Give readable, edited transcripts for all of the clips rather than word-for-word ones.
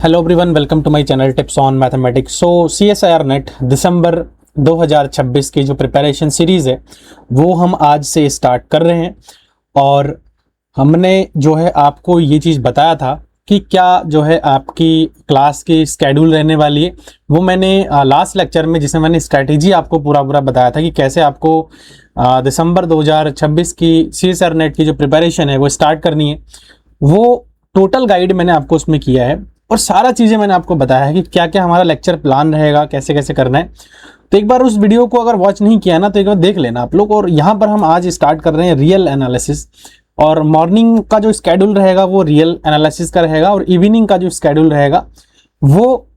Hello everyone, welcome to my channel tips on mathematics. So CSIR NET दिसंबर 2026 की जो preparation series है वो हम आज से स्टार्ट कर रहे हैं। और हमने जो है आपको ये चीज़ बताया था कि क्या जो है आपकी क्लास की स्केड्यूल रहने वाली है। वो मैंने लास्ट लेक्चर में, जिसमें मैंने स्ट्रैटेजी आपको पूरा बताया था कि कैसे आपको दिसंबर 2026 की CSIR नेट की जो प्रिपरेशन है वो स्टार्ट करनी है। वो टोटल गाइड मैंने आपको उसमें किया है और सारा चीज़ें मैंने आपको बताया है कि क्या क्या हमारा लेक्चर प्लान रहेगा, कैसे कैसे करना है। तो एक बार उस वीडियो को अगर वॉच नहीं किया ना तो एक बार देख लेना आप लोग। और यहाँ पर हम आज स्टार्ट कर रहे हैं रियल एनालिसिस। और मॉर्निंग का जो स्केड्यूल रहेगा वो रियल एनालिसिस का रहेगा और इवनिंग का जो स्केड्यूल रहेगा वो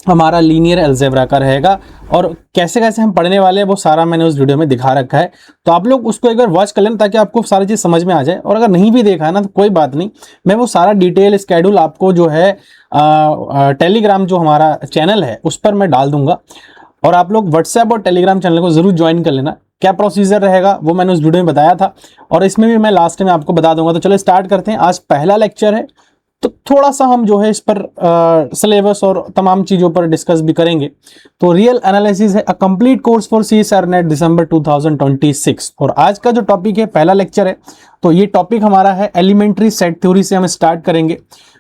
हमारा लीनियर अलजेब्रा का रहेगा। और कैसे कैसे हम पढ़ने वाले हैं वो सारा मैंने उस वीडियो में दिखा रखा है। तो आप लोग उसको एक बार वॉच कर लेना ताकि आपको सारी चीज़ समझ में आ जाए। और अगर नहीं भी देखा है ना तो कोई बात नहीं, मैं वो सारा डिटेल स्केड्यूल आपको जो है टेलीग्राम जो हमारा चैनल है उस पर मैं डाल दूंगा। और आप लोग व्हाट्सएप और टेलीग्राम चैनल को जरूर ज्वाइन कर लेना। क्या प्रोसीजर रहेगा वो मैंने उस वीडियो में बताया था और इसमें भी मैं लास्ट में आपको बता दूंगा। तो चलो स्टार्ट करते हैं। आज पहला लेक्चर है तो थोड़ा सा हम जो है इस पर सिलेबस और तमाम चीज़ों पर डिस्कस भी करेंगे। तो रियल एनालिसिस है a complete course for CSIR NET दिसंबर 2026। और आज का जो टॉपिक है, पहला लेक्चर है, तो ये टॉपिक हमारा है एलिमेंट्री सेट थ्योरी से हम स्टार्ट करेंगे।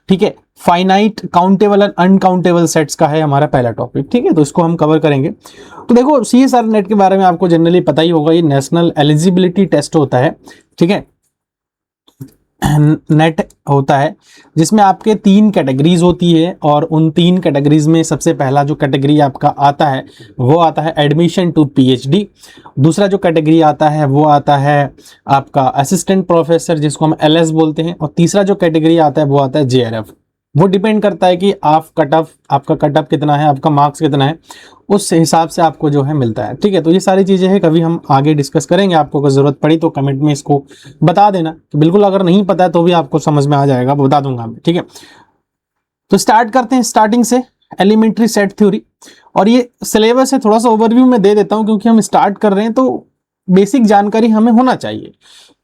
ठीक है, finite, countable and uncountable sets का है हमारा पहला टॉपिक। ठीक है, तो इसको हम कवर करेंगे। तो देखो, CSIR नेट के बारे में आपको जनरली पता ही होगा, ये नेशनल एलिजिबिलिटी टेस्ट होता है। ठीक है, नेट होता है जिसमें आपके 3 कैटेगरीज होती है और उन 3 कैटेगरीज में सबसे पहला जो कैटेगरी आपका आता है वो आता है एडमिशन टू PhD। दूसरा जो कैटेगरी आता है वो आता है आपका असिस्टेंट प्रोफेसर, जिसको हम LS बोलते हैं। और तीसरा जो कैटेगरी आता है वो आता है JRF। वो डिपेंड करता है कि आपका कट ऑफ कितना है, आपका मार्क्स कितना है, उस हिसाब से आपको जो है मिलता है। ठीक है, तो ये सारी चीज़ें हैं, कभी हम आगे डिस्कस करेंगे। आपको अगर ज़रूरत पड़ी तो कमेंट में इसको बता देना। तो बिल्कुल अगर नहीं पता है तो भी आपको समझ में आ जाएगा, वो बता दूंगा मैं। ठीक है, तो स्टार्ट करते हैं स्टार्टिंग से, एलिमेंट्री सेट थ्योरी। और ये सिलेबस है, थोड़ा सा ओवरव्यू में दे देता हूँ क्योंकि हम स्टार्ट कर रहे हैं तो बेसिक जानकारी हमें होना चाहिए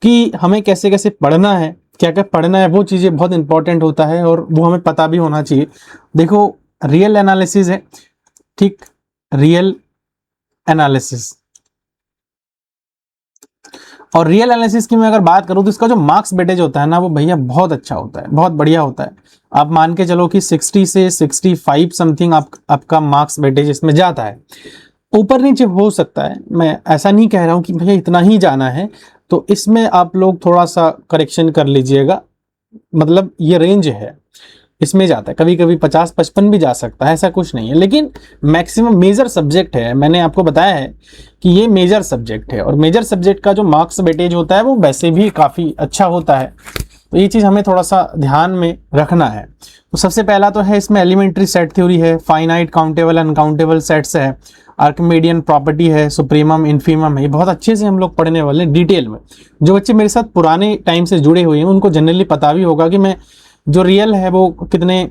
कि हमें कैसे कैसे पढ़ना है, क्या क्या पढ़ना है। वो चीज़ें बहुत इंपॉर्टेंट होता है और वो हमें पता भी होना चाहिए। देखो, रियल एनालिसिस है, ठीक, रियल एनालिसिस। और रियल एनालिसिस की मैं अगर बात करूं तो इसका जो मार्क्स वेटेज होता है ना वो भैया बहुत अच्छा होता है, बहुत बढ़िया होता है। आप मान के चलो कि 60 से 65 समथिंग आपका मार्क्स वेटेज इसमें जाता है। ऊपर नीचे हो सकता है, मैं ऐसा नहीं कह रहा हूं कि भैया इतना ही जाना है। तो इसमें आप लोग थोड़ा सा करेक्शन कर लीजिएगा, मतलब ये रेंज है, इसमें जाता है। कभी कभी 50-55 भी जा सकता है, ऐसा कुछ नहीं है। लेकिन मैक्सिमम मेजर सब्जेक्ट है, मैंने आपको बताया है कि ये मेजर सब्जेक्ट है और मेजर सब्जेक्ट का जो मार्क्स वेटेज होता है वो वैसे भी काफ़ी अच्छा होता है। तो ये चीज़ हमें थोड़ा सा ध्यान में रखना है। तो सबसे पहला तो है इसमें एलिमेंट्री सेट थ्योरी है, फाइनाइट, काउंटेबल, अनकाउंटेबल सेट्स है, आर्किमिडियन प्रॉपर्टी है, सुप्रीमम, इन्फीमम है। ये बहुत अच्छे से हम लोग पढ़ने वाले हैं डिटेल में। जो बच्चे मेरे साथ पुराने टाइम से जुड़े हुए हैं उनको जनरली पता भी होगा कि मैं जो रियल है वो कितने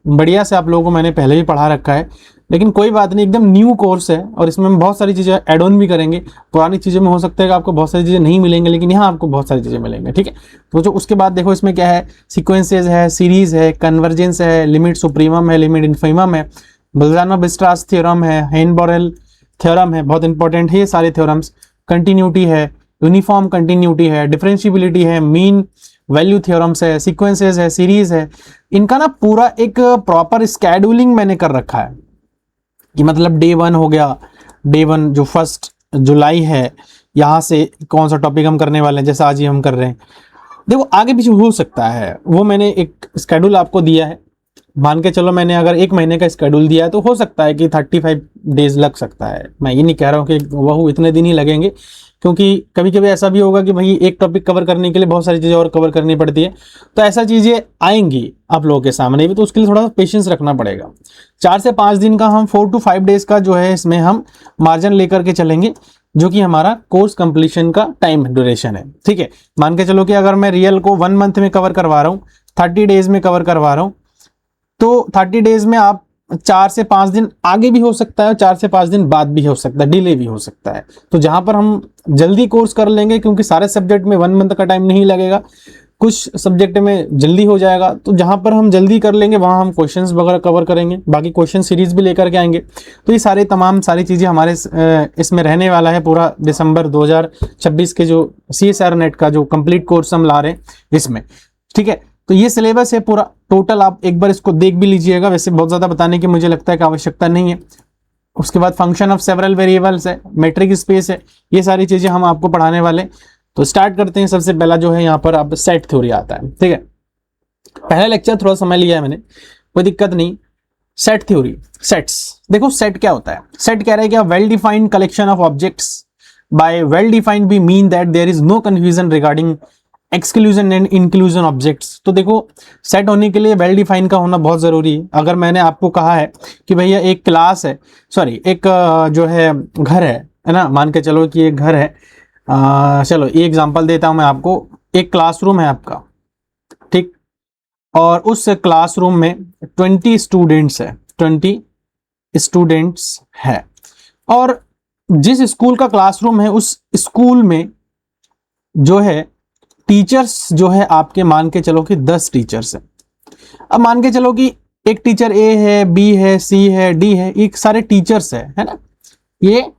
बढ़िया से आप लोगों को मैंने पहले भी पढ़ा रखा है। लेकिन कोई बात नहीं, एकदम न्यू कोर्स है और इसमें हम बहुत सारी चीज़ें ऐड ऑन भी करेंगे। पुरानी चीज़ों में हो सकता है कि आपको बहुत सारी चीज़ें नहीं मिलेंगी, लेकिन यहाँ आपको बहुत सारी चीज़ें मिलेंगी। ठीक है, तो जो उसके बाद देखो इसमें क्या है, सीक्वेंसेज है, सीरीज है, कन्वर्जेंस है, लिमिट सुप्रीमम है, लिमिट इन्फीमम है, बोल्जानो-बिस्ट्रास थ्योरम है, हेन-बोरेल थ्योरम है, बहुत इंपॉर्टेंट है ये सारे थ्योरम्स। कंटिन्यूटी है, यूनिफॉर्म कंटिन्यूटी है, डिफरेंशियबिलिटी है, मीन वैल्यू थ्योरम्स है, सीक्वेंसेस है, सीरीज है। इनका ना पूरा एक प्रॉपर स्केड्यूलिंग मैंने कर रखा है कि मतलब डे 1 हो गया, डे 1 जो 1 जुलाई है, यहाँ से कौन सा टॉपिक हम करने वाले हैं, जैसे आज ही हम कर रहे हैं। देखो आगे पीछे हो सकता है, वो मैंने एक स्केड्यूल आपको दिया है। मान के चलो मैंने अगर 1 महीने का स्केड्यूल दिया है तो हो सकता है कि 35 डेज लग सकता है। मैं ये नहीं कह रहा हूँ कि वह इतने दिन ही लगेंगे, क्योंकि कभी कभी ऐसा भी होगा कि भाई एक टॉपिक कवर करने के लिए बहुत सारी चीज़ें और कवर करनी पड़ती है। तो ऐसा चीज़ें आएंगी आप लोगों के सामने भी, तो उसके लिए थोड़ा सा पेशेंस रखना पड़ेगा। 4 से 5 दिन का हम 4 to 5 डेज का जो है इसमें हम मार्जिन लेकर के चलेंगे, जो कि हमारा कोर्स कंप्लीशन का टाइम ड्यूरेशन है। ठीक है, मान के चलो कि अगर मैं रियल को 1 मंथ में कवर करवा रहा हूँ, 30 डेज में कवर करवा रहा हूँ, तो 30 डेज में आप 4 से 5 दिन आगे भी हो सकता है, 4 से 5 दिन बाद भी हो सकता है, डिले भी हो सकता है। तो जहां पर हम जल्दी कोर्स कर लेंगे, क्योंकि सारे सब्जेक्ट में 1 मंथ का टाइम नहीं लगेगा, कुछ सब्जेक्ट में जल्दी हो जाएगा, तो जहाँ पर हम जल्दी कर लेंगे वहाँ हम क्वेश्चंस वगैरह कवर करेंगे, बाकी क्वेश्चन सीरीज भी लेकर के आएंगे। तो ये सारी चीज़ें हमारे इसमें रहने वाला है पूरा दिसंबर 2026 के जो CSIR नेट का जो कंप्लीट कोर्स हम ला रहे हैं इसमें, ठीक है। तो ये सिलेबस है पूरा टोटल, आप एक बार इसको देख भी लीजिएगा, वैसे बहुत ज़्यादा बताने की मुझे लगता है कि आवश्यकता नहीं है। उसके बाद फंक्शन ऑफ सेवरल वेरिएबल्स है, मेट्रिक स्पेस है, ये सारी चीज़ें हम आपको पढ़ाने वाले। तो स्टार्ट करते हैं। सबसे पहला जो है यहाँ पर अब सेट थ्योरी आता है, ठीक है। पहला लेक्चर थोड़ा समय लिया है मैंने, कोई दिक्कत नहीं। सेट थ्योरी, सेट्स, देखो सेट क्या होता है। सेट कह रहा है कि well defined collection of objects, by well defined we mean that there is no confusion regarding exclusion and inclusion objects. तो देखो सेट होने के लिए वेल डिफाइन का होना बहुत जरूरी है। अगर मैंने आपको कहा है कि भैया एक क्लास है, सॉरी एक जो है घर है ना, मान के चलो कि एक घर है, चलो ये एग्जांपल देता हूं मैं आपको। एक क्लासरूम है आपका, ठीक, और उस क्लासरूम में 20 स्टूडेंट्स है, 20 स्टूडेंट्स है, और जिस स्कूल का क्लासरूम है उस स्कूल में जो है टीचर्स जो है आपके मान के चलो कि 10 टीचर्स है। अब मान के चलो कि एक टीचर ए है, बी है, सी है, डी है, ये सारे टीचर्स है ना, ये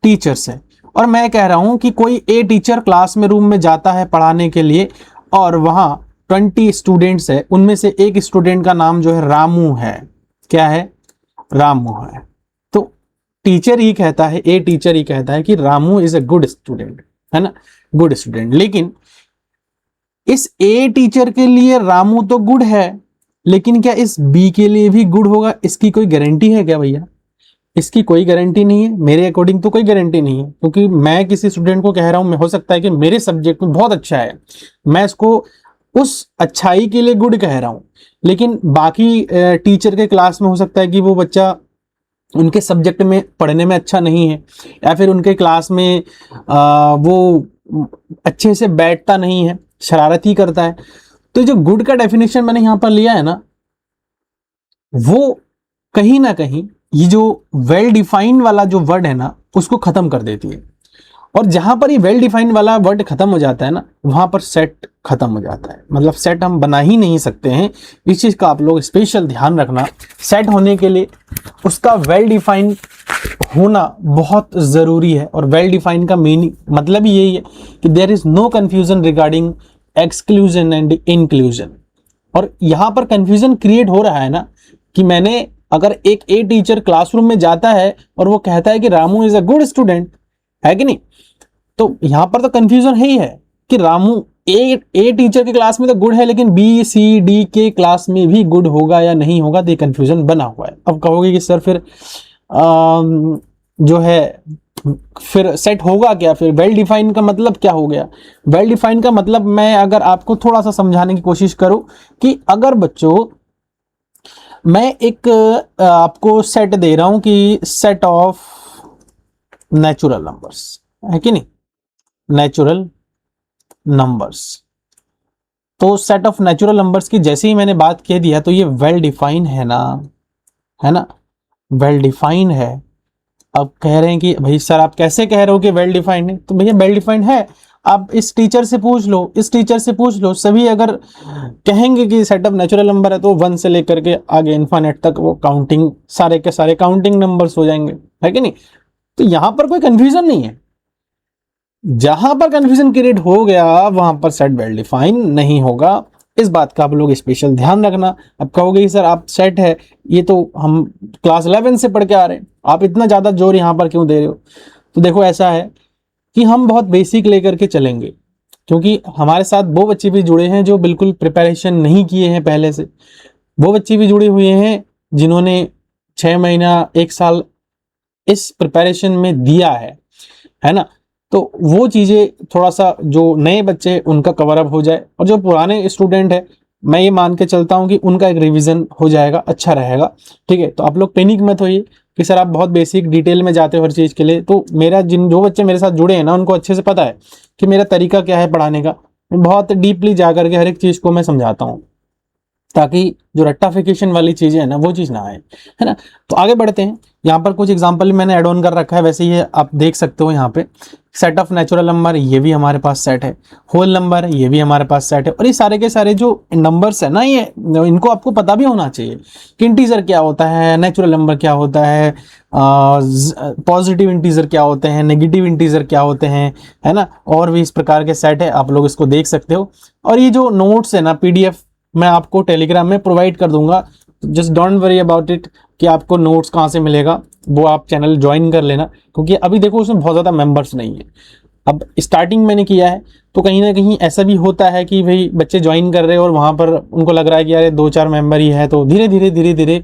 टीचर्स है। और मैं कह रहा हूं कि कोई ए टीचर क्लास में रूम में जाता है पढ़ाने के लिए, और वहां 20 स्टूडेंट्स है, उनमें से एक स्टूडेंट का नाम जो है रामू है। क्या है? रामू है। तो टीचर ही कहता है, ए टीचर ही कहता है कि Ramu is a good student, है ना, गुड स्टूडेंट। लेकिन इस ए टीचर के लिए रामू तो गुड है, लेकिन क्या इस बी के लिए भी गुड होगा? इसकी कोई गारंटी है क्या भैया? इसकी कोई गारंटी नहीं है। मेरे अकॉर्डिंग तो कोई गारंटी नहीं है, क्योंकि मैं किसी स्टूडेंट को कह रहा हूं, मैं हो सकता है कि मेरे सब्जेक्ट में बहुत अच्छा है, मैं इसको उस अच्छाई के लिए गुड कह रहा हूं, लेकिन बाकी टीचर के क्लास में हो सकता है कि वो बच्चा उनके सब्जेक्ट में पढ़ने में अच्छा नहीं है, या फिर उनके क्लास में वो अच्छे से बैठता नहीं है, शरारत ही करता है। तो जो गुड का डेफिनेशन मैंने यहां पर लिया है ना, वो कहीं ना कहीं ये जो वेल डिफाइंड वाला जो वर्ड है ना, उसको खत्म कर देती है। और जहां पर ये वेल डिफाइंड वाला वर्ड खत्म हो जाता है ना, वहां पर सेट खत्म हो जाता है। मतलब सेट हम बना ही नहीं सकते हैं। इस चीज का आप लोग स्पेशल ध्यान रखना। सेट होने के लिए उसका वेल डिफाइंड होना बहुत जरूरी है। और वेल डिफाइंड का मीनिंग मतलब ही यही है कि there is no confusion regarding exclusion and inclusion. और यहां पर कंफ्यूजन क्रिएट हो रहा है ना, कि मैंने अगर एक ए टीचर क्लासरूम में जाता है और वो कहता है कि Ramu is a good student, है कि नहीं, तो यहां पर तो कंफ्यूजन है ही है कि रामू ए टीचर के क्लास में तो गुड है, लेकिन बी सी डी के क्लास में भी गुड होगा या नहीं होगा, तो कंफ्यूजन बना हुआ है। अब कहोगे कि सर फिर जो है फिर सेट होगा क्या? फिर वेल डिफाइंड का मतलब क्या हो गया? वेल डिफाइंड का मतलब मैं अगर आपको थोड़ा सा समझाने की कोशिश करूं कि अगर बच्चों मैं एक आपको सेट दे रहा हूं कि सेट ऑफ नेचुरल नंबर्स, है कि नहीं, नेचुरल नंबर्स। तो सेट ऑफ नेचुरल नंबर्स की जैसे ही मैंने बात कह दिया, तो ये वेल डिफाइन है ना, है ना, वेल डिफाइन है। अब कह रहे हैं कि भाई सर आप कैसे कह रहे हो कि वेल डिफाइंड है? तो भैया वेल डिफाइंड है। आप इस टीचर से पूछ लो, इस टीचर से पूछ लो, सभी अगर कहेंगे कि सेट ऑफ नेचुरल नंबर है, तो 1 से लेकर के आगे इन्फिनिट तक वो काउंटिंग, सारे के सारे काउंटिंग नंबर्स हो जाएंगे, है कि नहीं। तो यहां पर कोई कंफ्यूजन नहीं है। जहां पर कंफ्यूजन क्रिएट हो गया वहां पर सेट वेल डिफाइन नहीं होगा। इस बात का आप लोग स्पेशल ध्यान रखना। अब कहोगे कि सर आप सेट है, ये तो हम क्लास 11 से पढ़ के आ रहे हैं, आप इतना ज्यादा जोर यहां पर क्यों दे रहे हो? तो देखो ऐसा है कि हम बहुत बेसिक लेकर के चलेंगे, क्योंकि हमारे साथ वो बच्चे भी जुड़े हैं जो बिल्कुल प्रिपरेशन नहीं किए हैं पहले से। वो बच्चे भी जुड़े हुए हैं जिन्होंने 6 महीना 1 साल इस प्रिपरेशन में दिया है ना। तो वो चीज़ें थोड़ा सा जो नए बच्चे उनका कवर अप हो जाए, और जो पुराने स्टूडेंट है मैं ये मान के चलता हूँ कि उनका एक रिवीजन हो जाएगा, अच्छा रहेगा, ठीक है। तो आप लोग पैनिक मत होइए कि सर आप बहुत बेसिक डिटेल में जाते हो हर चीज़ के लिए। तो मेरा जो बच्चे मेरे साथ जुड़े हैं ना, उनको अच्छे से पता है कि मेरा तरीका क्या है पढ़ाने का। बहुत डीपली जा करके हर एक चीज़ को मैं समझाता हूँ, ताकि जो रट्टाफिकेशन वाली चीज़ें है ना, वो चीज़ ना आए, है ना। तो आगे बढ़ते हैं। यहाँ पर कुछ एग्जांपल मैंने ऐड ऑन कर रखा है, वैसे ये आप देख सकते हो यहाँ पे। सेट ऑफ नेचुरल नंबर, ये भी हमारे पास सेट है। होल नंबर, ये भी हमारे पास सेट है। और ये सारे के सारे जो नंबर्स है ना, ये इनको आपको पता भी होना चाहिए कि इंटीजर क्या होता है, नेचुरल नंबर क्या होता है, पॉजिटिव इंटीजर क्या होते हैं, नेगेटिव इंटीजर क्या होते हैं, है ना। और भी इस प्रकार के सेट है, आप लोग इसको देख सकते हो। और ये जो नोट्स है ना, पीडीएफ मैं आपको टेलीग्राम में प्रोवाइड कर दूंगा, just don't worry about it कि आपको नोट्स कहाँ से मिलेगा, वो आप चैनल ज्वाइन कर लेना, क्योंकि अभी देखो उसमें बहुत ज़्यादा मेंबर्स नहीं है। अब स्टार्टिंग मैंने किया है, तो कहीं ना कहीं ऐसा भी होता है कि भाई बच्चे ज्वाइन कर रहे हैं और वहाँ पर उनको लग रहा है कि यार 2-4 मेंबर ही है, तो धीरे धीरे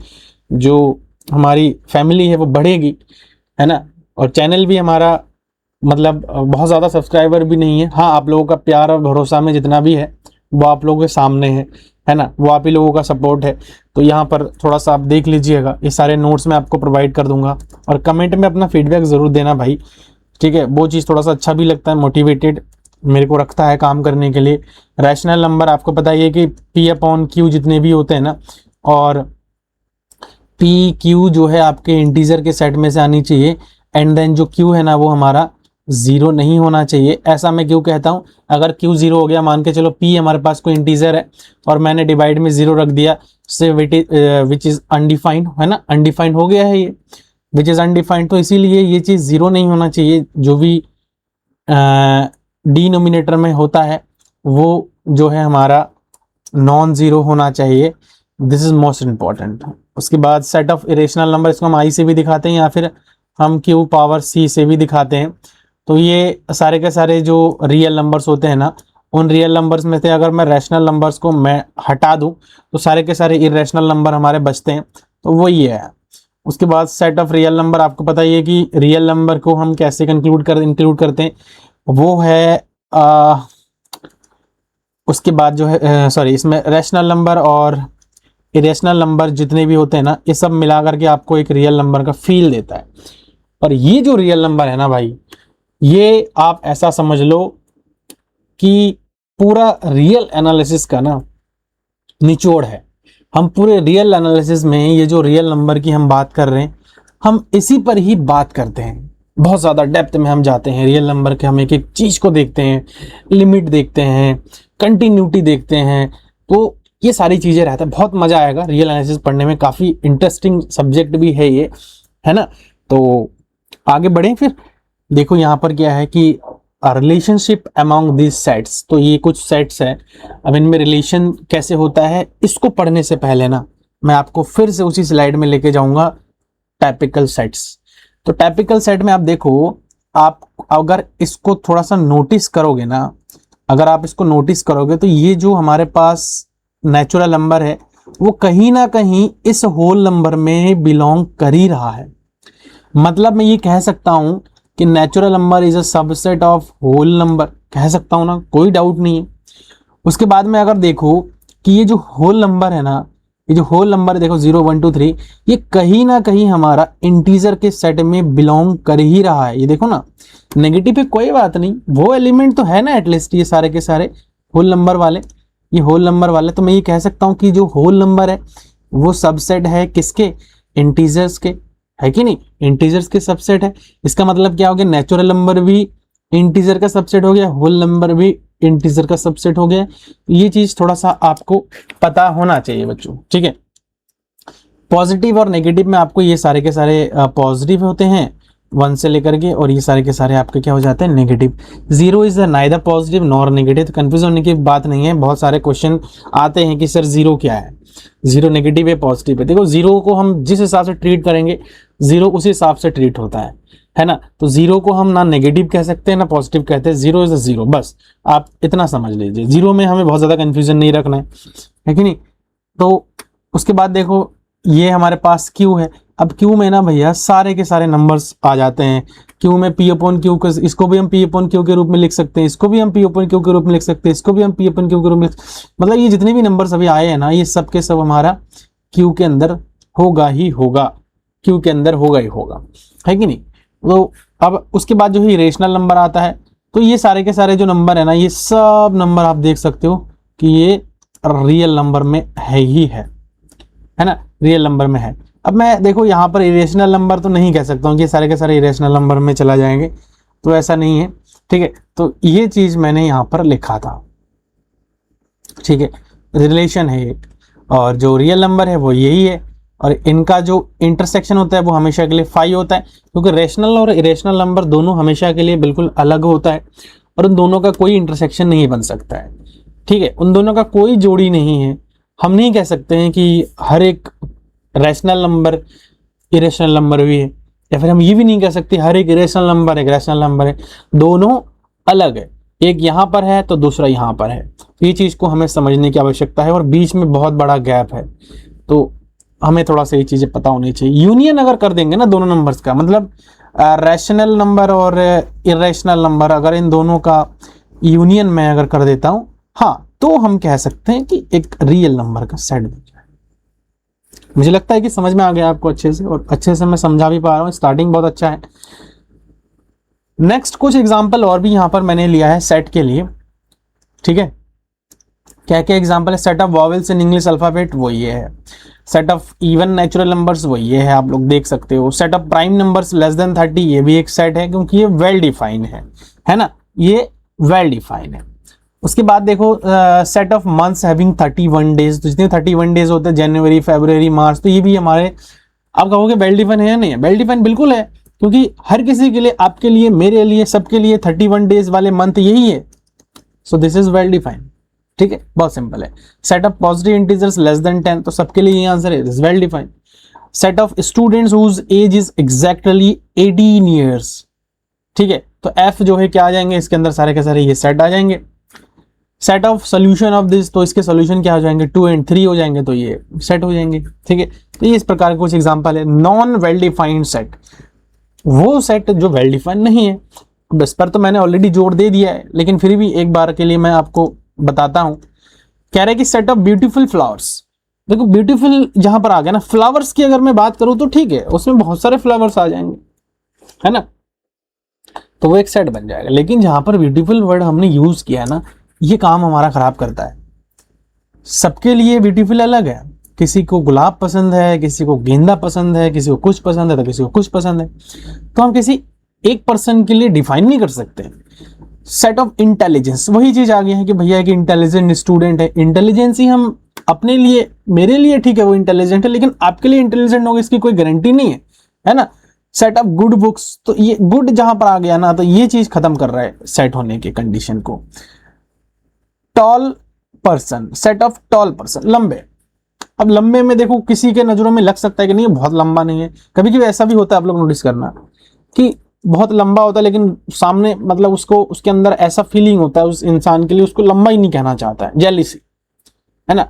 जो हमारी फैमिली है वो बढ़ेगी, है ना। और चैनल भी हमारा मतलब बहुत ज़्यादा सब्सक्राइबर भी नहीं है। हाँ, आप लोगों का प्यार और भरोसा में जितना भी है वो आप लोगों के सामने है ना, वो आप ही लोगों का सपोर्ट है। तो यहाँ पर थोड़ा सा आप देख लीजिएगा, ये सारे नोट्स मैं आपको प्रोवाइड कर दूंगा। और कमेंट में अपना फीडबैक ज़रूर देना भाई, ठीक है। वो चीज़ थोड़ा सा अच्छा भी लगता है, मोटिवेटेड मेरे को रखता है काम करने के लिए। रैशनल नंबर आपको पता ही है कि P/Q जितने भी होते हैं ना, और PQ जो है आपके इंटीजर के सेट में से आनी चाहिए। एंड देन जो Q है ना, वो हमारा 0 नहीं होना चाहिए। ऐसा मैं क्यों कहता हूँ, अगर Q 0 हो गया, मान के चलो P हमारे पास कोई इंटीजर है और मैंने डिवाइड में 0 रख दिया, से विच इज अनडिफाइंड, है ना, अनडिफाइंड हो गया है ये, विच इज अनडिफाइंड। तो इसीलिए ये चीज़ 0 नहीं होना चाहिए। जो भी डिनोमिनेटर में होता है वो जो है हमारा नॉन ज़ीरो होना चाहिए। This is most important. उसके बाद सेट ऑफ इरेशनल नंबर, इसको हम I से भी दिखाते हैं या फिर हम Q⁻C से भी दिखाते हैं। तो ये सारे के सारे जो रियल नंबर्स होते हैं ना, उन रियल नंबर्स में से अगर मैं रैशनल नंबर्स को मैं हटा दूं तो सारे के सारे इरेशनल नंबर हमारे बचते हैं। तो वो ये है। उसके बाद सेट ऑफ रियल नंबर, आपको पता ही है कि रियल नंबर को हम कैसे इंक्लूड करते हैं, वो है उसके बाद जो है सॉरी, इसमें रैशनल नंबर और इरेशनल नंबर जितने भी होते हैं ना, ये सब मिला करके आपको एक रियल नंबर का फील देता है। और ये जो रियल नंबर है ना भाई, ये आप ऐसा समझ लो कि पूरा रियल एनालिसिस का ना निचोड़ है। हम पूरे रियल एनालिसिस में ये जो रियल नंबर की हम बात कर रहे हैं, हम इसी पर ही बात करते हैं। बहुत ज़्यादा डेप्थ में हम जाते हैं रियल नंबर के, हम एक एक चीज़ को देखते हैं, लिमिट देखते हैं, कंटिन्यूटी देखते हैं। तो ये सारी चीज़ें रहता है, बहुत मज़ा आएगा रियल एनालिसिस पढ़ने में, काफ़ी इंटरेस्टिंग सब्जेक्ट भी है ये, है ना। तो आगे बढ़ें फिर। देखो यहाँ पर क्या है कि रिलेशनशिप अमॉन्ग दिस सेट्स, तो ये कुछ सेट्स है। अब इनमें रिलेशन कैसे होता है, इसको पढ़ने से पहले ना मैं आपको फिर से उसी स्लाइड में लेके जाऊंगा, टाइपिकल सेट्स। तो टाइपिकल सेट में आप देखो, आप अगर इसको थोड़ा सा नोटिस करोगे ना, अगर आप इसको नोटिस करोगे तो ये जो हमारे पास नेचुरल नंबर है वो कहीं ना कहीं इस होल नंबर में बिलोंग कर ही रहा है। मतलब मैं ये कह सकता हूं कि natural number is a subset of whole number, कह सकता हूं ना, कोई डाउट नहीं है। उसके बाद में अगर देखो कि ये जो होल नंबर है ना, ये जो होल नंबर देखो 0 1 2 3, ये कहीं ना कहीं हमारा इंटीजर के सेट में बिलोंग कर ही रहा है। ये देखो ना, नेगेटिव पे कोई बात नहीं, वो एलिमेंट तो है ना एटलीस्ट, ये सारे के सारे होल नंबर वाले, ये होल नंबर वाले। तो मैं ये कह सकता हूँ कि जो होल नंबर है वो सबसेट है किसके, इंटीजर्स के, है कि नहीं, इंटीजर्स के सबसेट है। इसका मतलब क्या हो गया, नेचुरल नंबर भी इंटीजर का सबसेट हो गया, होल नंबर भी इंटीजर का सबसेट हो गया। ये चीज थोड़ा सा आपको पता होना चाहिए बच्चों, ठीक है। पॉजिटिव और नेगेटिव में आपको ये सारे के सारे पॉजिटिव होते हैं 1 से लेकर के, और ये सारे के सारे आपके क्या हो जाते हैं, negative. 0 is neither positive nor negative. तो कंफ्यूज होने की बात नहीं है। बहुत सारे क्वेश्चन आते हैं कि सर 0 क्या है, 0 नेगेटिव है पॉजिटिव है। देखो 0 को हम जिस हिसाब से ट्रीट करेंगे, 0 उसी हिसाब से ट्रीट होता है ना। तो 0 को हम ना नेगेटिव कह सकते हैं ना पॉजिटिव कहते हैं, 0 इज 0, बस आप इतना समझ लीजिए। 0 में हमें बहुत ज्यादा कंफ्यूजन नहीं रखना है कि नहीं। तो उसके बाद देखो ये हमारे पास Q है। अब Q में ना भैया सारे के सारे नंबर्स आ जाते हैं। Q में P/Q, इसको भी हम P/Q के रूप में लिख सकते हैं, इसको भी हम P/Q के रूप में लिख सकते हैं, इसको भी हम P/Q के रूप में मतलब ये जितने भी नंबर्स अभी आए हैं ना, ये सब के सब हमारा Q के अंदर होगा ही होगा, Q के अंदर होगा ही होगा, है कि नहीं। तो अब उसके बाद जो है रेशनल नंबर आता है। तो ये सारे के सारे जो नंबर है ना, ये सब नंबर आप देख सकते हो कि ये रियल नंबर में है ही है ना, रियल नंबर में है। अब मैं देखो यहाँ पर इरेशनल नंबर तो नहीं कह सकता हूँ कि सारे के सारे इरेशनल नंबर में चला जाएंगे, तो ऐसा नहीं है, ठीक है। तो ये चीज मैंने यहाँ पर लिखा था, ठीक है, रिलेशन है एक, और जो रियल नंबर है वो यही है, और इनका जो इंटरसेक्शन होता है वो हमेशा के लिए 5 होता है, क्योंकि रेशनल और इरेशनल नंबर दोनों हमेशा के लिए बिल्कुल अलग होता है, और उन दोनों का कोई इंटरसेक्शन नहीं बन सकता है, ठीक है, उन दोनों का कोई जोड़ी नहीं है। हम नहीं कह सकते हैं कि हर एक रैशनल नंबर इरेशनल नंबर भी है, या फिर हम ये भी नहीं कह सकते हर एक इरेशनल नंबर एक रैशनल नंबर है, दोनों अलग है, एक यहाँ पर है तो दूसरा यहाँ पर है। तो ये चीज को हमें समझने की आवश्यकता है, और बीच में बहुत बड़ा गैप है, तो हमें थोड़ा सा ये चीजें पता होनी चाहिए। यूनियन अगर कर देंगे ना दोनों नंबर्स का, मतलब रैशनल नंबर और इरेशनल नंबर, अगर इन दोनों का यूनियन मैं अगर कर देता हूं, हाँ, तो हम कह सकते हैं कि एक रियल नंबर का सेट बन जाए। मुझे लगता है कि समझ में आ गया आपको अच्छे से, और अच्छे से मैं समझा भी पा रहा हूँ, स्टार्टिंग बहुत अच्छा है। नेक्स्ट कुछ एग्जांपल और भी यहां पर मैंने लिया है सेट के लिए, ठीक है। क्या क्या एग्जांपल है? Set of vowels in English alphabet, वो ये है। Set of even natural numbers, वो ये है, आप लोग देख सकते हो। Set of prime numbers less than 30, ये भी एक सेट है, क्योंकि ये वेल डिफाइन है ना, ये वेल डिफाइन है। उसके बाद देखो set of months having 31 days, तो जितने 31 डेज होते हैं, जनवरी, फरवरी, मार्च, तो ये भी हमारे, आप कहोगे वेल डिफाइन है या नहीं है? वेल डिफाइन बिल्कुल है, क्योंकि हर किसी के लिए, आपके लिए, मेरे लिए, सबके लिए 31 डेज वाले मंथ यही है। So this is well defined, ठीक है, बहुत सिंपल है। Set of positive integers less than 10, तो सबके लिए ये आंसर है, this well defined. Set of students whose age is exactly 18 years, ठीक है, तो एफ जो है क्या आ जाएंगे इसके अंदर, सारे के सारे ये सेट आ जाएंगे। Set of solution of this, तो इसके सोल्यूशन क्या हो जाएंगे, 2 and 3 हो जाएंगे, तो ये सेट हो जाएंगे, ठीक है। तो ये इस प्रकार के कुछ एग्जांपल है। नॉन वेल डिफाइंड सेट, वो सेट जो वेल डिफाइंड नहीं है, बस पर तो मैंने ऑलरेडी जोड़ दे दिया है, लेकिन फिर भी एक बार के लिए मैं आपको बताता हूं। कह रहा है कि सेट ऑफ ब्यूटीफुल फ्लावर्स, देखो ब्यूटीफुल जहां पर आ गया ना, फ्लावर्स की अगर मैं बात करूं तो ठीक है, उसमें बहुत सारे फ्लावर्स आ जाएंगे, है ना, तो वो एक सेट बन जाएगा। लेकिन जहां पर ब्यूटीफुल वर्ड हमने यूज किया है ना, ये काम हमारा खराब करता है। सबके लिए ब्यूटीफुल अलग है, किसी को गुलाब पसंद है, किसी को गेंदा पसंद है, किसी को कुछ पसंद है, तो किसी को कुछ पसंद है, तो हम किसी एक पर्सन के लिए डिफाइन नहीं कर सकते। सेट ऑफ इंटेलिजेंस, वही चीज आ गई है कि भैया एक इंटेलिजेंट स्टूडेंट है, इंटेलिजेंस ही हम अपने लिए, मेरे लिए ठीक है वो इंटेलिजेंट है, लेकिन आपके लिए इंटेलिजेंट होगा इसकी कोई गारंटी नहीं है ना। सेट ऑफ गुड बुक्स, तो ये गुड जहां पर आ गया ना, तो ये चीज खत्म कर रहा है सेट होने के कंडीशन को। Tall person, set of tall person, लंबे, अब लंबे में देखो किसी के नजरों में लग सकता है कि नहीं बहुत लंबा नहीं है, कभी कभी ऐसा भी होता है, आप लोग नोटिस करना कि बहुत लंबा होता है, लेकिन सामने मतलब उसको, उसके अंदर ऐसा फीलिंग होता है उस इंसान के लिए, उसको लंबा ही नहीं कहना चाहता है, जेलिसी, है ना।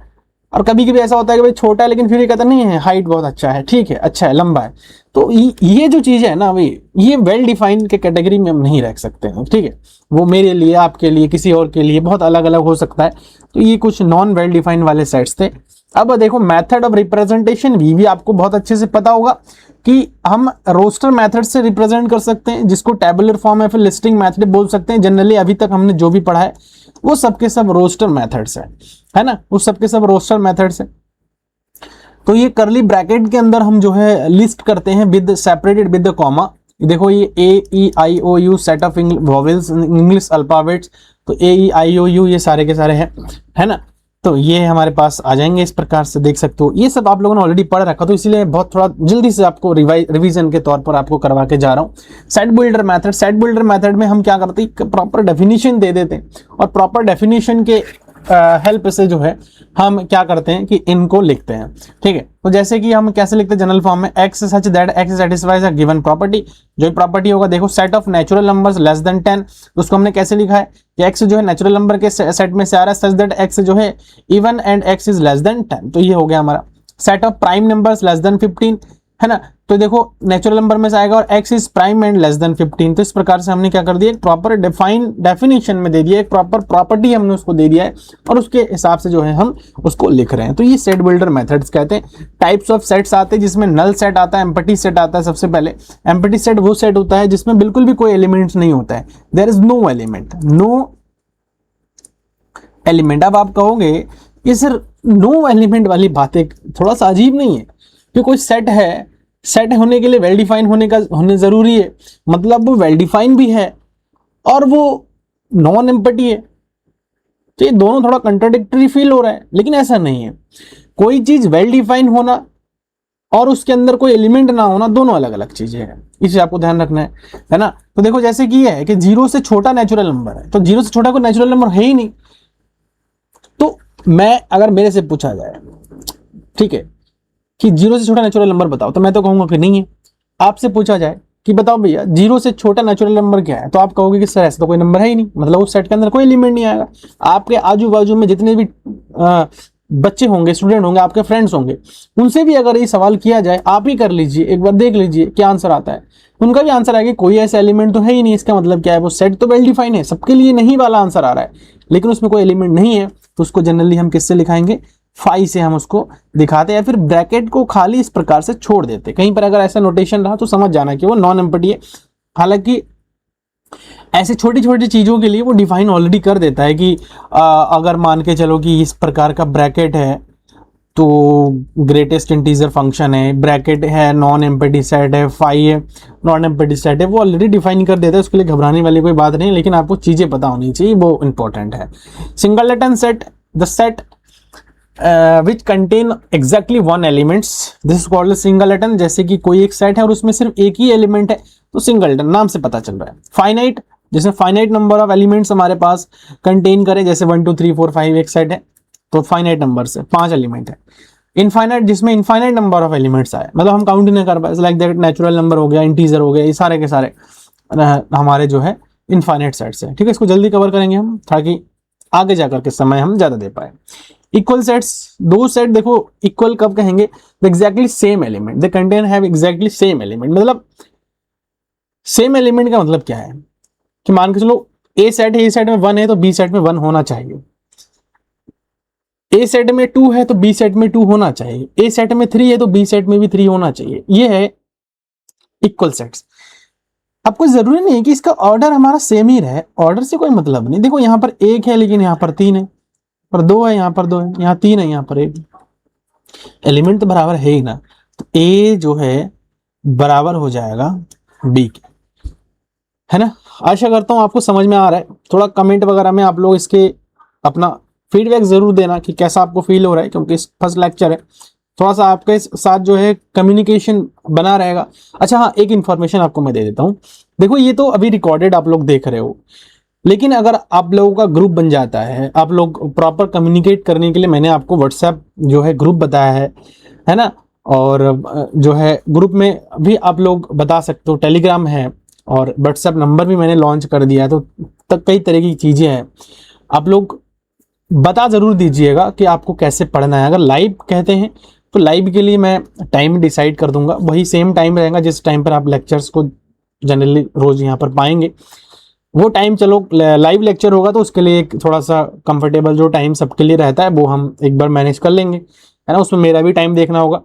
और कभी कभी ऐसा होता है कि भाई छोटा है, लेकिन फिर ये कहता नहीं है हाइट बहुत अच्छा है, ठीक है, अच्छा है, लंबा है। तो ये जो चीज है ना भाई, ये वेल डिफाइंड के कैटेगरी में हम नहीं रख सकते हैं, ठीक है, वो मेरे लिए, आपके लिए, किसी और के लिए बहुत अलग अलग हो सकता है। तो ये कुछ नॉन वेल डिफाइंड वाले सेट्स थे। अब देखो मेथड ऑफ रिप्रेजेंटेशन भी आपको बहुत अच्छे से पता होगा कि हम रोस्टर मेथड से रिप्रेजेंट कर सकते हैं, जिसको टेबुलर फॉर्म या फिर लिस्टिंग मेथड बोल सकते हैं। जनरली अभी तक हमने जो भी पढ़ा है वो सबके सब रोस्टर मेथड्स है ना, वो सबके सब रोस्टर मेथड्स है। तो ये करली ब्रैकेट के अंदर हम जो है लिस्ट करते हैं with separated with the comma. देखो ये A-E-I-O-U set of vowels English alphabets, तो A-E-I-O-U ये सारे के सारे हैं, है ना। तो ये हमारे पास आ जाएंगे इस प्रकार से, देख सकते हो। ये सब आप लोगों ने ऑलरेडी पढ़ रखा, तो इसलिए बहुत थोड़ा जल्दी से आपको रिवीजन के तौर पर आपको करवा के जा रहा हूँ। Set builder method, set builder method में हम क्या करते हैं, प्रॉपर डेफिनेशन दे देते हैं, और प्रॉपर डेफिनेशन के हेल्प से जो है हम क्या करते हैं कि इनको लिखते हैं, ठीक है। तो जैसे कि हम कैसे लिखते हैं जनरल फॉर्म में, x such that x satisfies a given property. जो प्रॉपर्टी होगा, देखो set of natural numbers less than 10, उसको हमने कैसे लिखा है कि एक्स जो है नेचुरल नंबर के सेट में से आ रहा है, सच दैट एक्स जो है even and x is less than 10, तो ये हो गया हमारा। Set of prime numbers less than 15, है ना, तो देखो नेचुरल नंबर में से आएगा और x is prime and less than 15, तो इस प्रकार से हमने क्या कर दिया, एक प्रॉपर डेफिनेशन में दे दिया, एक प्रॉपर प्रॉपर्टी हमने उसको दे दिया है, और उसके हिसाब से जो है हम उसको लिख रहे हैं। तो ये सेट बिल्डर मेथड्स कहते हैं। टाइप्स ऑफ सेट्स आते हैं, जिसमें नल सेट आता है, एम्प्टी सेट आता है। सबसे पहले एम्प्टी सेट वो सेट होता है जिसमें बिल्कुल भी कोई एलिमेंट्स नहीं होता है, there is no element, no element. अब आप कहोगे ये सर नो एलिमेंट वाली बातें थोड़ा सा अजीब नहीं है? कि कोई सेट है, सेट होने के लिए वेल डिफाइन होने जरूरी है, मतलब वो वेल डिफाइन भी है और वो नॉन एम्पटी है। तो ये दोनों थोड़ा कंट्राडिक्टरी फील हो रहा है, लेकिन ऐसा नहीं है। कोई चीज वेल डिफाइन होना और उसके अंदर कोई एलिमेंट ना होना, दोनों अलग अलग चीजें हैं, इसे आपको ध्यान रखना है ना। तो देखो जैसे कि ये है कि 0 से छोटा नेचुरल नंबर है, तो 0 से छोटा कोई नेचुरल नंबर है ही नहीं। तो मैं, अगर मेरे से पूछा जाए, ठीक है, कि 0 से छोटा नेचुरल नंबर बताओ, तो मैं तो कहूंगा कि नहीं है। आपसे पूछा जाए कि बताओ भैया 0 से छोटा नेचुरल नंबर क्या है, तो आप कहोगे कि सर ऐसा तो कोई नंबर है ही नहीं, मतलब उस सेट के अंदर कोई एलिमेंट नहीं आएगा। आपके आजू बाजू में जितने भी बच्चे होंगे, स्टूडेंट होंगे, आपके फ्रेंड्स होंगे, उनसे भी अगर ये सवाल किया जाए, आप ही कर लीजिए, एक बार देख लीजिए क्या आंसर आता है। उनका भी आंसर आएगा कोई ऐसा एलिमेंट तो है ही नहीं। इसका मतलब क्या है, वो सेट तो वेल डिफाइन है, सबके लिए नहीं वाला आंसर आ रहा है, लेकिन उसमें कोई एलिमेंट नहीं है, तो उसको जनरली हम किससे लिखाएंगे, फाई से हम उसको दिखाते हैं, या फिर ब्रैकेट को खाली इस प्रकार से छोड़ देते। कहीं पर अगर ऐसा नोटेशन रहा तो समझ जाना कि वो नॉन एम्पटी है। हालांकि ऐसे छोटी छोटी चीजों के लिए वो डिफाइन ऑलरेडी कर देता है कि अगर मान के चलो कि इस प्रकार का ब्रैकेट है तो ग्रेटेस्ट इंटीजर फंक्शन है, ब्रैकेट है, नॉन एम्पटी सेट है, फाई है, नॉन एम्पटी सेट है, वो ऑलरेडी डिफाइन कर देता है, उसके लिए घबराने वाली कोई बात नहीं, लेकिन आपको चीजें पता होनी चाहिए, वो इंपॉर्टेंट है। Singleton set, the set which contain exactly one elements, this is called a singleton। जैसे कि कोई एक सेट है और उसमें सिर्फ एक ही एलिमेंट है, तो सिंगलटन नाम से पता चल रहा है। फाइनाइट, जैसे फाइनाइट नंबर ऑफ एलिमेंट्स हमारे पास कंटेन करे, जैसे 1 2 3 4 5 एक सेट है, तो फाइनाइट नंबर से 5 एलिमेंट है। इनफाइनाइट, जिसमें इनफाइनाइट नंबर ऑफ एलिमेंट्स आए, मतलब हम काउंट नहीं कर पाए, लाइक दैट नेचुरल नंबर हो गया, इंटीजर हो गया, ये सारे के सारे हमारे जो है इनफाइनाइट सेट्स है। ठीक है, इसको जल्दी कवर करेंगे हम ताकि आगे जाकर के समय हम ज्यादा दे पाए। इक्वल सेट्स, दो सेट देखो इक्वल कब कहेंगे, exactly same element, they contain have exactly same element. मतलब सेम एलिमेंट का मतलब क्या है कि मान के चलो ए सेट है, ए सेट में 1 है तो बी सेट में 1 होना चाहिए, ए सेट में 2 है तो बी सेट में 2 होना चाहिए, ए सेट में 3 है तो बी सेट में भी 3 होना चाहिए। ये है इक्वल सेट्स। आपको जरूरी नहीं है कि इसका ऑर्डर हमारा सेम ही रहे, ऑर्डर से कोई मतलब नहीं। देखो यहाँ पर 1 है लेकिन यहाँ पर 3 है, पर 2 है, यहाँ पर 2 है, यहाँ 3 है, यहाँ पर 1, एलिमेंट तो बराबर है ही ना। तो ए जो है बराबर हो जाएगा बी के, है ना। आशा करता हूं आपको समझ में आ रहा है। थोड़ा कमेंट वगैरह में आप लोग इसके अपना फीडबैक जरूर देना कि कैसा आपको फील हो रहा है, क्योंकि फर्स्ट लेक्चर है, थोड़ा सा आपके साथ जो है कम्युनिकेशन बना रहेगा। अच्छा हाँ, एक इन्फॉर्मेशन आपको मैं दे देता हूँ। देखो ये तो अभी रिकॉर्डेड आप लोग देख रहे हो, लेकिन अगर आप लोगों का ग्रुप बन जाता है, आप लोग प्रॉपर कम्युनिकेट करने के लिए मैंने आपको व्हाट्सएप जो है ग्रुप बताया है ना, और जो है ग्रुप में भी आप लोग बता सकते हो, टेलीग्राम है और व्हाट्सएप नंबर भी मैंने लॉन्च कर दिया है, तो तक कई तरह की चीज़ें हैं। आप लोग बता ज़रूर दीजिएगा कि आपको कैसे पढ़ना है। अगर लाइव कहते हैं तो लाइव के लिए मैं टाइम डिसाइड कर दूंगा, वही सेम टाइम रहेगा जिस टाइम पर आप लेक्चर्स को जनरली रोज़ यहाँ पर पाएंगे, वो टाइम चलो लाइव लेक्चर होगा तो उसके लिए एक थोड़ा सा कंफर्टेबल जो टाइम सबके लिए रहता है वो हम एक बार मैनेज कर लेंगे, है ना। उसमें मेरा भी टाइम देखना होगा।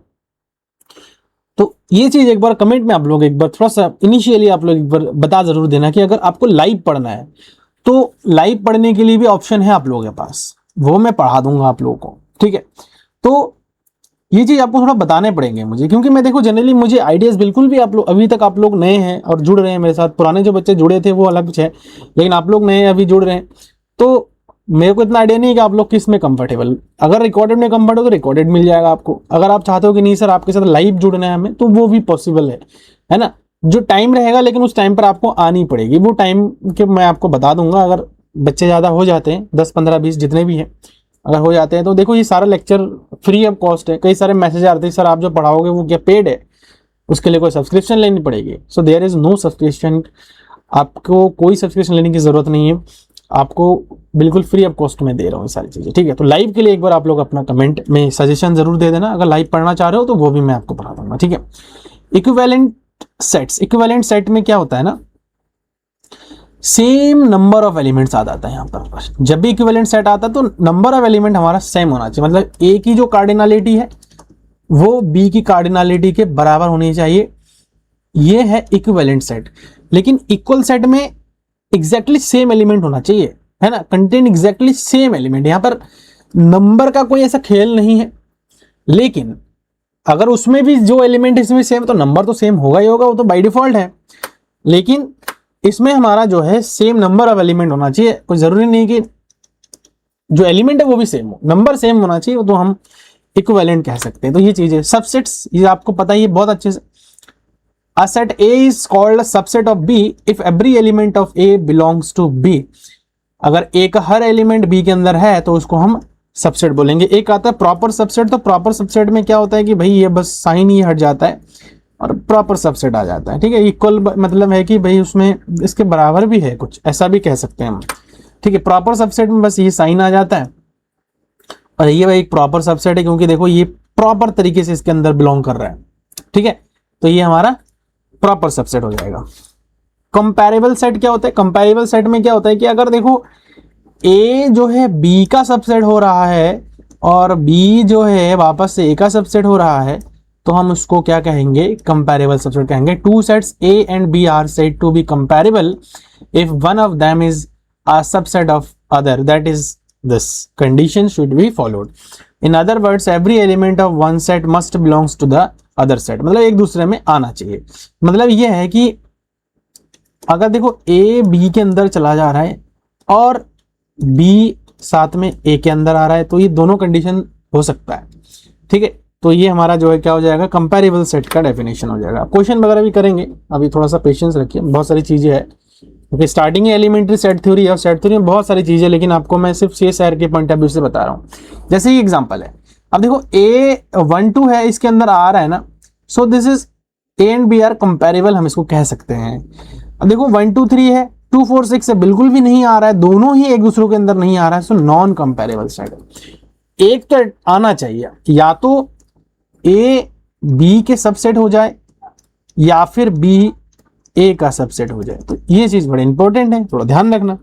तो ये चीज़ एक बार कमेंट में आप लोग एक बार थोड़ा सा इनिशियली आप लोग एक बार बता ज़रूर देना कि अगर आपको लाइव पढ़ना है तो लाइव पढ़ने के लिए भी ऑप्शन है आप लोगों के पास, वो मैं पढ़ा दूंगा आप लोगों को। ठीक है, तो ये चीज़ आपको थोड़ा बताने पड़ेंगे मुझे, क्योंकि मैं देखो जनरली मुझे आइडियाज़ बिल्कुल भी आप लोग अभी तक आप लोग नए हैं और जुड़ रहे हैं मेरे साथ, पुराने जो बच्चे जुड़े थे वो अलग कुछ है, लेकिन आप लोग नए अभी जुड़ रहे हैं, तो मेरे को इतना आइडिया नहीं है कि आप लोग किस में कंफर्टेबल। अगर रिकॉर्डेड में कंफर्ट हो तो रिकॉर्डेड मिल जाएगा आपको, अगर आप चाहते हो कि नहीं सर आपके साथ लाइव जुड़ना है हमें, तो वो भी पॉसिबल है ना। जो टाइम रहेगा लेकिन उस टाइम पर आपको आनी पड़ेगी, वो टाइम के मैं आपको बता दूंगा। अगर बच्चे ज़्यादा हो जाते हैं 10 15 20 जितने भी हैं अगर हो जाते हैं, तो देखो ये सारा लेक्चर फ्री ऑफ कॉस्ट है। कई सारे मैसेज आते हैं सर आप जो पढ़ाओगे वो क्या पेड है, उसके लिए कोई सब्सक्रिप्शन लेनी पड़ेगी। So there is no subscription, आपको कोई सब्सक्रिप्शन लेने की ज़रूरत नहीं है, आपको बिल्कुल फ्री ऑफ कॉस्ट में दे रहा हूँ सारी चीज़ें। ठीक है, तो लाइव के लिए एक बार आप लोग अपना कमेंट में सजेशन जरूर दे देना, अगर लाइव पढ़ना चाह रहे हो तो वो भी मैं आपको पढ़ा दूंगा। ठीक है, इक्विवेलेंट सेट्स, इक्विवेलेंट सेट में क्या होता है ना, सेम नंबर ऑफ एलिमेंट्स आ जाता है। यहाँ पर जब भी इक्विवेलेंट सेट आता है तो नंबर ऑफ एलिमेंट हमारा सेम होना चाहिए, मतलब ए की जो कार्डिनलिटी है वो बी की कार्डिनलिटी के बराबर होनी चाहिए, ये है इक्विवेलेंट सेट। लेकिन इक्वल सेट में एग्जैक्टली सेम एलिमेंट होना चाहिए, है ना, कंटेन एग्जैक्टली सेम एलिमेंट। यहाँ पर नंबर का कोई ऐसा खेल नहीं है, लेकिन अगर उसमें भी जो एलिमेंट इसमें सेम, तो नंबर तो सेम होगा ही होगा, वो तो बाय डिफॉल्ट है। लेकिन इसमें हमारा जो है सेम नंबर ऑफ एलिमेंट होना चाहिए, कोई जरूरी नहीं कि जो एलिमेंट है वो भी सेम हो, नंबर सेम होना चाहिए, तो हम इक्विवेलेंट कह सकते हैं। तो ये चीज है। सबसेट्स, ये आपको पता ही है बहुत अच्छे से। A set A is called a subset of B if every element of A belongs to B। अगर A का हर एलिमेंट B के अंदर है तो उसको हम सबसेट बोलेंगे। एक आता है प्रॉपर सबसेट, तो प्रॉपर सबसेट में क्या होता है कि भाई ये बस साइन ही हट जाता है और प्रॉपर सबसेट आ जाता है। ठीक है, इक्वल मतलब है कि भाई उसमें इसके बराबर भी है कुछ, ऐसा भी कह सकते हैं हम। ठीक है, प्रॉपर सबसेट में बस ये साइन आ जाता है और ये भाई एक प्रॉपर सबसेट है, क्योंकि देखो ये प्रॉपर तरीके से इसके अंदर बिलोंग कर रहा है। ठीक है, तो ये हमारा प्रॉपर सबसेट हो जाएगा। कंपैरेबल सेट क्या होता है? कंपैरेबल सेट में क्या होता है कि अगर देखो A जो है B का सबसेट हो रहा है और B जो है वापस से A का सबसेट हो रहा है, तो हम उसको क्या कहेंगे? कंपैरेबल सबसेट कहेंगे। Two sets A and B are said to be comparable if one of them is a subset of other, that is this condition should be followed. In other words every element of one set must belongs to the other set, मतलब एक दूसरे में आना चाहिए। मतलब यह है कि अगर देखो A B के अंदर चला जा रहा है और B साथ में A के अंदर आ रहा है, तो ये दोनों कंडीशन हो सकता है। ठीक है, तो ये हमारा जो है क्या हो जाएगा? कंपैरेबल सेट का डेफिनेशन हो जाएगा। क्वेश्चन वगैरह भी करेंगे, अभी थोड़ा सा पेशेंस रखिए, बहुत सारी चीजें है क्योंकि स्टार्टिंग एलिमेंट्री सेट थ्योरी है और सेट थ्योरी में बहुत सारी चीजें, लेकिन आपको मैं सिर्फ CSR के पॉइंट ऑफ व्यू से बता रहा हूँ। जैसे ये एग्जाम्पल है, अब देखो A12 है, इसके अंदर आ रहा है ना, so this is A and B are comparable, हम इसको कह सकते हैं। अब देखो 1 2 3 है, 2 4 6 है, बिल्कुल भी नहीं आ रहा है, दोनों ही एक दूसरे के अंदर नहीं आ रहा है, सो नॉन कंपेरेबल सेट है। एक तो आना चाहिए, या तो A B के सबसेट हो जाए या फिर B A का सबसेट हो जाए। तो ये चीज बड़ी इंपॉर्टेंट है, थोड़ा ध्यान रखना।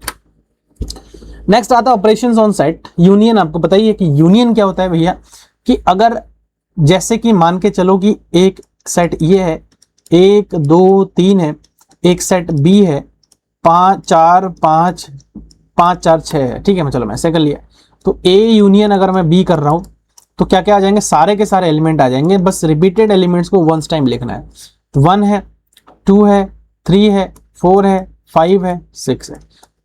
नेक्स्ट आता है ऑपरेशंस ऑन सेट। यूनियन, आपको पता ही है कि यूनियन क्या होता है भैया, कि अगर जैसे कि मान के चलो कि एक सेट ये है 1 2 3 है, एक सेट B है 5 4 5 5 4 6 है। ठीक है, मैं चलो मैं ऐसे कर लिया, तो A यूनियन अगर मैं B कर रहा हूं तो क्या क्या आ जाएंगे? सारे के सारे एलिमेंट आ जाएंगे, बस रिपीटेड एलिमेंट्स को वंस टाइम लिखना है। तो 1 है, 2 है, 3 है, 4 है, 5 है, 6 है।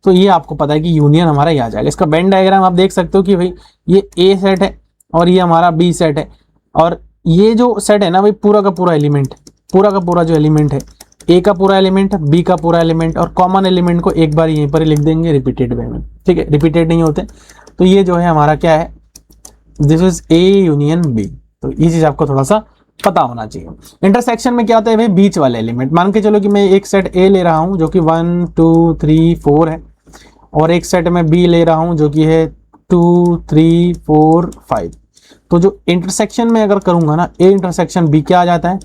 तो ये आपको पता है कि यूनियन हमारा ये आ जाएगा। इसका वेन डायग्राम आप देख सकते हो कि भाई ये A सेट है और ये हमारा B सेट है, और ये जो सेट है ना भाई पूरा का पूरा एलिमेंट, पूरा का पूरा जो एलिमेंट है, A का पूरा एलिमेंट, B का पूरा एलिमेंट, और कॉमन एलिमेंट को एक बार यहीं पर ही लिख देंगे रिपीटेड वे में। ठीक है, रिपीटेड नहीं होते। तो ये जो है हमारा क्या है? This is A union B। तो ये चीज आपको थोड़ा सा पता होना चाहिए। इंटरसेक्शन में क्या होता है भाई? बीच वाले एलिमेंट। मान के चलो कि मैं एक सेट A ले रहा हूं जो कि 1 2 3 4 है, और एक सेट में B ले रहा हूं जो कि है 2 3 4 5। तो जो इंटरसेक्शन में अगर करूंगा ना, A इंटरसेक्शन B क्या आ जाता है?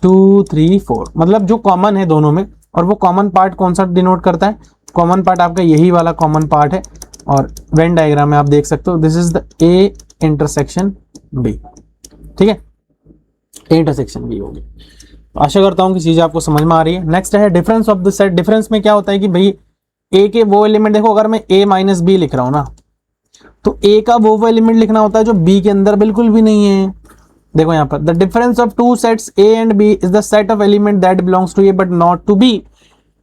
2 3 4, मतलब जो कॉमन है दोनों में। और वो कॉमन पार्ट कौन सा डिनोट करता है? कॉमन पार्ट आपका यही वाला कॉमन पार्ट है, और वेन डायग्राम में आप देख सकते हो this is the A intersection B। ठीक है, A इंटरसेक्शन B होगी। आशा करता हूं कि चीजें आपको समझ में आ रही है। नेक्स्ट है difference of the set. Difference में क्या होता है कि भाई A के वो एलिमेंट, देखो अगर मैं A माइनस B लिख रहा हूं ना, तो A का वो एलिमेंट लिखना होता है जो B के अंदर बिल्कुल भी नहीं है। देखो यहाँ पर the difference of two sets A and B is the set of element that belongs to A but not to B।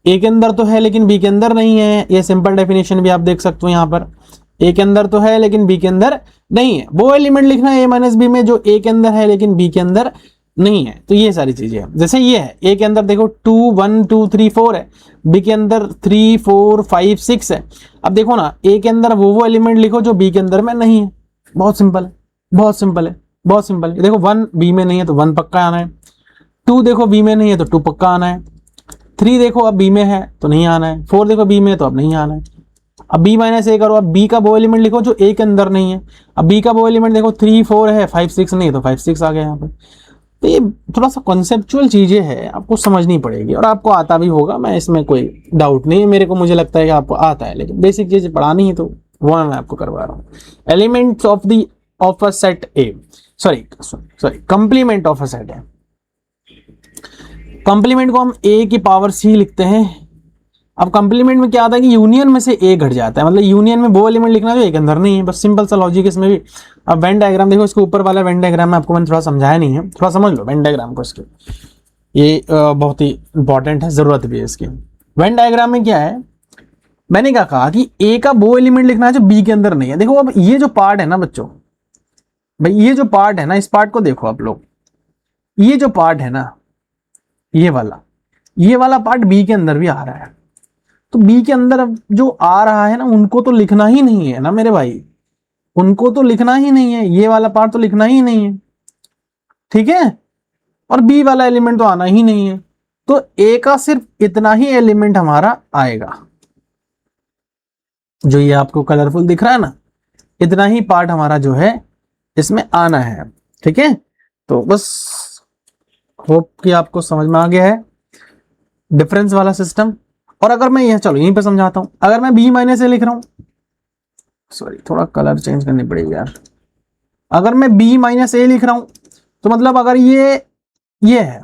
A के अंदर तो है लेकिन B के अंदर नहीं है। ये सिंपल डेफिनेशन भी आप देख सकते हो यहाँ पर, A के अंदर तो है लेकिन B के अंदर नहीं है। वो एलिमेंट लिखना है A माइनस B में जो A के अंदर है लेकिन B के अंदर नहीं है। तो ये सारी चीजें हैं। जैसे ये है, A के अंदर देखो 2 1 2 3 4 है, B के अंदर 3 4 5 6 है। अब देखो ना, A के अंदर वो एलिमेंट लिखो जो B के अंदर में नहीं है। बहुत सिंपल है, बहुत सिंपल है, बहुत सिंपल है। देखो 1 B में नहीं है तो 1 पक्का आना है, 2 देखो B में नहीं है तो 2 पक्का आना है, 3 देखो अब B में है तो नहीं आना है, 4 देखो B में है तो अब नहीं आना है। अब B माइनस A करो, अब B का वो एलिमेंट लिखो जो A के अंदर नहीं है। अब B का वो एलिमेंट देखो 3 4 है, 5 6 नहीं है तो 5 6 आ गया यहाँ पे। तो ये थोड़ा सा कॉन्सेप्चुअल चीजें हैं, आपको समझनी पड़ेगी और आपको आता भी होगा, मैं इसमें कोई डाउट नहीं है। मेरे को मुझे लगता है कि आपको आता है, लेकिन बेसिक चीजें पढ़ानी है तो वो मैं आपको करवा रहा हूँ। Elements of a set A, sorry complement of a set है। कंप्लीमेंट को हम A की पावर C लिखते हैं, अब कंप्लीमेंट में क्या आता है कि यूनियन में से ए घट जाता है, मतलब यूनियन में वो एलिमेंट लिखना जो एक अंदर नहीं है, बस सिंपल सा लॉजिक इसमें भी। अब वेन डायग्राम देखो, इसके ऊपर वाला वेन डायग्राम में आपको मैंने थोड़ा समझाया नहीं है, थोड़ा समझ लो वेन डायग्राम को इसके, ये बहुत ही इंपॉर्टेंट है, जरूरत भी है इसकी। वेन डायग्राम में क्या है, मैंने क्या कहा कि ए का वो एलिमेंट लिखना है जो बी के अंदर नहीं है। देखो अब ये जो पार्ट है ना बच्चों, भाई ये जो पार्ट है ना, इस पार्ट को देखो आप लोग, ये जो पार्ट है ना, ये वाला पार्ट बी के अंदर भी आ रहा है, तो बी के अंदर अब जो आ रहा है ना, उनको तो लिखना ही नहीं है ना मेरे भाई, उनको तो लिखना ही नहीं है, ये वाला पार्ट तो लिखना ही नहीं है, ठीक है। और बी वाला एलिमेंट तो आना ही नहीं है, तो ए का सिर्फ इतना ही एलिमेंट हमारा आएगा, जो ये आपको कलरफुल दिख रहा है ना, इतना ही पार्ट हमारा जो है इसमें आना है, ठीक है। तो बस होप कि आपको समझ में आ गया है डिफरेंस वाला सिस्टम। और अगर मैं यह, चलो यहीं पे समझाता हूं, अगर मैं बी माइनस ए लिख रहा हूं, सॉरी थोड़ा कलर चेंज करनी पड़ेगी यार, अगर मैं बी माइनस ए लिख रहा हूं, तो मतलब अगर ये है,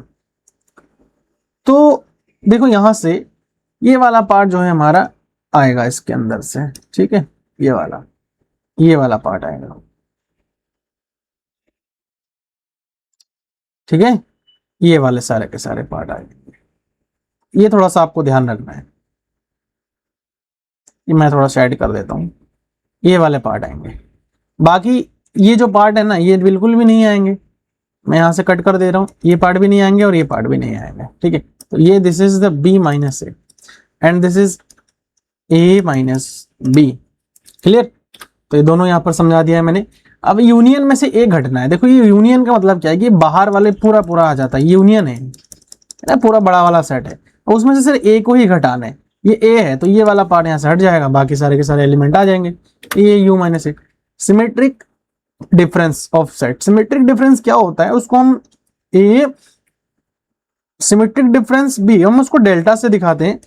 तो देखो यहां से ये वाला पार्ट जो है हमारा आएगा इसके अंदर से, ठीक है, ये वाला पार्ट आएगा, ठीक है, ये वाले सारे के सारे पार्ट आएंगे। ये थोड़ा सा आपको ध्यान रखना है, ये मैं थोड़ा सा ऐड कर देता हूं, ये वाले पार्ट आएंगे, बाकी ये जो पार्ट है ना ये बिल्कुल भी नहीं आएंगे, मैं यहां से कट कर दे रहा हूं, ये पार्ट भी नहीं आएंगे और ये पार्ट भी नहीं आएंगे, ठीक है। तो ये this is the B minus A and this is A minus B, clear. तो ये दोनों यहां पर समझा दिया है मैंने। अब यूनियन में से ए घटना है, देखो ये यूनियन का मतलब क्या है कि बाहर वाले पूरा पूरा आ जाता है, यूनियन है ना, पूरा बड़ा वाला सेट है, और उसमें से सिर्फ ए को ही घटाना है, ये ए है तो ये वाला पार्ट यहां से हट जाएगा, बाकी सारे के सारे एलिमेंट आ जाएंगे, ये you minus A. Symmetric difference of set, symmetric difference क्या होता है, उसको हम ए सिमेट्रिक डिफरेंस बी हम उसको डेल्टा से दिखाते हैं,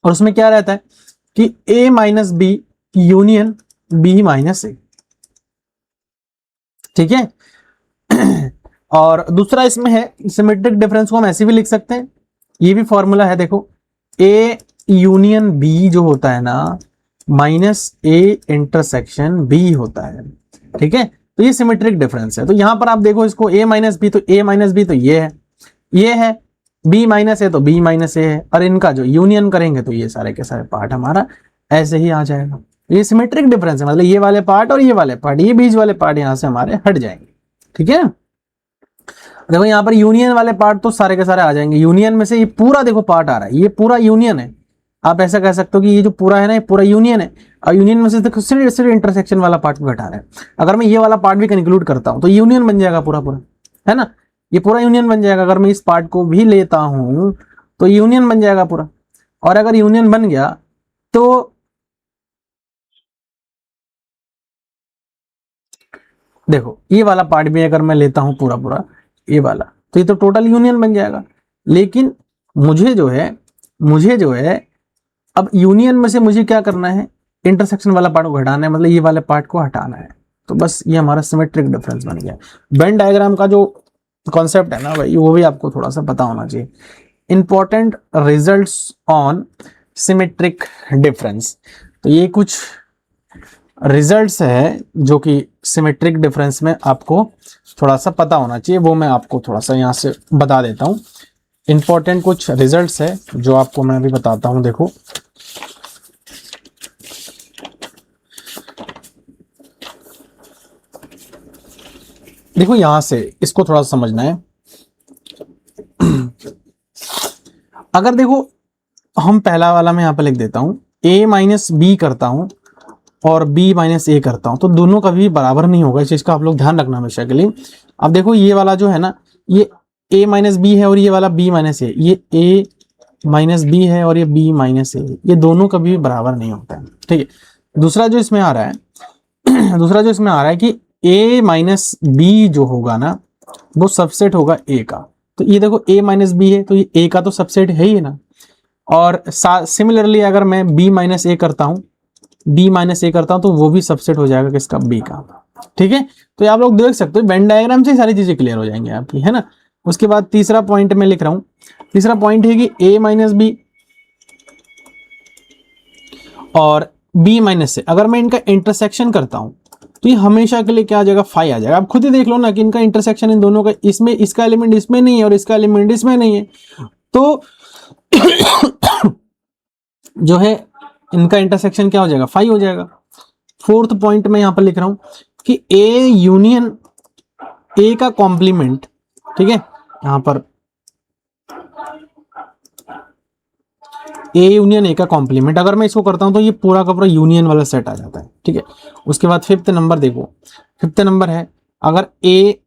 और उसमें क्या रहता है कि A minus B union B minus A, ठीक है। और दूसरा इसमें है सिमेट्रिक डिफरेंस को हम ऐसे भी लिख सकते हैं, ये भी फॉर्मूला है, देखो ए यूनियन बी जो होता है ना माइनस ए इंटरसेक्शन बी होता है, ठीक है। तो ये सिमेट्रिक डिफरेंस है, तो यहां पर आप देखो इसको ए माइनस बी, तो ए माइनस बी तो ये है, बी माइनस ए तो बी माइनस ए है, और इनका जो यूनियन करेंगे तो ये सारे के सारे पार्ट हमारा ऐसे ही आ जाएगा। ये सिमेट्रिक डिफरेंस है, मतलब ये वाले पार्ट और ये वाले पार्ट, ये बीच वाले पार्ट यहां से हमारे हट जाएंगे, ठीक है। देखो यहाँ पर यूनियन वाले पार्ट तो सारे के सारे आ जाएंगे, यूनियन में से ये पूरा देखो पार्ट आ रहा है, ये पूरा यूनियन है, आप ऐसा कह सकते हो कि ये जो पूरा है ना ये पूरा यूनियन है, और यूनियन में से देखो सिर्फ इंटरसेक्शन वाला पार्ट को घटा रहे हैं। अगर मैं ये वाला पार्ट भी इंक्लूड करता हूं तो यूनियन बन जाएगा पूरा पूरा, है ना, ये पूरा यूनियन बन जाएगा। अगर मैं इस पार्ट को भी लेता हूं तो यूनियन बन जाएगा पूरा, और अगर यूनियन बन गया तो देखो ये वाला पार्ट भी अगर मैं लेता हूं पूरा पूरा ये वाला, तो ये तो टोटल यूनियन बन जाएगा। लेकिन मुझे जो है अब यूनियन में से मुझे क्या करना है, इंटरसेक्शन वाला पार्ट को घटाना है, मतलब ये वाले पार्ट को हटाना है, तो बस ये हमारा सिमेट्रिक डिफरेंस बन गया। वेन डायग्राम का जो कॉन्सेप्ट है ना भाई, वो भी आपको थोड़ा सा पता होना चाहिए। Important results on symmetric difference, तो ये कुछ रिजल्ट्स है जो कि सिमेट्रिक डिफरेंस में आपको थोड़ा सा पता होना चाहिए, वो मैं आपको थोड़ा सा यहाँ से बता देता हूँ। इंपॉर्टेंट कुछ रिजल्ट्स है जो आपको मैं अभी बताता हूँ, देखो देखो यहां से इसको थोड़ा सा समझना है। अगर देखो हम पहला वाला मैं यहां पर लिख देता हूं, a माइनस बी करता हूं और b माइनस ए करता हूं, तो दोनों कभी बराबर नहीं होगा, इस चीज का आप लोग ध्यान रखना हमेशा के लिए। अब देखो ये वाला जो है ना, ये a माइनस बी है और ये वाला b माइनस ए, ये a माइनस बी है और ये b माइनस ए, ये दोनों कभी बराबर नहीं होता है, ठीक है। दूसरा जो इसमें आ रहा है कि a माइनस बी जो होगा ना वो सबसेट होगा a का, तो ये देखो a माइनस बी है तो ये a का तो सबसेट है ही ना। और सिमिलरली अगर मैं b माइनस ए करता हूं तो वो भी सबसेट हो जाएगा किसका, b का, ठीक है। तो ये आप लोग देख सकते हो, वेन डायग्राम से सारी चीजें क्लियर हो जाएंगी आपकी, है ना। उसके बाद तीसरा पॉइंट में लिख रहा हूं, तीसरा पॉइंट है कि a माइनस बी और बी माइनस से अगर मैं इनका इंटरसेक्शन करता हूं तो ये हमेशा के लिए क्या आ जाएगा, 5 आ जाएगा। आप खुद ही देख लो ना कि इनका इंटरसेक्शन इन दोनों का, इसमें इसका एलिमेंट इसमें नहीं है और इसका एलिमेंट इसमें नहीं है, तो जो है इनका इंटरसेक्शन क्या हो जाएगा, 5 हो जाएगा। फोर्थ पॉइंट में यहां पर लिख रहा हूं कि ए यूनियन ए का कॉम्प्लीमेंट, ठीक है, यहां पर ए यूनियन ए का कॉम्प्लीमेंट अगर मैं इसको करता हूं तो ये पूरा का पूरा यूनियन वाला सेट आ जाता है, ठीक है। उसके बाद फिफ्थ नंबर देखो, फिफ्थ नंबर है अगर ए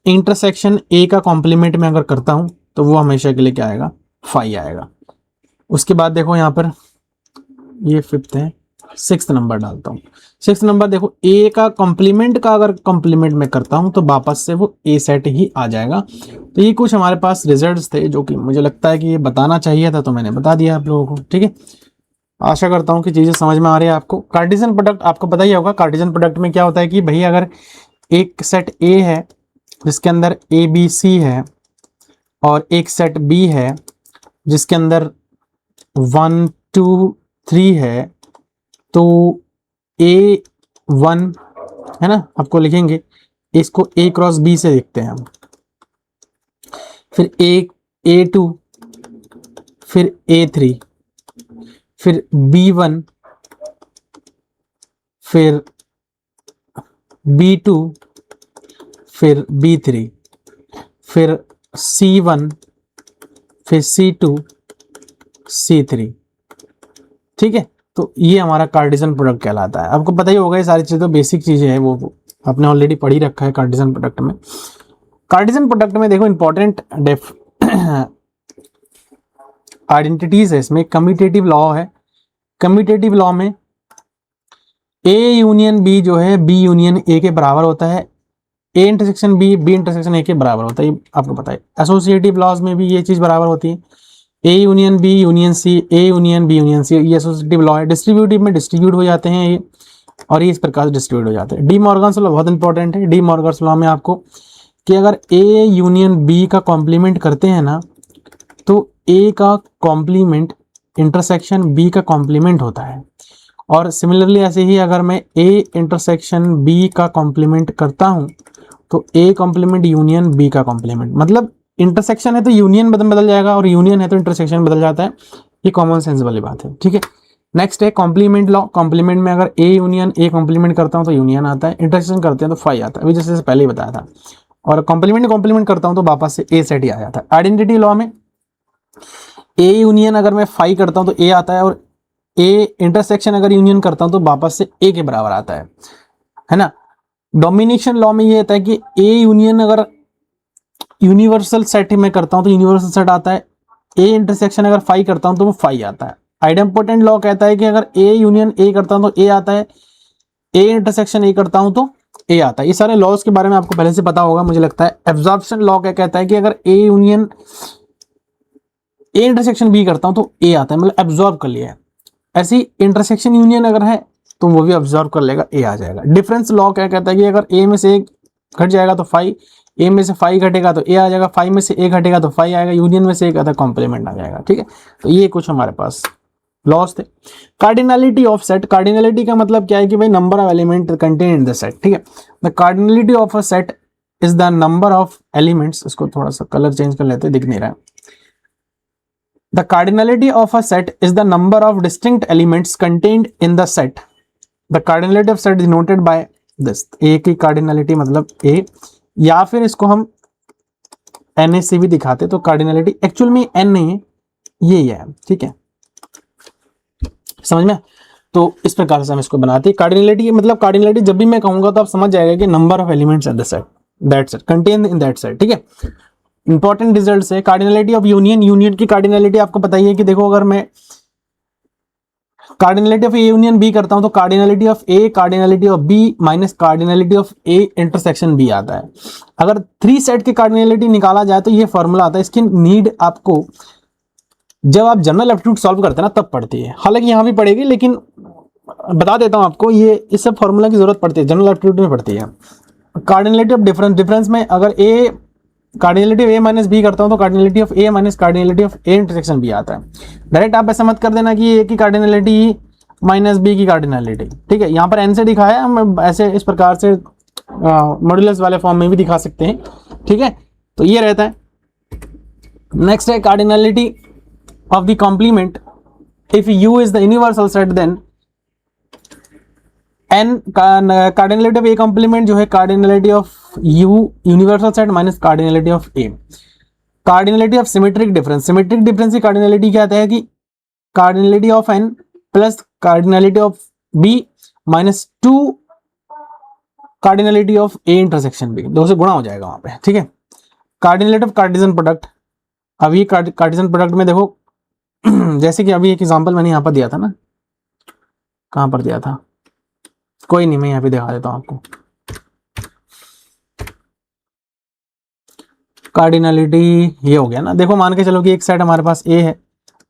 इंटरसेक्शन ए का कॉम्प्लीमेंट में अगर करता हूं तो वो हमेशा के लिए क्या आएगा, 5 आएगा। उसके बाद देखो यहां पर ये फिफ्थ है, सिक्स्थ नंबर डालता हूं। सिक्स्थ नंबर देखो ए का कॉम्प्लीमेंट का अगर कॉम्प्लीमेंट में करता हूं तो वापस से वो ए सेट ही आ जाएगा। तो ये कुछ हमारे पास रिजल्ट्स थे जो कि मुझे लगता है कि ये बताना चाहिए था, तो मैंने बता दिया आप लोगों को, ठीक है। आशा करता हूं कि चीजें समझ में आ रही है आपको। कार्टेशियन प्रोडक्ट आपको पता ही होगा, कार्टेशियन प्रोडक्ट में क्या होता है कि भाई अगर एक सेट ए है जिसके अंदर ए बी सी है और एक सेट बी है जिसके अंदर 1 2 3 है, तो A1 है ना, आपको लिखेंगे इसको A क्रॉस B से देखते हैं हम, फिर A2, फिर A3, फिर B1, फिर B2, फिर B3, फिर C1, फिर C2, C3, ठीक है। तो ये हमारा कार्टेशियन प्रोडक्ट कहलाता है। आपको पता ही होगा ये सारी चीजें, बेसिक चीजें हैं, वो आपने ऑलरेडी पढ़ी रखा है कार्टेशियन प्रोडक्ट में। कार्टेशियन प्रोडक्ट में देखो इंपॉर्टेंट आइडेंटिटीज है इसमें। कम्यूटेटिव लॉ है, कम्यूटेटिव लॉ में ए यूनियन बी जो है बी यूनियन ए के बराबर होता है, A intersection B B intersection A के बराबर होता है, ये आपको पता है। एसोसिएटिव लॉज में भी ये चीज बराबर होती है, A union B union C, A union B union C, ये एसोसिएटिव लॉ है। डिस्ट्रीब्यूटिव में डिस्ट्रीब्यूट हो जाते हैं ये, और ये इस प्रकार से डिस्ट्रीब्यूट हो जाते हैं। डी मॉर्गन्स लॉ बहुत इंपॉर्टेंट है। डी मॉर्गन्स लॉ में आपको कि अगर ए यूनियन बी का कॉम्प्लीमेंट करते हैं ना, तो ए का कॉम्प्लीमेंट इंटरसेक्शन बी का कॉम्प्लीमेंट होता है, और सिमिलरली ऐसे ही अगर मैं ए इंटरसेक्शन बी का कॉम्प्लीमेंट करता हूं तो ए कॉम्प्लीमेंट यूनियन बी का कॉम्प्लीमेंट, मतलब इंटरसेक्शन है तो यूनियन बदल जाएगा और यूनियन है तो इंटरसेक्शन बदल जाता है। ये कॉमन सेंस वाली बात है, ठीक है। नेक्स्ट है कॉम्प्लीमेंट लॉ। कॉम्प्लीमेंट में अगर ए यूनियन ए कॉम्प्लीमेंट करता हूं तो यूनियन आता है, इंटरसेक्शन करते हैं तो 5 आता है, अभी जैसे पहले ही बताया था। और कॉम्प्लीमेंट करता हूं तो वापस से ए सेट ही आ जाता है। आइडेंटिटी लॉ में ए यूनियन अगर मैं 5 करता हूं तो ए आता है, और ए इंटरसेक्शन अगर यूनियन करता हूं तो वापस से ए के बराबर आता है ना। डोमिनेशन लॉ में ये होता है कि ए यूनियन अगर यूनिवर्सल सेट में करता हूं तो यूनिवर्सल सेट आता है, ए इंटरसेक्शन अगर 5 करता हूं तो वो 5 आता है। आइडेम्पोटेंट लॉ कहता है कि अगर ए यूनियन ए करता हूं तो ए आता है, ए इंटरसेक्शन ए करता हूं तो ए आता है। ये सारे लॉज के बारे में आपको पहले से पता होगा मुझे लगता है। एब्जॉर्प्शन लॉ क्या कहता है कि अगर A union A intersection B करता हूं तो ए आता है, मतलब एब्जॉर्ब कर लिया है। ऐसी इंटरसेक्शन यूनियन अगर है तो वो भी ऑब्जर्व कर लेगा, ए आ जाएगा। डिफरेंस लॉ क्या कहता है कि अगर ए में से एक घट जाएगा तो 5, ए में से 5 घटेगा तो ए आ जाएगा, 5 में से ए घटेगा तो 5 आएगा, यूनियन में से एक आता कॉम्प्लीमेंट आ जाएगा, ठीक है। तो ये कुछ हमारे पास लॉस थे। कार्डिनलिटी ऑफ सेट, कार्डिनलिटी का मतलब क्या है कि भाई number of element contain in the set, ठीक है। The cardinality of a set is the number of elements, इसको थोड़ा सा कलर चेंज कर लेते, दिख नहीं रहा है। The cardinality of a set is the number of distinct elements contained in the set. The cardinality of set is denoted by this. A की cardinality मतलब A, या फिर इसको हम Na से भी दिखाते, तो cardinality एक्चुअल में n नहीं है, ये है, ठीक है, समझ में। तो इस प्रकार से हम इसको बनाते हैं। कार्डिनलिटी मतलब कार्डिनलिटी जब भी मैं कहूंगा तो आप समझ जाएगा कि number of elements at the set, that set contain in that set, ठीक है। इंपॉर्टेंट रिजल्ट है कार्डिनलिटी ऑफ यूनियन। यूनियन की कार्डिनलिटी आपको पता ही है कि देखो अगर मैं cardinality of A union B करता हूं तो cardinality of A cardinality of B minus cardinality of A intersection B आता है। अगर 3 सेट की कार्डिनलिटी निकाला जाए तो ये फॉर्मूला आता है। इसकी नीड आपको जब आप जनरल एप्टीट्यूड सॉल्व करते हैं ना तब पड़ती है, हालांकि यहां भी पड़ेगी, लेकिन बता देता हूं आपको, ये इस सब फॉर्मूला की जरूरत पड़ती है, जनरल एप्टीट्यूड में पड़ती है। कार्डिनलिटी ऑफ डिफरेंस, डिफरेंस में अगर A cardinality of A minus B करता हूं तो cardinality of A minus cardinality of A intersection B आता है। डायरेक्ट आप ऐसा मत कर देना कि ए की कार्डिनलिटी माइनस बी की कार्डिनलिटी। ठीक है, यहाँ पर एन से दिखाया, हम ऐसे इस प्रकार से मॉड्यूलस वाले फॉर्म में भी दिखा सकते हैं। ठीक है, तो ये रहता है। नेक्स्ट है cardinality of the complement. If U is the universal set then N cardinality of A complement जो है cardinality of U universal set minus cardinality of A. Cardinality of symmetric difference, symmetric difference की cardinality क्या आता है कि cardinality of N plus cardinality of B minus 2 cardinality of A intersection B, दो से गुणा हो जाएगा वहां पे। ठीक है, कार्डिनलिटी ऑफ कार्टेशियन प्रोडक्ट। अभी कार्टेशियन प्रोडक्ट में देखो जैसे कि अभी एक एग्जांपल मैंने यहां पर दिया था ना, कहां पर दिया था, कोई नहीं, मैं यहां पे दिखा देता हूं आपको। कार्डिनलिटी ये हो गया ना, देखो मान के चलो कि एक सेट हमारे पास ए है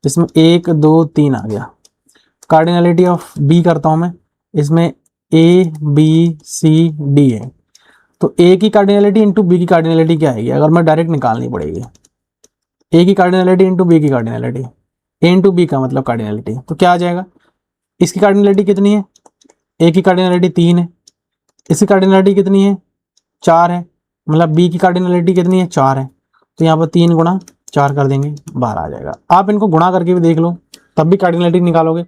जिसमें 1 2 3 आ गया। कार्डिनलिटी ऑफ बी करता हूं मैं, इसमें ए बी सी डी है, तो ए की कार्डिनलिटी इंटू बी की कार्डिनलिटी क्या आएगी, अगर मैं डायरेक्ट निकालनी पड़ेगी, ए की कार्डिनलिटी इंटू बी की कार्डिनलिटी, ए इंटू बी का मतलब कार्डिनलिटी, तो क्या आ जाएगा, इसकी कार्डिनलिटी कितनी है, ए की कार्डिनलिटी 3 है, इसकी कार्डिनलिटी कितनी है 4 है, मतलब बी की कार्डिनलिटी कितनी है 4 है, तो यहाँ पर 3 गुणा 4 कर देंगे, बाहर आ जाएगा। आप इनको गुणा करके भी देख लो, तब भी कार्डिनलिटी निकालोगे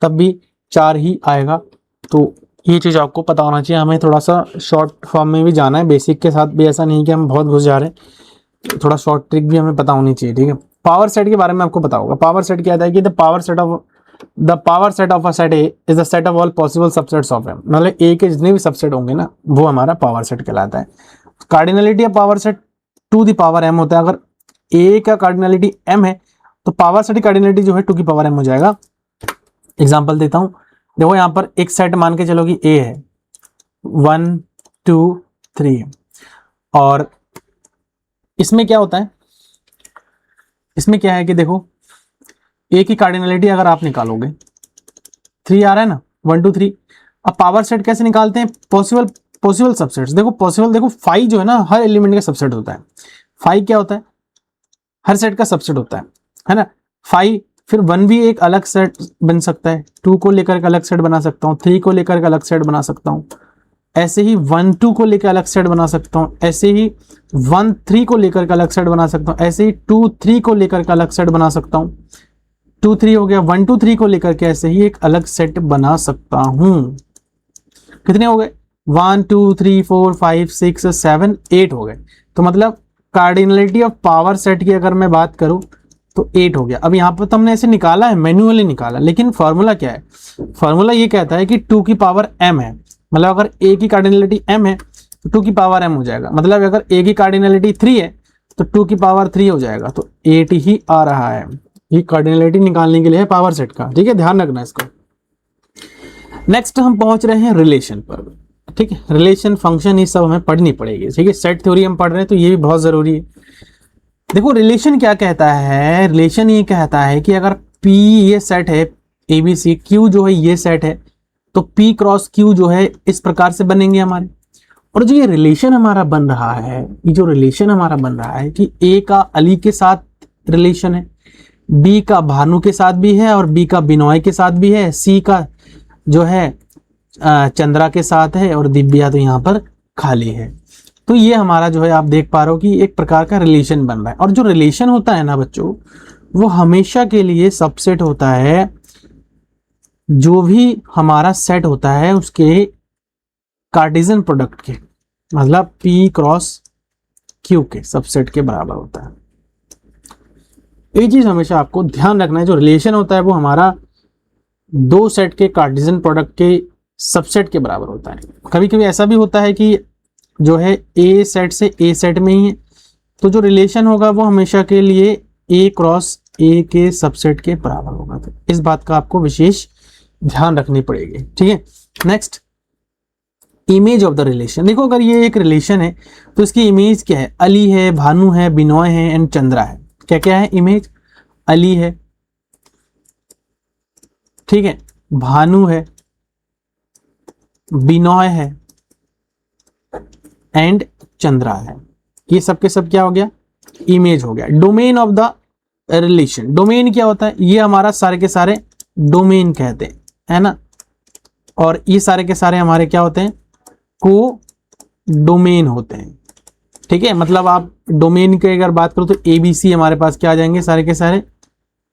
तब भी 4 ही आएगा। तो ये चीज़ आपको पता होना चाहिए। हमें थोड़ा सा शॉर्ट फॉर्म में भी जाना है, बेसिक के साथ भी, ऐसा नहीं कि हम बहुत घुस जा रहे हैं, थोड़ा शॉर्ट ट्रिक भी हमें पता होनी चाहिए। ठीक है, पावर सेट के बारे में आपको पता होगा। पावर सेट क्या है कि the power set of a set A is the set of all possible subsets of M, मतलब ए के जितने भी सबसेट होंगे ना वो हमारा पावर सेट कहलाता है। Cardinality of power set to the power M होता है। अगर ए का कार्डिनलिटी एम है तो पावर सेट की कार्डिनलिटी जो है 2 की पावर एम हो जाएगा। एग्जाम्पल देता हूं, देखो यहां पर एक सेट मान के चलो कि ए है 1 2 3, और इसमें क्या होता है, इसमें क्या है कि देखो ए की कार्डिनलिटी अगर आप निकालोगे 3 आ रहा है ना, 1 2 3। अब पावर सेट कैसे निकालते हैं, पॉसिबल सबसेट्स। देखो पॉसिबल, देखो 5 जो है ना हर एलिमेंट का सबसेट होता है। 5 क्या होता है, हर सेट का सबसेट होता है ना 5। फिर 1 भी एक अलग सेट बन सकता है, 2 को लेकर के अलग सेट बना सकता हूँ, 3 को लेकर के अलग सेट बना सकता हूँ, ऐसे ही 1 2 को लेकर अलग सेट बना सकता हूँ, ऐसे ही 1 3 को लेकर के अलग सेट बना सकता हूँ, ऐसे ही 2 3 को लेकर के अलग सेट बना सकता हूँ। 2 3 हो गया, 1 2 3 को लेकर के ऐसे ही एक अलग सेट बना सकता हूँ। कितने हो गए, 1 2 3 4 5 6 7 8 हो गए। तो मतलब कार्डिनलिटी ऑफ पावर सेट की अगर मैं बात करूं तो 8 हो गया। अब यहाँ पर तो हमने ऐसे निकाला है, मैन्युअली निकाला, लेकिन फॉर्मूला क्या है, फॉर्मूला ये कहता है कि 2 की पावर m है, मतलब अगर a की कार्डिनलिटी m है तो 2 की पावर m हो जाएगा, मतलब अगर a की कार्डिनलिटी 3 है तो 2 की पावर 3 हो जाएगा, तो 8 ही आ रहा है। ये कार्डिनलिटी निकालने के लिए है पावर सेट का। ठीक है, ध्यान रखना इसको। नेक्स्ट हम पहुंच रहे हैं रिलेशन पर। ठीक है, रिलेशन फंक्शन ये सब हमें पढ़नी पड़ेगी। ठीक है, सेट थ्योरी हम पढ़ रहे हैं तो ये भी बहुत जरूरी है। देखो रिलेशन क्या कहता है, रिलेशन ये कहता है कि अगर P ये सेट है ABC, Q जो है ये सेट है, तो P क्रॉस Q जो है इस प्रकार से बनेंगे हमारे। और जो ये रिलेशन हमारा बन रहा है, ये जो रिलेशन हमारा बन रहा है कि A का अली के साथ रिलेशन है, B का भानु के साथ भी है और B का बिनॉय के साथ भी है, C का जो है चंद्रा के साथ है और दिव्या तो यहाँ पर खाली है। तो ये हमारा जो है आप देख पा रहे हो कि एक प्रकार का रिलेशन बन रहा है। और जो रिलेशन होता है ना बच्चों, वो हमेशा के लिए सबसेट होता है, जो भी हमारा सेट होता है उसके कार्टेशियन प्रोडक्ट के, मतलब P क्रॉस Q के सबसेट के बराबर होता है। ये चीज हमेशा आपको ध्यान रखना है। जो रिलेशन होता है वो हमारा दो सेट के कार्टेशियन प्रोडक्ट के सबसेट के बराबर होता है। कभी कभी ऐसा भी होता है कि जो है ए सेट से ए सेट में ही है, तो जो रिलेशन होगा वो हमेशा के लिए ए क्रॉस ए के सबसेट के बराबर होगा। तो इस बात का आपको विशेष ध्यान रखनी पड़ेगी। ठीक है, next image of the relation. देखो अगर ये एक रिलेशन है तो इसकी इमेज क्या है, अली है, भानु है, बिनॉय है एंड चंद्रा है। क्या क्या है इमेज, अली है, ठीक है, भानु है, बिनॉय है एंड चंद्रा है। ये सब के सब क्या हो गया, इमेज हो गया। Domain of the relation, domain क्या होता है, ये हमारा सारे के सारे डोमेन कहते हैं। है ना, और ये सारे के सारे हमारे क्या होते हैं, को डोमेन होते हैं। ठीक है, मतलब आप डोमेन की अगर बात करो तो ABC हमारे पास क्या आ जाएंगे सारे के सारे,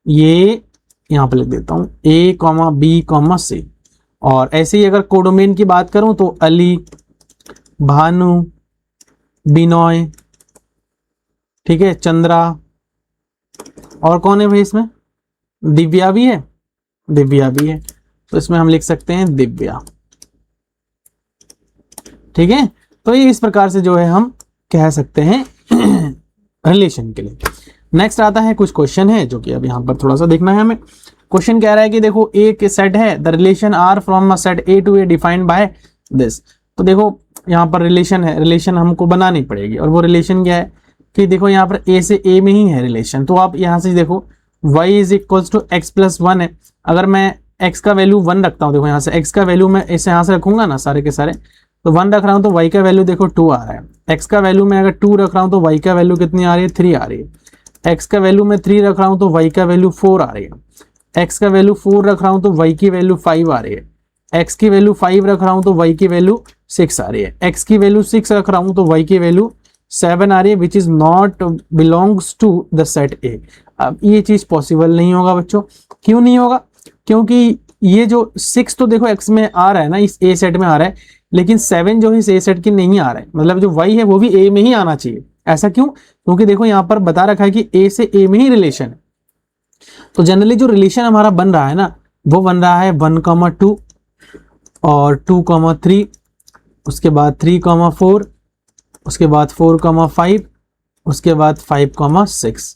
ये यहां पर लिख देता हूं A, B, C। और ऐसे ही अगर कोडोमेन की बात करूं तो अली, भानु, बिनोय, ठीक है, चंद्रा, और कौन है भाई इसमें, दिव्या भी है, दिव्या भी है, तो इसमें हम लिख सकते हैं दिव्या। ठीक है, तो ये इस प्रकार से जो है हम कह सकते हैं रिलेशन के लिए। नेक्स्ट आता है, कुछ क्वेश्चन है जो कि अब यहाँ पर थोड़ा सा देखना है हमें। क्वेश्चन कह रहा है कि देखो एक सेट है, the relation R from a set A to A defined by this. तो देखो यहाँ पर रिलेशन है, रिलेशन हमको बनानी पड़ेगी, और वो रिलेशन क्या है कि देखो यहाँ पर A से A में ही है रिलेशन। तो आप यहाँ से देखो y is equals to x plus 1 है। अगर मैं x का वैल्यू 1 रखता हूँ, देखो यहाँ से x का वैल्यू मैं इसे यहाँ से रखूंगा ना सारे के सारे, तो 1 रख रहा हूँ तो y का वैल्यू देखो 2 आ रहा है। x का वैल्यू मैं अगर 2 रख रहा हूँ तो y का वैल्यू कितनी आ रही है, 3 आ रही है। x का वैल्यू मैं 3 रख रहा हूँ तो y का वैल्यू 4 आ रही है। x का वैल्यू 4 रख रहा हूँ तो y की वैल्यू 5 आ रही है। x की वैल्यू 5 रख रहा हूँ तो y की वैल्यू 6 आ रही है। x की वैल्यू 6 रख रहा हूँ तो y की वैल्यू 7 आ रही है, which is not belongs to the set A। अब ये चीज पॉसिबल नहीं होगा बच्चों। क्यों नहीं होगा, क्योंकि ये जो 6 तो देखो x में आ रहा है ना, इस A सेट में आ रहा है, लेकिन 7 जो है इस A सेट की नहीं आ रहा है, मतलब जो y है वो भी A में ही आना चाहिए। ऐसा क्यों, क्योंकि देखो यहाँ पर बता रखा है कि A से A में ही रिलेशन है। तो जनरली जो रिलेशन हमारा बन रहा है ना, वो बन रहा है 1,2 और 2,3, उसके बाद 3,4, उसके बाद 4,5, उसके बाद 5,6।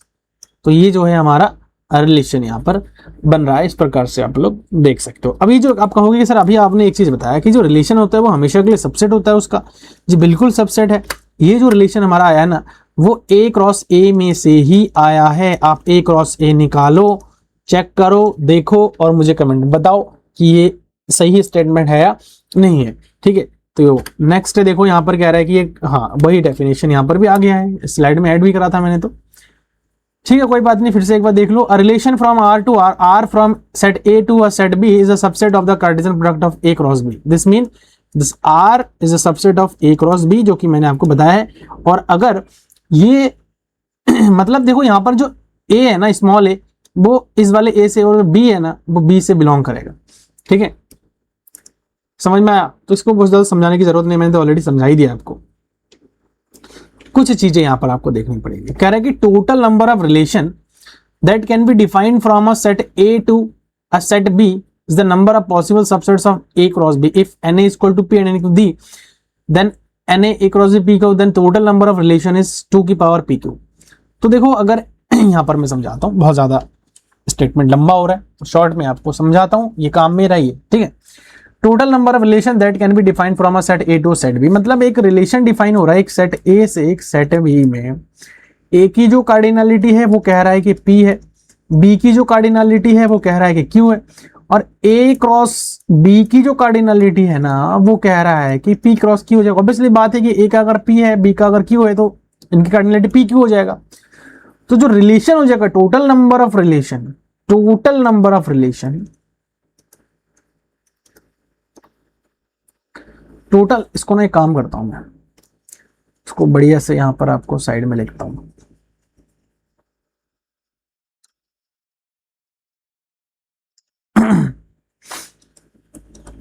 तो ये जो है हमारा रिलेशन यहाँ पर बन रहा है। इस प्रकार से आप लोग देख सकते हो। अभी जो आप कहोगे कि सर अभी आपने एक चीज बताया कि जो रिलेशन होता है वो हमेशा के लिए सबसेट होता है उसका, जी बिल्कुल सबसेट है। ये जो रिलेशन हमारा आया ना, वो A क्रॉस A में से ही आया है। आप A क्रॉस A निकालो, चेक करो, देखो और मुझे कमेंट बताओ कि ये सही स्टेटमेंट है या नहीं है। ठीक है, तो नेक्स्ट देखो यहाँ पर कह रहा है कि ये, हाँ वही डेफिनेशन यहाँ पर भी आ गया है, स्लाइड में ऐड भी करा था मैंने तो। ठीक है, कोई बात नहीं, फिर से एक बार देख लो। A relation from R to R, R from set A to a set B is a subset of the Cartesian product of A cross B। This mean this R is a subset of A cross B, जो कि मैंने आपको बताया है। और अगर ये मतलब देखो यहाँ पर जो A है ना, स्मॉल a, वो इस वाले A से, और B है ना वो B से बिलोंग करेगा। ठीक है, समझ में आया? तो इसको बहुत ज्यादा समझाने की जरूरत नहीं, मैंने तो ऑलरेडी समझा ही दिया आपको। कुछ चीजें यहां पर आपको देखनी पड़ेगी। कह रहा है कि total number of relation that can be defined from a set A to a set B is the number of possible subsets of A cross B। If Na equal to P and N equal to D, then Na A cross B P को, then total number of relation is 2 की power PQ। तो देखो अगर यहां पर मैं समझाता हूं, बहुत ज्यादा स्टेटमेंट लंबा हो रहा है तो शॉर्ट में आपको समझाता हूं, ये काम मेरा ही है। ठीक है, total number of relation that can be defined from a set A to set B, मतलब एक रिलेशन डिफाइन हो रहा है एक सेट A से एक सेट B में। A की जो कार्डिनलिटी है वो कह रहा है कि P है, B की जो कार्डिनलिटी है वो कह रहा है कि Q है, और A क्रॉस B की जो कार्डिनलिटी है ना वो कह रहा है कि P क्रॉस Q हो जाएगा। ऑब्वियसली बात है कि A का अगर P है, B का अगर Q है, तो इनकी कार्डिनलिटी PQ हो जाएगा। तो जो रिलेशन हो जाएगा total number of relation, total number of relation, total, इसको ना एक काम करता हूं मैं, इसको बढ़िया से यहां पर आपको साइड में लिखता हूं।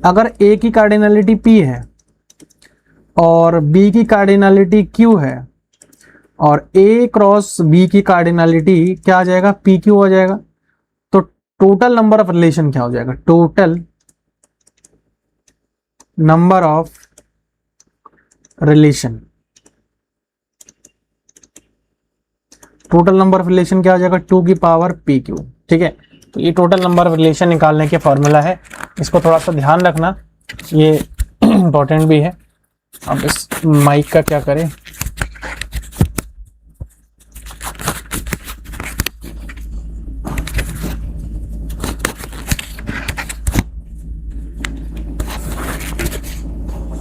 अगर A की कार्डिनलिटी P है और B की कार्डिनलिटी Q है, और A क्रॉस B की कार्डिनलिटी क्या आ जाएगा, PQ हो जाएगा, तो टोटल नंबर ऑफ रिलेशन क्या हो जाएगा, total number of relation, total number of relation क्या हो जाएगा, 2 की पावर PQ। ठीक है, तो ये टोटल नंबर ऑफ रिलेशन निकालने के फॉर्मूला है, इसको थोड़ा सा ध्यान रखना, ये इंपॉर्टेंट भी है। अब इस माइक का क्या करें,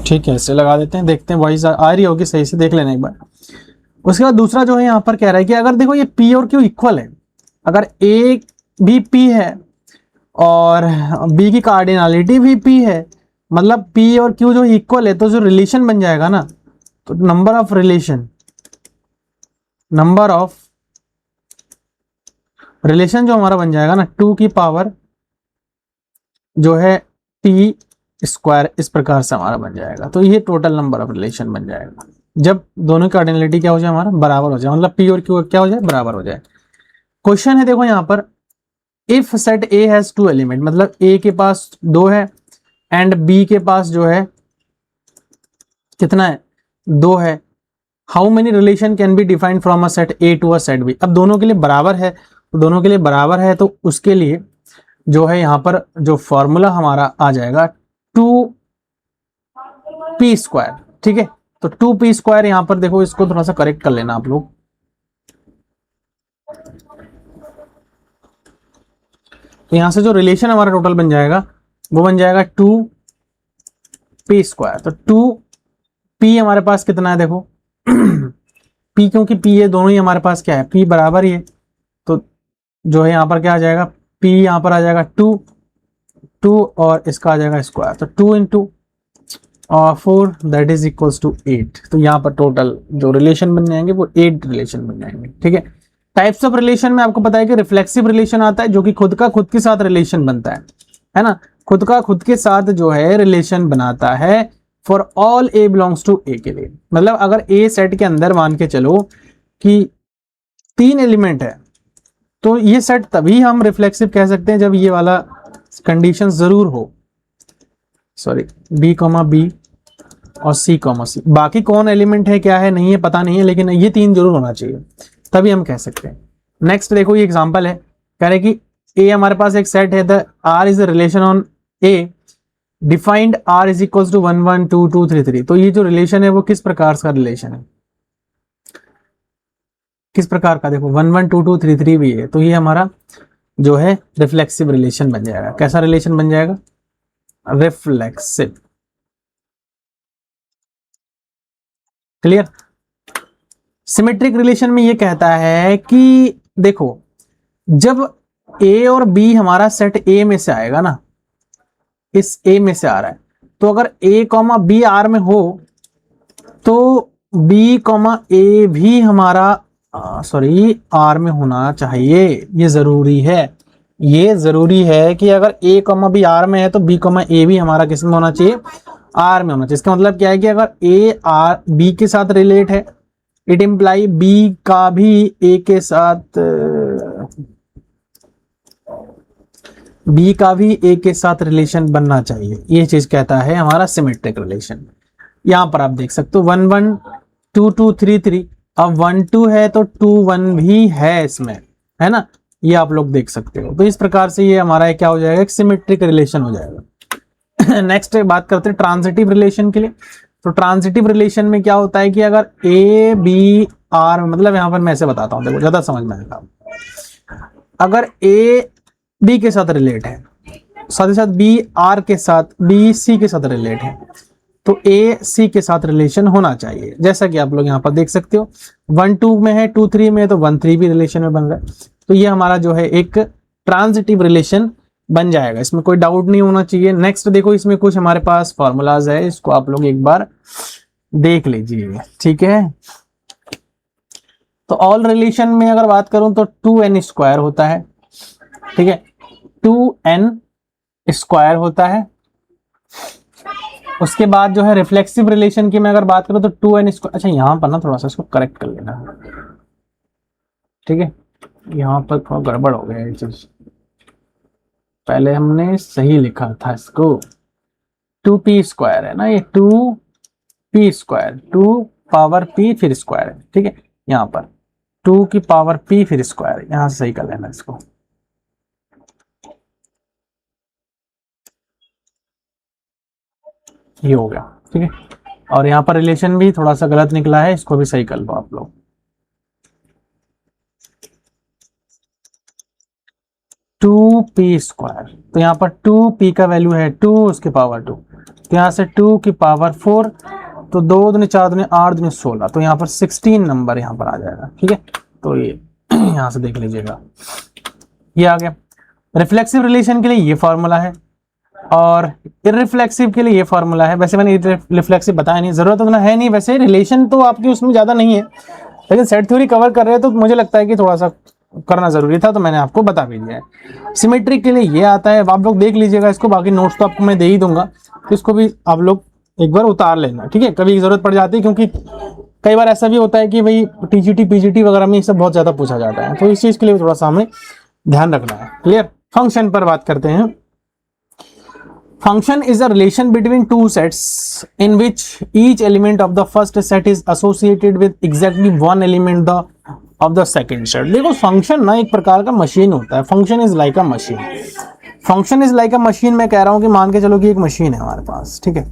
ठीक है ऐसे लगा देते हैं, देखते हैं वॉइस आ रही होगी सही से, देख लेना एक बार। उसके बाद दूसरा जो है यहाँ पर कह रहा है कि अगर देखो ये P और Q इक्वल है, अगर A भी P है और बी की कार्डिनलिटी भी पी है, मतलब पी और क्यू जो इक्वल है, तो जो रिलेशन बन जाएगा ना, तो नंबर ऑफ रिलेशन जो हमारा बन जाएगा ना, 2 की पावर जो है टी स्क्वायर, इस प्रकार से हमारा बन जाएगा। तो ये टोटल नंबर ऑफ रिलेशन बन जाएगा जब दोनों की कार्डिनलिटी क्या हो जाए, हमारा बराबर हो जाए, मतलब पी और क्यू क्या हो जाए, बराबर हो जाए। क्वेश्चन है देखो यहाँ पर, if set A has 2 element, मतलब ए के पास 2 है एंड बी के पास जो है कितना है, 2 है, how many relation can be defined from a set A to a set B. अब दोनों के लिए बराबर है, तो दोनों के लिए बराबर है, तो उसके लिए जो है यहाँ पर जो फॉर्मूला हमारा आ जाएगा 2p²। ठीक है, तो 2p², यहां पर देखो, इसको थोड़ा सा करेक्ट कर लेना आप लोग। तो यहां से जो रिलेशन हमारा टोटल बन जाएगा वो बन जाएगा 2p²। तो 2p हमारे पास कितना है देखो p, क्योंकि p ये दोनों ही हमारे पास क्या है, p बराबर ही है, तो जो है यहाँ पर क्या आ जाएगा, p यहाँ पर आ जाएगा 2 और इसका आ जाएगा स्क्वायर, तो 2 into 4 that is equals to 8। तो यहाँ पर टोटल जो रिलेशन बन जाएंगे वो 8 रिलेशन बन जाएंगे। ठीक है, टाइप्स ऑफ रिलेशन में आपको पता है कि रिफ्लेक्सिव रिलेशन आता है, जो कि खुद का खुद के साथ रिलेशन बनता है ना, खुद का खुद के साथ जो है रिलेशन बनाता है for all A belongs to A के लिए। मतलब अगर ए सेट के अंदर मान के चलो कि 3 एलिमेंट है, तो ये सेट तभी हम रिफ्लेक्सिव कह सकते हैं जब ये वाला कंडीशन जरूर हो, सॉरी बी कॉमा बी और सी कॉमा सी। बाकी कौन एलिमेंट है क्या है नहीं है पता नहीं है, लेकिन ये 3 जरूर होना चाहिए, तभी हम कह सकते हैं। नेक्स्ट देखो, ये एग्जांपल है, कह रहे कि ए हमारे पास एक सेट है, the R is the relation on A defined R is equal to 1 1 2 2 3 3। तो ये जो रिलेशन है वो किस प्रकार का रिलेशन है, किस प्रकार का, देखो 1 1 2 2 3 3 भी है, तो ये हमारा जो है रिफ्लेक्सिव रिलेशन बन जाएगा। कैसा रिलेशन बन जाएगा, रिफ्लेक्सिव। क्लियर। सिमेट्रिक रिलेशन में ये कहता है कि देखो, जब ए और बी हमारा सेट ए में से आएगा ना, इस ए में से आ रहा है, तो अगर ए कॉमा बी आर में हो तो बी कॉमा ए भी हमारा सॉरी आर में होना चाहिए। ये जरूरी है, ये जरूरी है कि अगर ए कॉमा बी आर में है तो बी कॉमा ए भी हमारा किस में होना चाहिए, आर में होना चाहिए। इसका मतलब क्या है कि अगर ए आर बी के साथ रिलेट है, इट इम्प्लाई बी का भी ए के साथ, बी का भी ए के साथ रिलेशन बनना चाहिए। ये चीज कहता है हमारा सिमेट्रिक रिलेशन। यहां पर आप देख सकते हो 1 1 2 2 3 3, अब 1 2 है तो 2 1 भी है इसमें, है ना, ये आप लोग देख सकते हो। तो इस प्रकार से ये हमारा क्या हो जाएगा, एक सिमेट्रिक रिलेशन हो जाएगा। नेक्स्ट बात करते हैं ट्रांजिटिव रिलेशन के लिए। तो ट्रांजिटिव रिलेशन में क्या होता है कि अगर ए बी आर, मतलब यहां पर मैं ऐसे बताता हूं, देखो ज्यादा समझ में आएगा। अगर ए बी के साथ रिलेट है, साथ ही साथ बी आर के साथ, बी सी के साथ रिलेट है, तो ए सी के साथ रिलेशन होना चाहिए। जैसा कि आप लोग यहाँ पर देख सकते हो, 1 2 में है, 2 3 में है, तो 1 3 भी रिलेशन में बन रहा है। तो ये हमारा जो है एक ट्रांजिटिव रिलेशन बन जाएगा, इसमें कोई डाउट नहीं होना चाहिए। नेक्स्ट देखो, इसमें कुछ हमारे पास फॉर्मूलाज है, इसको आप लोग एक बार देख लीजिए। ठीक है, तो ऑल रिलेशन में अगर बात करूं तो 2n² होता है। ठीक है, 2n² होता है। उसके बाद जो है रिफ्लेक्सिव रिलेशन की मैं अगर बात करूं तो 2n²। अच्छा, यहां पर ना थोड़ा सा इसको करेक्ट कर लेना, ठीक है, यहां पर थोड़ा गड़बड़ हो गया ये चीज, पहले हमने सही लिखा था इसको, 2p² है ना, ये 2p², 2 पावर p फिर स्क्वायर है। ठीक है, यहाँ पर 2 की पावर p फिर स्क्वायर, यहां से सही कर लेना इसको। ये हो गया। ठीक है, और यहाँ पर रिलेशन भी थोड़ा सा गलत निकला है, इसको भी सही कर लो आप लोग। 2p², तो यहाँ पर 2p का वैल्यू है 2, उसके पावर 2, तो यहाँ से 2 की पावर 4, तो 2 दूनी 4 दूनी 8 दूनी 16, तो यहाँ पर 16 नंबर यहाँ पर आ जाएगा। ठीक है, तो ये यहाँ से देख लीजिएगा, ये आ गया। रिफ्लेक्सिव रिलेशन के लिए ये फॉर्मूला है और इररिफ्लेक्सिव के लिए ये फॉर्मूला है। वैसे मैंने रिफ्लेक्सिव बताया नहीं, जरूरत उतना है नहीं, वैसे रिलेशन तो आपकी उसमें ज्यादा नहीं है, लेकिन सेट थ्योरी कवर कर रहे हैं तो मुझे लगता है कि थोड़ा सा करना जरूरी था, तो मैंने आपको बता भी दिया है। सिमेट्रिक के लिए ये आता है, आप लोग देख लीजिएगा इसको, बाकी नोट्स तो आपको मैं दे ही दूंगा, तो इसको भी आप लोग एक बार उतार लेना, ठीक है, कभी जरूरत पड़ जाती है, क्योंकि कई बार ऐसा भी होता है कि भाई टीजीटी पीजीटी वगैरह में ये सब बहुत ज्यादा पूछा जाता है, तो इस चीज के लिए थोड़ा सा हमें ध्यान रखना है। क्लियर। फंक्शन पर बात करते हैं। Function is a relation between two sets in which each element of the first set is associated with exactly one element of the second set। देखो फंक्शन ना एक प्रकार का मशीन होता है, function is like a machine. Function is like a machine मैं कह रहा हूं कि मान के चलो कि एक मशीन है हमारे पास, ठीक है,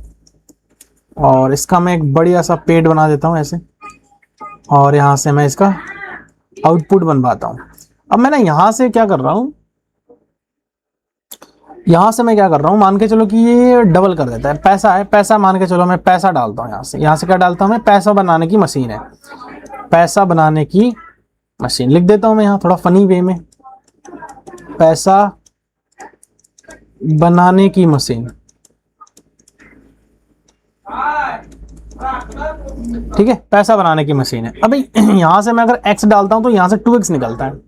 और इसका मैं एक बढ़िया सा पेड बना देता हूं ऐसे, और यहां से मैं इसका आउटपुट बनवाता हूं। अब मैं ना यहां से क्या कर रहा हूं, यहां से मैं क्या कर रहा हूं, मान के चलो कि ये डबल कर देता है, पैसा है, पैसा मान के चलो मैं पैसा डालता हूं यहां से क्या डालता हूं मैं, पैसा बनाने की मशीन है, पैसा बनाने की मशीन लिख देता हूं मैं यहां थोड़ा फनी वे में, पैसा बनाने की मशीन, ठीक है, पैसा बनाने की मशीन है। अभी यहां से मैं अगर x डालता हूं तो यहां से 2x निकलता है,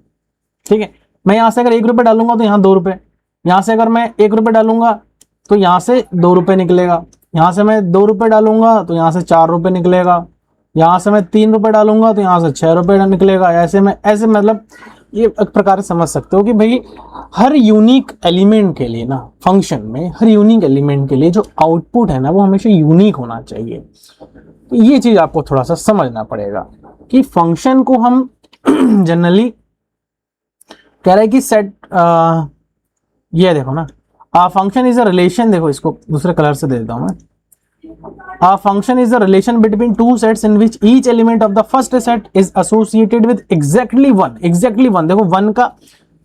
ठीक है, मैं यहां से अगर 1 रुपए डालूंगा तो यहां 2 रुपए, यहां से अगर मैं 1 रुपए डालूंगा तो यहां से 2 रुपए निकलेगा, यहां से मैं 2 रुपए डालूंगा तो यहां से 4 रुपए निकलेगा, यहां से मैं 3 रुपए डालूंगा तो यहां से 6 रुपए निकलेगा। ऐसे मतलब ये एक प्रकार से समझ सकते हो कि भाई हर यूनिक एलिमेंट के लिए ना, फंक्शन में हर यूनिक एलिमेंट के लिए जो आउटपुट है ना वो हमेशा यूनिक होना चाहिए। तो ये चीज आपको थोड़ा सा समझना पड़ेगा कि फंक्शन को हम जनरली कह रहे हैं कि सेट, ये देखो ना, फंक्शन इज अ रिलेशन, देखो इसको दूसरे कलर से दे देता हूं मैं, function is a relation between two sets in which each element of the first set is associated with exactly one, देखो वन का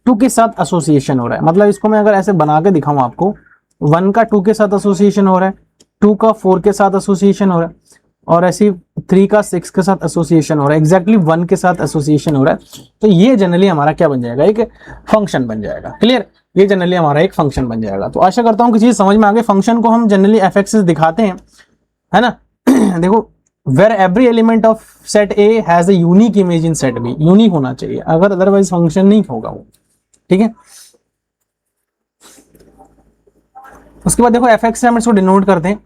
2 के साथ एसोसिएशन हो रहा है, मतलब इसको मैं अगर ऐसे बना के दिखाऊं आपको, 1 का 2 के साथ एसोसिएशन हो रहा है, 2 का 4 के साथ एसोसिएशन हो रहा है, और ऐसी 3 का 6 के साथ एसोसिएशन हो रहा है, एग्जैक्टली 1 के साथ एसोसिएशन हो रहा है, तो ये जनरली हमारा क्या बन जाएगा, एक फंक्शन बन जाएगा। क्लियर, ये जनरली हमारा एक फंक्शन बन जाएगा। तो आशा करता हूं कि चीज समझ में आ गई। फंक्शन को हम जनरली एफ दिखाते हैं, है ना। देखो, where every element of set A has a unique image in set B, unique होना चाहिए, अगर अदरवाइज फंक्शन नहीं होगा वो, ठीक है। उसके बाद देखो एफ से हम इसको डिनोट करते हैं,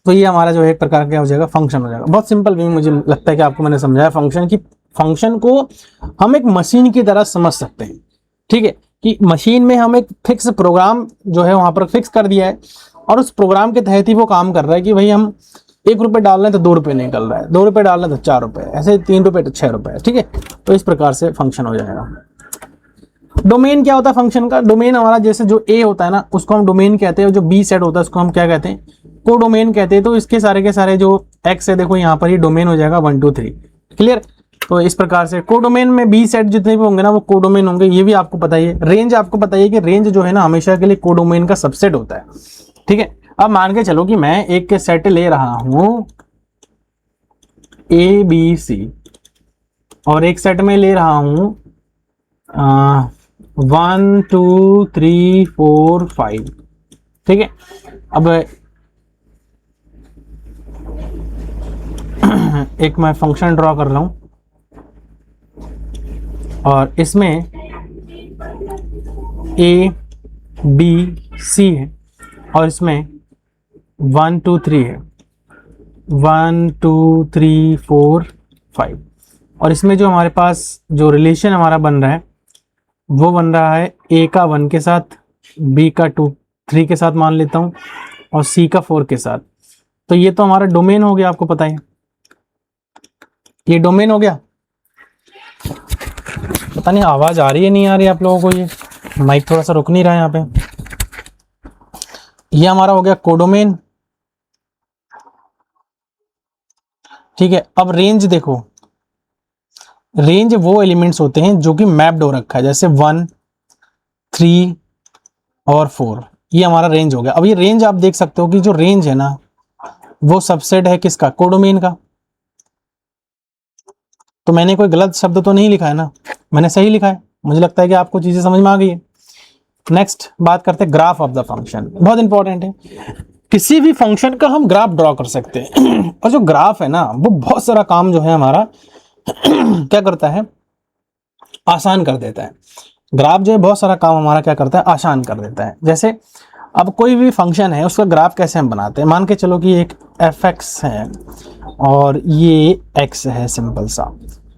तो ये हमारा जो है एक प्रकार का हो जाएगा फंक्शन हो जाएगा। बहुत सिंपल वे में मुझे लगता है कि आपको मैंने समझाया फंक्शन की, फंक्शन को हम एक मशीन की तरह समझ सकते हैं, ठीक है, कि मशीन में हम एक फिक्स प्रोग्राम जो है वहां पर फिक्स कर दिया है, और उस प्रोग्राम के तहत ही वो काम कर रहा है कि भाई हम 1 रुपए डाल रहे हैं तो 2 रुपए निकल रहा है, 2 रुपए डाल रहे हैं तो 4 रुपए, ऐसे 3 रुपए तो 6 रुपए, ठीक है। तो इस प्रकार से फंक्शन हो जाएगा। डोमेन क्या होता है फंक्शन का, डोमेन हमारा जैसे जो ए होता है ना उसको हम डोमेन कहते हैं, और जो बी सेट होता है उसको हम क्या कहते हैं, को डोमेन कहते हैं। तो इसके सारे के सारे जो एक्स है देखो यहाँ पर ही डोमेन हो जाएगा 1 2 3। क्लियर। तो इस प्रकार से कोडोमेन में बी सेट जितने भी होंगे ना वो कोडोमेन होंगे, ये भी आपको पता ही है। रेंज आपको पता ही है कि रेंज जो है ना हमेशा के लिए कोडोमेन का सबसेट होता है, ठीक है। अब मान के चलो कि मैं एक के सेट ले रहा हूं ए बी सी, और एक सेट में ले रहा हूं 1 2 3 4 5, ठीक है। अब एक मैं फंक्शन ड्रॉ कर रहा हूं, और इसमें ए बी सी है, और इसमें 1 2 3 है, 1 2 3 4 5, और इसमें जो हमारे पास जो रिलेशन हमारा बन रहा है वो बन रहा है ए का 1 के साथ, बी का 2 3 के साथ मान लेता हूं, और सी का 4 के साथ। तो ये तो हमारा डोमेन हो गया, आपको पता है ये डोमेन हो गया। पता नहीं आवाज आ रही है नहीं आ रही आप लोगों को, ये माइक थोड़ा सा रुक नहीं रहा है यहाँ पे। ये हमारा हो गया कोडोमेन, ठीक है। अब रेंज देखो, रेंज वो एलिमेंट्स होते हैं जो कि मैप्ड हो रखा है, जैसे 1 3 और 4, ये हमारा रेंज हो गया। अब ये रेंज आप देख सकते हो कि जो रेंज है ना वो सबसेट है किसका, कोडोमेन का। तो मैंने कोई गलत शब्द तो नहीं लिखा है ना, मैंने सही लिखा है। मुझे लगता है कि आपको चीजें समझ में आ गई है। नेक्स्ट बात करते हैं ग्राफ ऑफ द फंक्शन, बहुत इंपॉर्टेंट है। किसी भी फंक्शन का हम ग्राफ ड्रॉ कर सकते हैं और जो ग्राफ है ना वो बहुत सारा काम जो है हमारा क्या करता है, आसान कर देता है। ग्राफ जो है बहुत सारा काम हमारा क्या करता है, आसान कर देता है। जैसे अब कोई भी फंक्शन है उसका ग्राफ कैसे हम बनाते हैं, मान के चलो कि एक fx है और ये x है, सिंपल सा,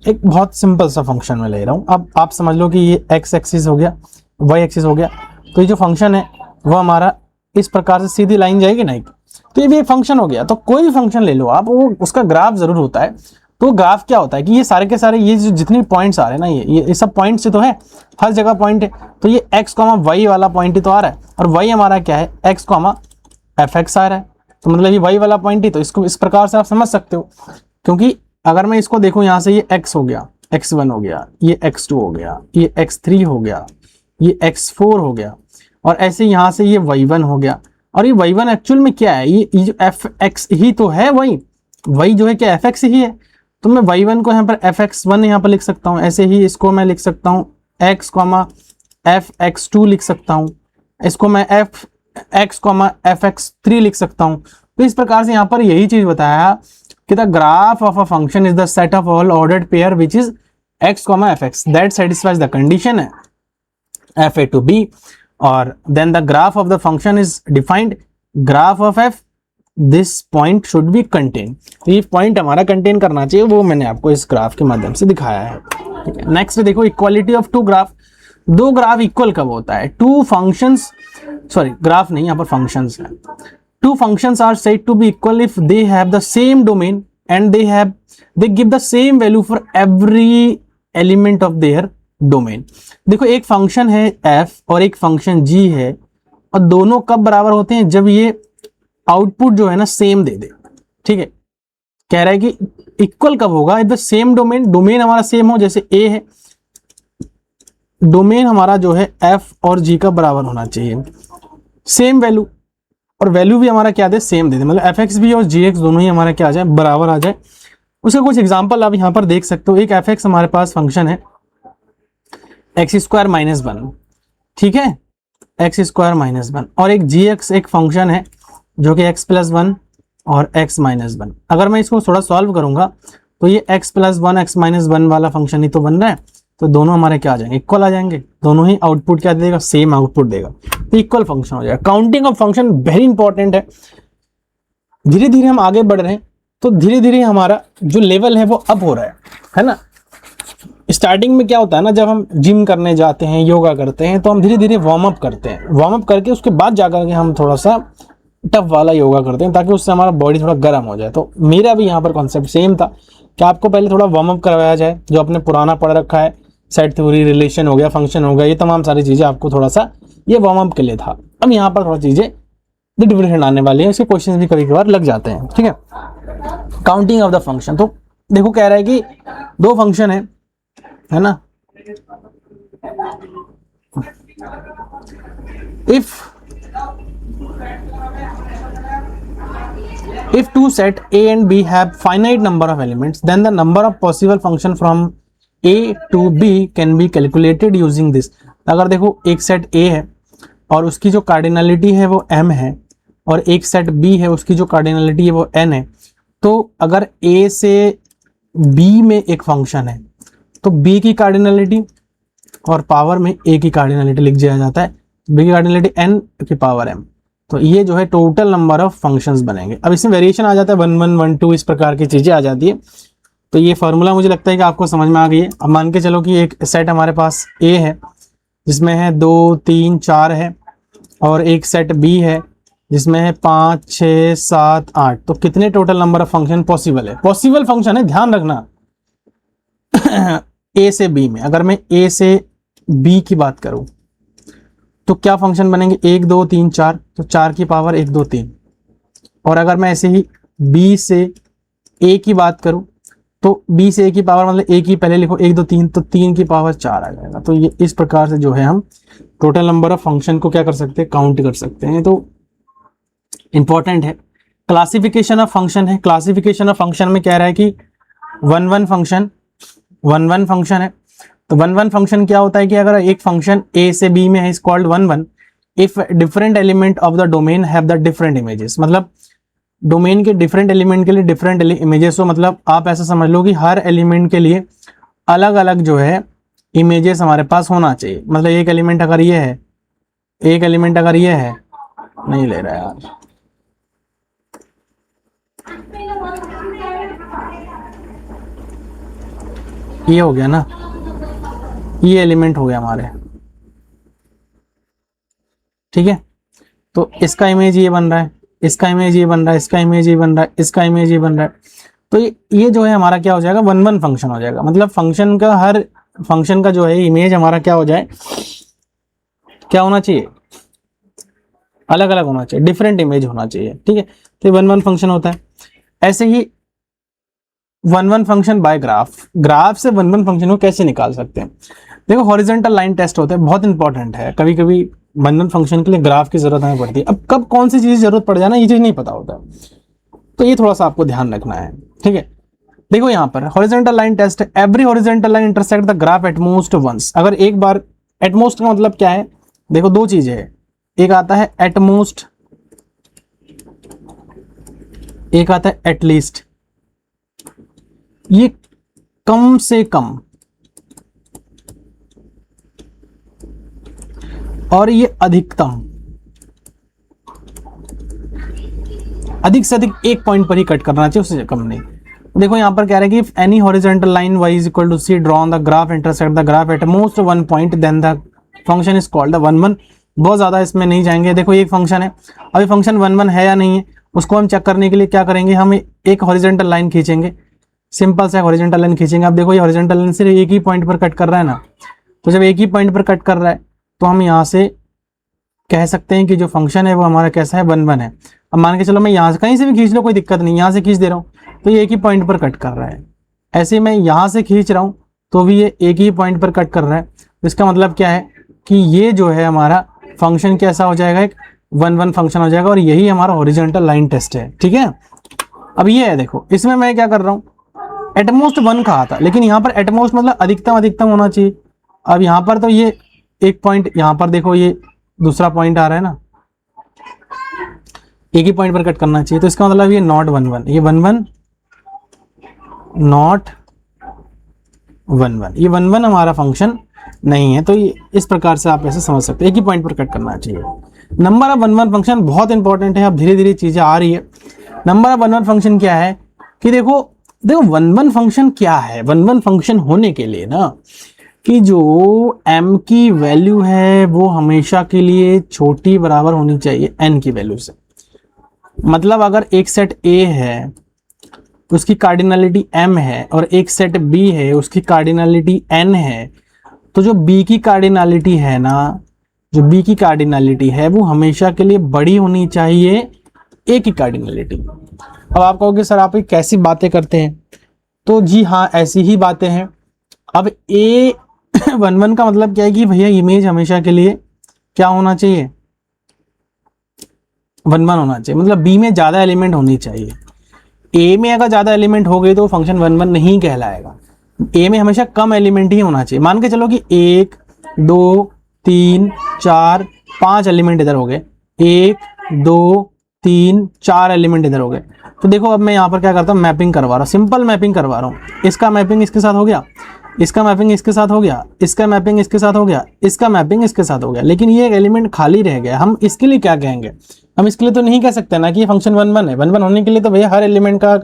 एक बहुत सिंपल सा फंक्शन में ले रहा हूँ। अब आप समझ लो कि ये x एक्सिस हो गया, y एक्सिस हो गया, तो ये जो फंक्शन है वो हमारा इस प्रकार से सीधी लाइन जाएगी नहीं, तो ये भी एक फंक्शन हो गया। तो कोई भी फंक्शन ले लो आप, वो उसका ग्राफ जरूर होता है। तो ग्राफ क्या होता है कि ये सारे के सारे ये जो जितने पॉइंट्स आ रहे हैं ना, ये सब पॉइंट से तो है, हर जगह पॉइंट है। तो ये x, y वाला पॉइंट ही तो आ रहा है, और y हमारा क्या है, x, fx आ रहा है, तो मतलब ये y वाला पॉइंट ही। तो इसको इस प्रकार से आप समझ सकते हो, क्योंकि अगर मैं इसको देखूं यहाँ से, ये x हो गया, x1 हो गया, ये x2 हो गया, ये x3 हो गया, ये x4 हो गया, और ऐसे यहाँ से ये y1 हो गया। और ये y1 एक्चुअल में क्या है, ये जो fx ही तो है, y जो है क्या fx ही है। तो मैं y1 को यहाँ पर fx1 यहाँ पर लिख सकता हूँ, ऐसे ही इसको मैं लिख सकता हूँ x, fx2 लिख सकता हूँ, इसको मैं x, fx3 लिख सकता हूँ। तो इस प्रकार से यहाँ पर यही चीज बताया कि the graph of a function is the set of all ordered pair which is x, fx that satisfies the condition है fa to b, और then the graph of the function is defined graph of f, this point should be contain. तो ये point हमारा contain करना चाहिए, वो मैंने आपको इस ग्राफ के माध्यम से दिखाया है। ठीक है, नेक्स्ट देखो इक्वालिटी ऑफ टू ग्राफ। दो ग्राफ इक्वल कब होता है, टू फंक्शंस, सॉरी ग्राफ नहीं, यहाँ पर फंक्शंस है। Two functions are said to be equal if they have the same domain and they give the same value for every element of their domain. देखो एक function है f और एक function g है, और दोनों कब बराबर होते हैं, जब ये आउटपुट जो है ना सेम दे दे। ठीक है, कह रहा है कि इक्वल कब होगा, if the same domain, domain हमारा सेम हो, जैसे a है, डोमेन हमारा जो है f और g का बराबर होना चाहिए, सेम वैल्यू, और वैल्यू भी हमारा क्या दे, सेम दे दे, मतलब fx भी और gx दोनों ही हमारा क्या आ जाए, बराबर आ जाए। उसका कुछ एग्जांपल आप यहाँ पर देख सकते हो। एक fx हमारे पास फंक्शन है x स्क्वायर माइनस 1, ठीक है, x स्क्वायर माइनस 1, और एक gx एक फंक्शन है जो कि x प्लस 1 और x माइनस 1। अगर मैं इसको थोड़ा सॉल्व करूंगा तो ये x प्लस 1 x माइनस 1 वाला फंक्शन ही तो बन रहा है, तो दोनों हमारे क्या आ जाएंगे, इक्वल आ जाएंगे, दोनों ही आउटपुट क्या देगा, सेम आउटपुट देगा, तो इक्वल फंक्शन हो जाएगा। Counting of function very important है। धीरे धीरे हम आगे बढ़ रहे हैं, तो धीरे धीरे हमारा जो लेवल है वो अप हो रहा है ना। स्टार्टिंग में क्या होता है ना, जब हम जिम करने जाते हैं, योगा करते हैं, तो हम धीरे धीरे वार्म अप करते हैं, वार्म अप करके उसके बाद जाकर के हम थोड़ा सा टफ वाला योगा करते हैं, ताकि उससे हमारा बॉडी थोड़ा गर्म हो जाए। तो मेरा भी यहाँ पर कॉन्सेप्ट सेम था कि आपको पहले थोड़ा वार्म अप करवाया जाए, जो आपने पुराना पढ़ रखा है, सेट थ्योरी, रिलेशन हो गया, फंक्शन हो गया, ये तमाम सारी चीज़ें आपको थोड़ा सा ये वार्म अप के लिए था। अब यहाँ पर थोड़ा चीज़ें डिफरेंट आने वाली है, इसके क्वेश्चन भी कभी कभार लग जाते हैं। ठीक है, काउंटिंग ऑफ द फंक्शन, तो देखो कह रहा है कि दो फंक्शन है ना, if two set a and b have finite number of elements, then the number of possible function from a to b can be calculated using this। अगर देखो एक सेट a है और उसकी जो कार्डिनलिटी है वो m है, और एक सेट b है उसकी जो कार्डिनलिटी है वो n है, तो अगर a से b में एक फंक्शन है तो b की कार्डिनलिटी और पावर में a की कार्डिनलिटी लिख दिया जाता है, b की कार्डिनलिटी n की पावर m, तो ये जो है टोटल नंबर ऑफ फंक्शंस बनेंगे। अब इसमें वेरिएशन आ जाता है 1 1 1 2, इस प्रकार की चीजें आ जाती है। तो ये फार्मूला मुझे लगता है कि आपको समझ में आ गई है। अब मान के चलो कि एक सेट हमारे पास a है जिसमें है 2 3 4 है, और एक सेट b है जिसमें है 5 6 7 8, तो कितने total number of function possible है, पॉसिबल फंक्शन है, ध्यान रखना a से b में। अगर मैं a से b की बात करूं तो क्या फंक्शन बनेंगे, 1 2 3 4, तो 4 की पावर 1 2 3। और अगर मैं ऐसे ही b से a की बात करूं तो b से a की पावर मतलब a की पहले लिखो 1 2 3, तो 3 की पावर 4 आ जाएगा। तो ये इस प्रकार से जो है हम टोटल नंबर ऑफ फंक्शन को क्या कर सकते हैं, काउंट कर सकते हैं। तो इंपॉर्टेंट है। क्लासिफिकेशन ऑफ फंक्शन है, क्लासिफिकेशन ऑफ फंक्शन में कह रहा है कि 1 1 फंक्शन है, तो वन वन फंक्शन क्या होता है कि अगर एक फंक्शन ए से बी में है is called one one if different element of the domain have the different images, मतलब डोमेन के डिफरेंट एलिमेंट के लिए डिफरेंट इमेजेस हो, मतलब आप ऐसा समझ लो कि हर एलिमेंट के लिए अलग अलग जो है इमेजेस हमारे पास होना चाहिए। मतलब एक एलिमेंट अगर ये है, एक एलिमेंट अगर ये है, नहीं ले रहा यार, ये हो गया ना, ये एलिमेंट हो गया हमारे, ठीक है। तो इसका इमेज ये बन रहा है, इसका इमेज ये बन रहा है, इसका इमेज ये बन रहा है, इसका इमेज ये बन रहा है। तो ये जो है हमारा क्या हो जाएगा, वन वन फंक्शन हो जाएगा। मतलब फंक्शन का हर फंक्शन का जो है इमेज हमारा क्या हो जाए, क्या होना चाहिए, अलग अलग होना चाहिए, डिफरेंट इमेज होना चाहिए, ठीक है। तो वन वन फंक्शन होता है। ऐसे ही one one function by graph, graph से वन वन फंक्शन को कैसे निकाल सकते हैं। देखो हॉरिजॉन्टल लाइन टेस्ट होता है, बहुत इंपॉर्टेंट है। कभी कभी वन वन फंक्शन के लिए ग्राफ की जरूरत हमें पड़ती है। अब कब कौन सी चीज जरूरत पड़ जाए ना, ये चीज नहीं पता होता, तो ये थोड़ा सा आपको ध्यान रखना है, ठीक है। देखो यहाँ पर हॉरिजॉन्टल लाइन टेस्ट है, every horizontal line intersect the graph at most once. अगर एक बार, एट मोस्ट का मतलब क्या है, देखो दो चीजें है, एक आता है एट मोस्ट, एक आता है एट लीस्ट। ये कम से कम और ये अधिकतम, अधिक से अधिक एक पॉइंट पर ही कट करना चाहिए, उससे कम नहीं। देखो यहां पर कह रहे हैं कि any horizontal line y is equal to C draw on the graph intersect the graph at most one point then the function is called the one one. बहुत ज्यादा इसमें नहीं जाएंगे। देखो एक फंक्शन है, अभी फंक्शन वन वन है या नहीं है उसको हम चेक करने के लिए क्या करेंगे, हम एक हॉरिजॉन्टल लाइन खींचेंगे, सिंपल सा हॉरिजॉन्टल लाइन खींचेंगे। अब देखो ये हॉरिजॉन्टल लाइन सिर्फ एक ही पॉइंट पर कट कर रहा है ना, तो जब एक ही पॉइंट पर कट कर रहा है तो हम यहाँ से कह सकते हैं कि जो फंक्शन है वो हमारा कैसा है, वन वन है। अब मान के चलो मैं यहाँ से कहीं से भी खींच लो, कोई दिक्कत नहीं, यहाँ से खींच दे रहा हूँ तो ये एक ही पॉइंट पर कट कर रहा है। ऐसे मैं यहाँ से खींच रहा हूँ तो भी ये एक ही पॉइंट पर कट कर रहा है। तो इसका मतलब क्या है कि ये जो है हमारा फंक्शन कैसा हो जाएगा, एक वन वन फंक्शन हो जाएगा, और यही हमारा हॉरिजॉन्टल लाइन टेस्ट है, ठीक है। अब ये है, देखो इसमें मैं क्या कर रहा हूँ, एटमोस्ट वन कहा था, लेकिन यहाँ पर एटमोस्ट मतलब अधिकतम अधिकतम होना चाहिए। अब यहाँ पर तो ये एक पॉइंट, यहाँ पर देखो ये दूसरा पॉइंट आ रहा है ना, एक ही पॉइंट पर कट करना चाहिए, तो इसका मतलब ये नॉट वन वन, ये one one not one one, ये वन वन हमारा फंक्शन नहीं है। तो ये इस प्रकार से आप ऐसे समझ सकते हैं, एक ही पॉइंट पर कट करना चाहिए। Number of one one function बहुत इंपॉर्टेंट है, अब धीरे धीरे चीजें आ रही है। Number of one one function क्या है कि देखो वन वन फंक्शन क्या है, वन वन फंक्शन होने के लिए ना कि जो m की वैल्यू है वो हमेशा के लिए छोटी बराबर होनी चाहिए n की वैल्यू से। मतलब अगर एक सेट A है उसकी कार्डिनलिटी m है और एक सेट B है उसकी कार्डिनलिटी n है, तो जो B की कार्डिनलिटी है ना, जो B की कार्डिनलिटी है वो हमेशा के लिए बड़ी होनी चाहिए A की कार्डिनलिटी। अब आप कहोगे सर आप कैसी बातें करते हैं, तो जी हाँ ऐसी ही बातें हैं। अब A वन वन का मतलब क्या है कि भैया इमेज हमेशा के लिए क्या होना चाहिए, वन वन होना चाहिए, मतलब बी में ज्यादा एलिमेंट होनी चाहिए। ए में अगर ज्यादा एलिमेंट हो गए तो फंक्शन वन वन नहीं कहलाएगा। ए में हमेशा कम एलिमेंट ही होना चाहिए। मान के चलो कि 1 2 3 4 5 एलिमेंट इधर हो गए, 1 2 3 4 एलिमेंट इधर हो गए, तो देखो अब मैं यहाँ पर क्या करता हूँ, मैपिंग करवा रहा हूँ, सिंपल मैपिंग करवा रहा हूँ। इसका मैपिंग इसके साथ हो गया, इसका मैपिंग इसके साथ हो गया, इसका मैपिंग इसके साथ हो गया, इसका मैपिंग इसके साथ हो गया, लेकिन ये एक एलिमेंट खाली रह गया। हम इसके लिए क्या कहेंगे, हम इसके लिए तो नहीं कह सकते ना कि ये फंक्शन वन वन है। वन वन होने के लिए तो भैया हर एलिमेंट का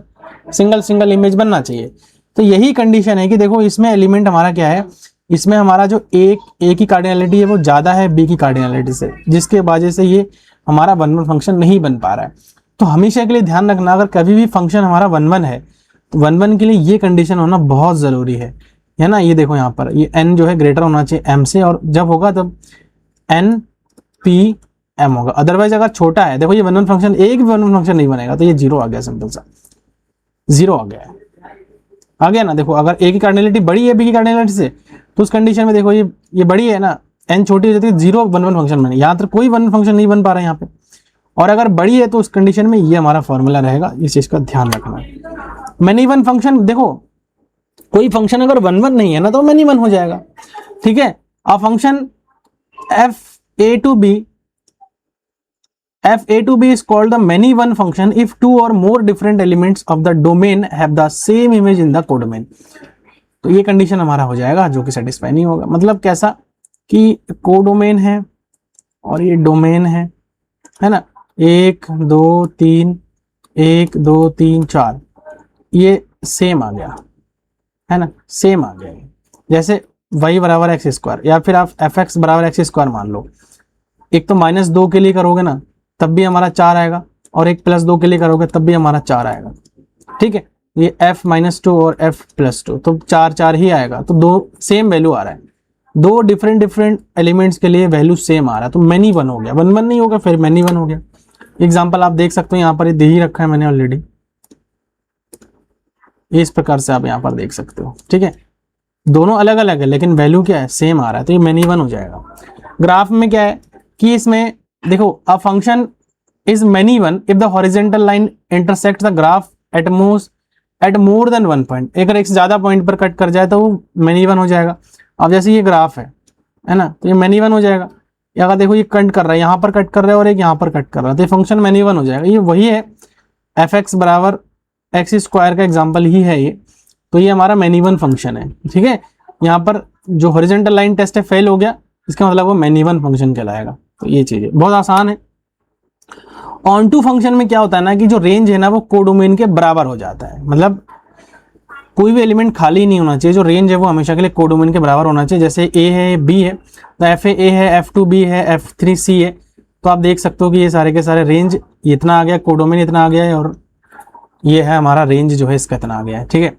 सिंगल सिंगल इमेज बनना चाहिए। तो यही कंडीशन है कि देखो इसमें एलिमेंट हमारा क्या है, इसमें हमारा जो ए की कार्डिनलिटी है वो ज्यादा है बी की कार्डिनलिटी से, जिसके वजह से ये हमारा वन वन फंक्शन नहीं बन पा रहा है। तो हमेशा के लिए ध्यान रखना, अगर कभी भी फंक्शन हमारा वन वन है तो वन वन के लिए ये कंडीशन होना बहुत जरूरी है ना। ये देखो यहाँ पर ये n जो है ग्रेटर होना चाहिए m से, और जब होगा तब n p m होगा, अदरवाइज अगर छोटा है, देखो ये वन वन फंक्शन, एक भी वन वन फंक्शन नहीं बनेगा, तो ये जीरो आ गया, सिंपल सा जीरो आ गया है, आ गया ना। देखो अगर a की कार्डिनलिटी बड़ी है b की कार्डिनलिटी से, तो उस कंडीशन में देखो ये बड़ी है ना, n छोटी हो जाती है, जीरो वन वन फंक्शन बने। यहाँ तक कोई वन वन फंक्शन नहीं बन पा रहा है यहाँ पे, और अगर बड़ी है तो उस कंडीशन में ये हमारा फॉर्मूला रहेगा, इस चीज का ध्यान रखना है। मैनी वन फंक्शन देखो कोई फंक्शन अगर 1 1 नहीं है ना तो मेनी वन हो जाएगा, ठीक है। A function f a to b is called the many one function if two or more different elements of the domain have the same image in the codomain। तो ये कंडीशन हमारा हो जाएगा जो कि सेटिस्फाई नहीं होगा। मतलब कैसा कि कोडोमेन है और ये डोमेन है ना, 1 2 3 1 2 3 4 ये सेम आ गया है ना, सेम आ गया। जैसे y बराबर एक्स स्क्वायर या फिर आप एफ एक्स बराबर एक्स स्क्वायर मान लो, एक तो -2 के लिए करोगे ना तब भी हमारा 4 आएगा, और एक +2 के लिए करोगे तब भी हमारा 4 आएगा, ठीक है। ये f -2 और f +2 तो 4 4 ही आएगा, तो दो सेम वैल्यू आ रहा है, दो डिफरेंट एलिमेंट्स के लिए वैल्यू सेम आ रहा है, तो मैनी वन हो गया। 1 1 नहीं होगा फिर मैनी वन हो गया। एग्जाम्पल आप देख सकते हो यहाँ पर, ये दे ही रखा है मैंने ऑलरेडी, इस प्रकार से आप यहाँ पर देख सकते हो, ठीक है। दोनों अलग अलग है लेकिन वैल्यू क्या है, सेम आ रहा है, तो ये मैनी वन हो जाएगा। ग्राफ में क्या है कि इसमें देखो, अ function is many one if the horizontal line intersect the graph eight more than 1 point. अगर एक से ज्यादा पॉइंट पर कट कर जाए तो वो मैनी वन हो जाएगा। अब जैसे ये ग्राफ है ना, तो ये मैनी वन हो जाएगा। या अगर देखो ये कट कर रहा है, यहाँ पर कट कर रहा है और एक यहाँ पर कट कर रहा है, तो ये फंक्शन मैनी वन हो जाएगा। ये वही है, एफ एक्स बराबर एक्स स्क्वायर का एग्जाम्पल ही है ये, तो ये हमारा मैनी वन फंक्शन है, ठीक है। यहाँ पर जो हॉरिजॉन्टल लाइन टेस्ट है फेल हो गया, इसका मतलब वो मैनी वन फंक्शन कहलाएगा। तो ये चीज है, बहुत आसान है। ऑन टू फंक्शन में क्या होता है ना कि जो रेंज है ना वो कोडोमेन के बराबर हो जाता है। मतलब कोई भी एलिमेंट खाली नहीं होना चाहिए, जो रेंज है वो हमेशा के लिए कोडोमेन के बराबर होना चाहिए। जैसे ए है बी है तो एफ ए है, F2 B है, F3 C है, तो आप देख सकते हो कि ये सारे के सारे रेंज इतना आ गया, कोडोमेन इतना आ गया है, और ये है हमारा रेंज जो है इसका इतना आ गया है, ठीक है।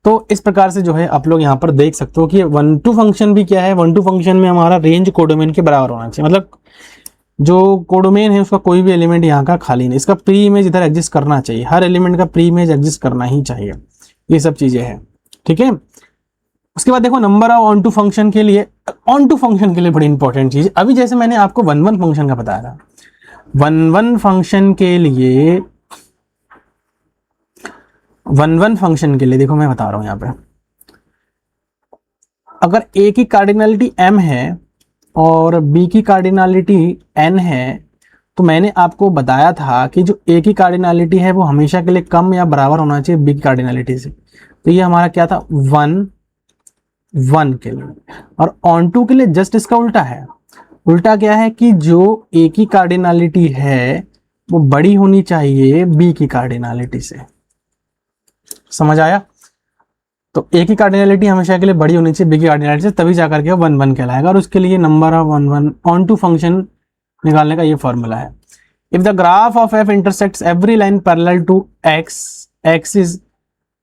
तो इस प्रकार से जो है आप लोग यहाँ पर देख सकते हो कि 1 2 फंक्शन भी क्या है, 1 2 फंक्शन में हमारा रेंज कोडोमेन के बराबर होना चाहिए। मतलब जो कोडोमेन है उसका कोई भी एलिमेंट यहाँ का खाली नहीं, इसका प्री इमेज इधर एग्जिस्ट करना चाहिए, हर एलिमेंट का प्री इमेज एग्जिस्ट करना ही चाहिए। ये सब चीजें हैं, ठीक है। उसके बाद देखो number of onto function के लिए, ऑन टू फंक्शन के लिए बड़ी इंपॉर्टेंट चीज, अभी जैसे मैंने आपको 1 1 फंक्शन का बताया था, 1 1 फंक्शन के लिए 1 1 फंक्शन के लिए देखो मैं बता रहा हूं यहाँ पे, अगर a की कार्डिनलिटी m है और b की कार्डिनलिटी n है, तो मैंने आपको बताया था कि जो a की कार्डिनलिटी है वो हमेशा के लिए कम या बराबर होना चाहिए b की कार्डिनलिटी से। तो ये हमारा क्या था 1 1 के लिए, और ऑन टू के लिए जस्ट इसका उल्टा है। उल्टा क्या है कि जो a की कार्डिनलिटी है वो बड़ी होनी चाहिए b की कार्डिनलिटी से। समझ आया? तो a की कार्डिनलिटी हमेशा के लिए बड़ी होनी चाहिए b की कार्डिनलिटी से, तभी जाकर के 1 1 कहलाएगा। और उसके लिए number of 1 1 onto function निकालने का ये फॉर्मूला है। If the graph of f intersects every line parallel to x, x is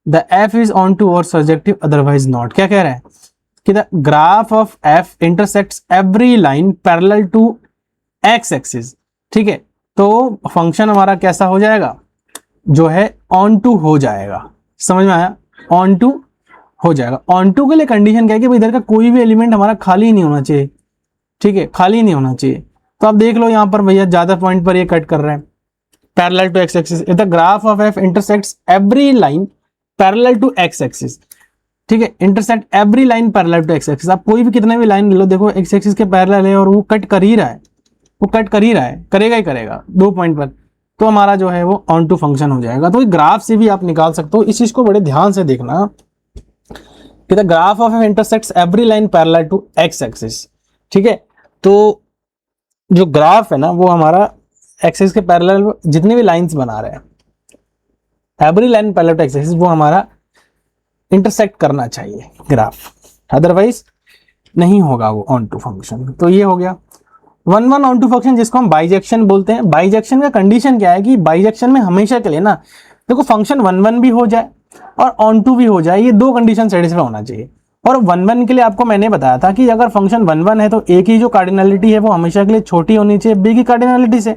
the f is onto और सर्जेक्टिव अदरवाइज नॉट। क्या कह रहा है कि the graph of f intersects every line parallel to x axis, ठीक है। तो function हमारा कैसा हो जाएगा, जो है ऑन टू हो जाएगा। समझ में आया? ऑन टू हो जाएगा। ऑन टू के लिए कंडीशन क्या है कि इधर का कोई भी एलिमेंट हमारा खाली नहीं होना चाहिए, ठीक है, खाली नहीं होना चाहिए। तो आप देख लो यहाँ पर भैया ज्यादा पॉइंट पर ये कट कर रहे हैं parallel to X axis. If the graph of f intersects every line parallel to X axis, ठीक है, intersect every line parallel to X axis. आप कोई भी कितने भी लाइन ले लो, देखो एक्स एक्सिस के पैरेलल है और वो कट कर ही रहा है, वो कट कर ही रहा है, करेगा ही करेगा 2 पॉइंट पर, तो हमारा जो है वो ऑन टू फंक्शन हो जाएगा। तो ग्राफ से भी आप निकाल सकते हो। इस चीज को बड़े ध्यान से देखना कि the graph of intersects every line parallel to X axis, ठीक है। तो जो ग्राफ है ना वो हमारा एक्सिस के पैरेलल जितने भी लाइंस बना रहे हैं, every line parallel to X axis, वो हमारा इंटरसेक्ट करना चाहिए ग्राफ, अदरवाइज नहीं होगा वो ऑन टू फंक्शन। तो ये हो गया 1 1 ऑन टू फंक्शन, जिसको हम बाइजेक्शन बोलते हैं। बाइजेक्शन का कंडीशन क्या है कि बाइजेक्शन में हमेशा के लिए ना देखो फंक्शन 1 1 भी हो जाए और ऑन टू भी हो जाए, ये 2 कंडीशन सेटिस्फाई होना चाहिए। और 1 1 के लिए आपको मैंने बताया था कि अगर फंक्शन 1 1 है तो a की जो कार्डिनलिटी है वो हमेशा के लिए छोटी होनी चाहिए b की कार्डिनलिटी से।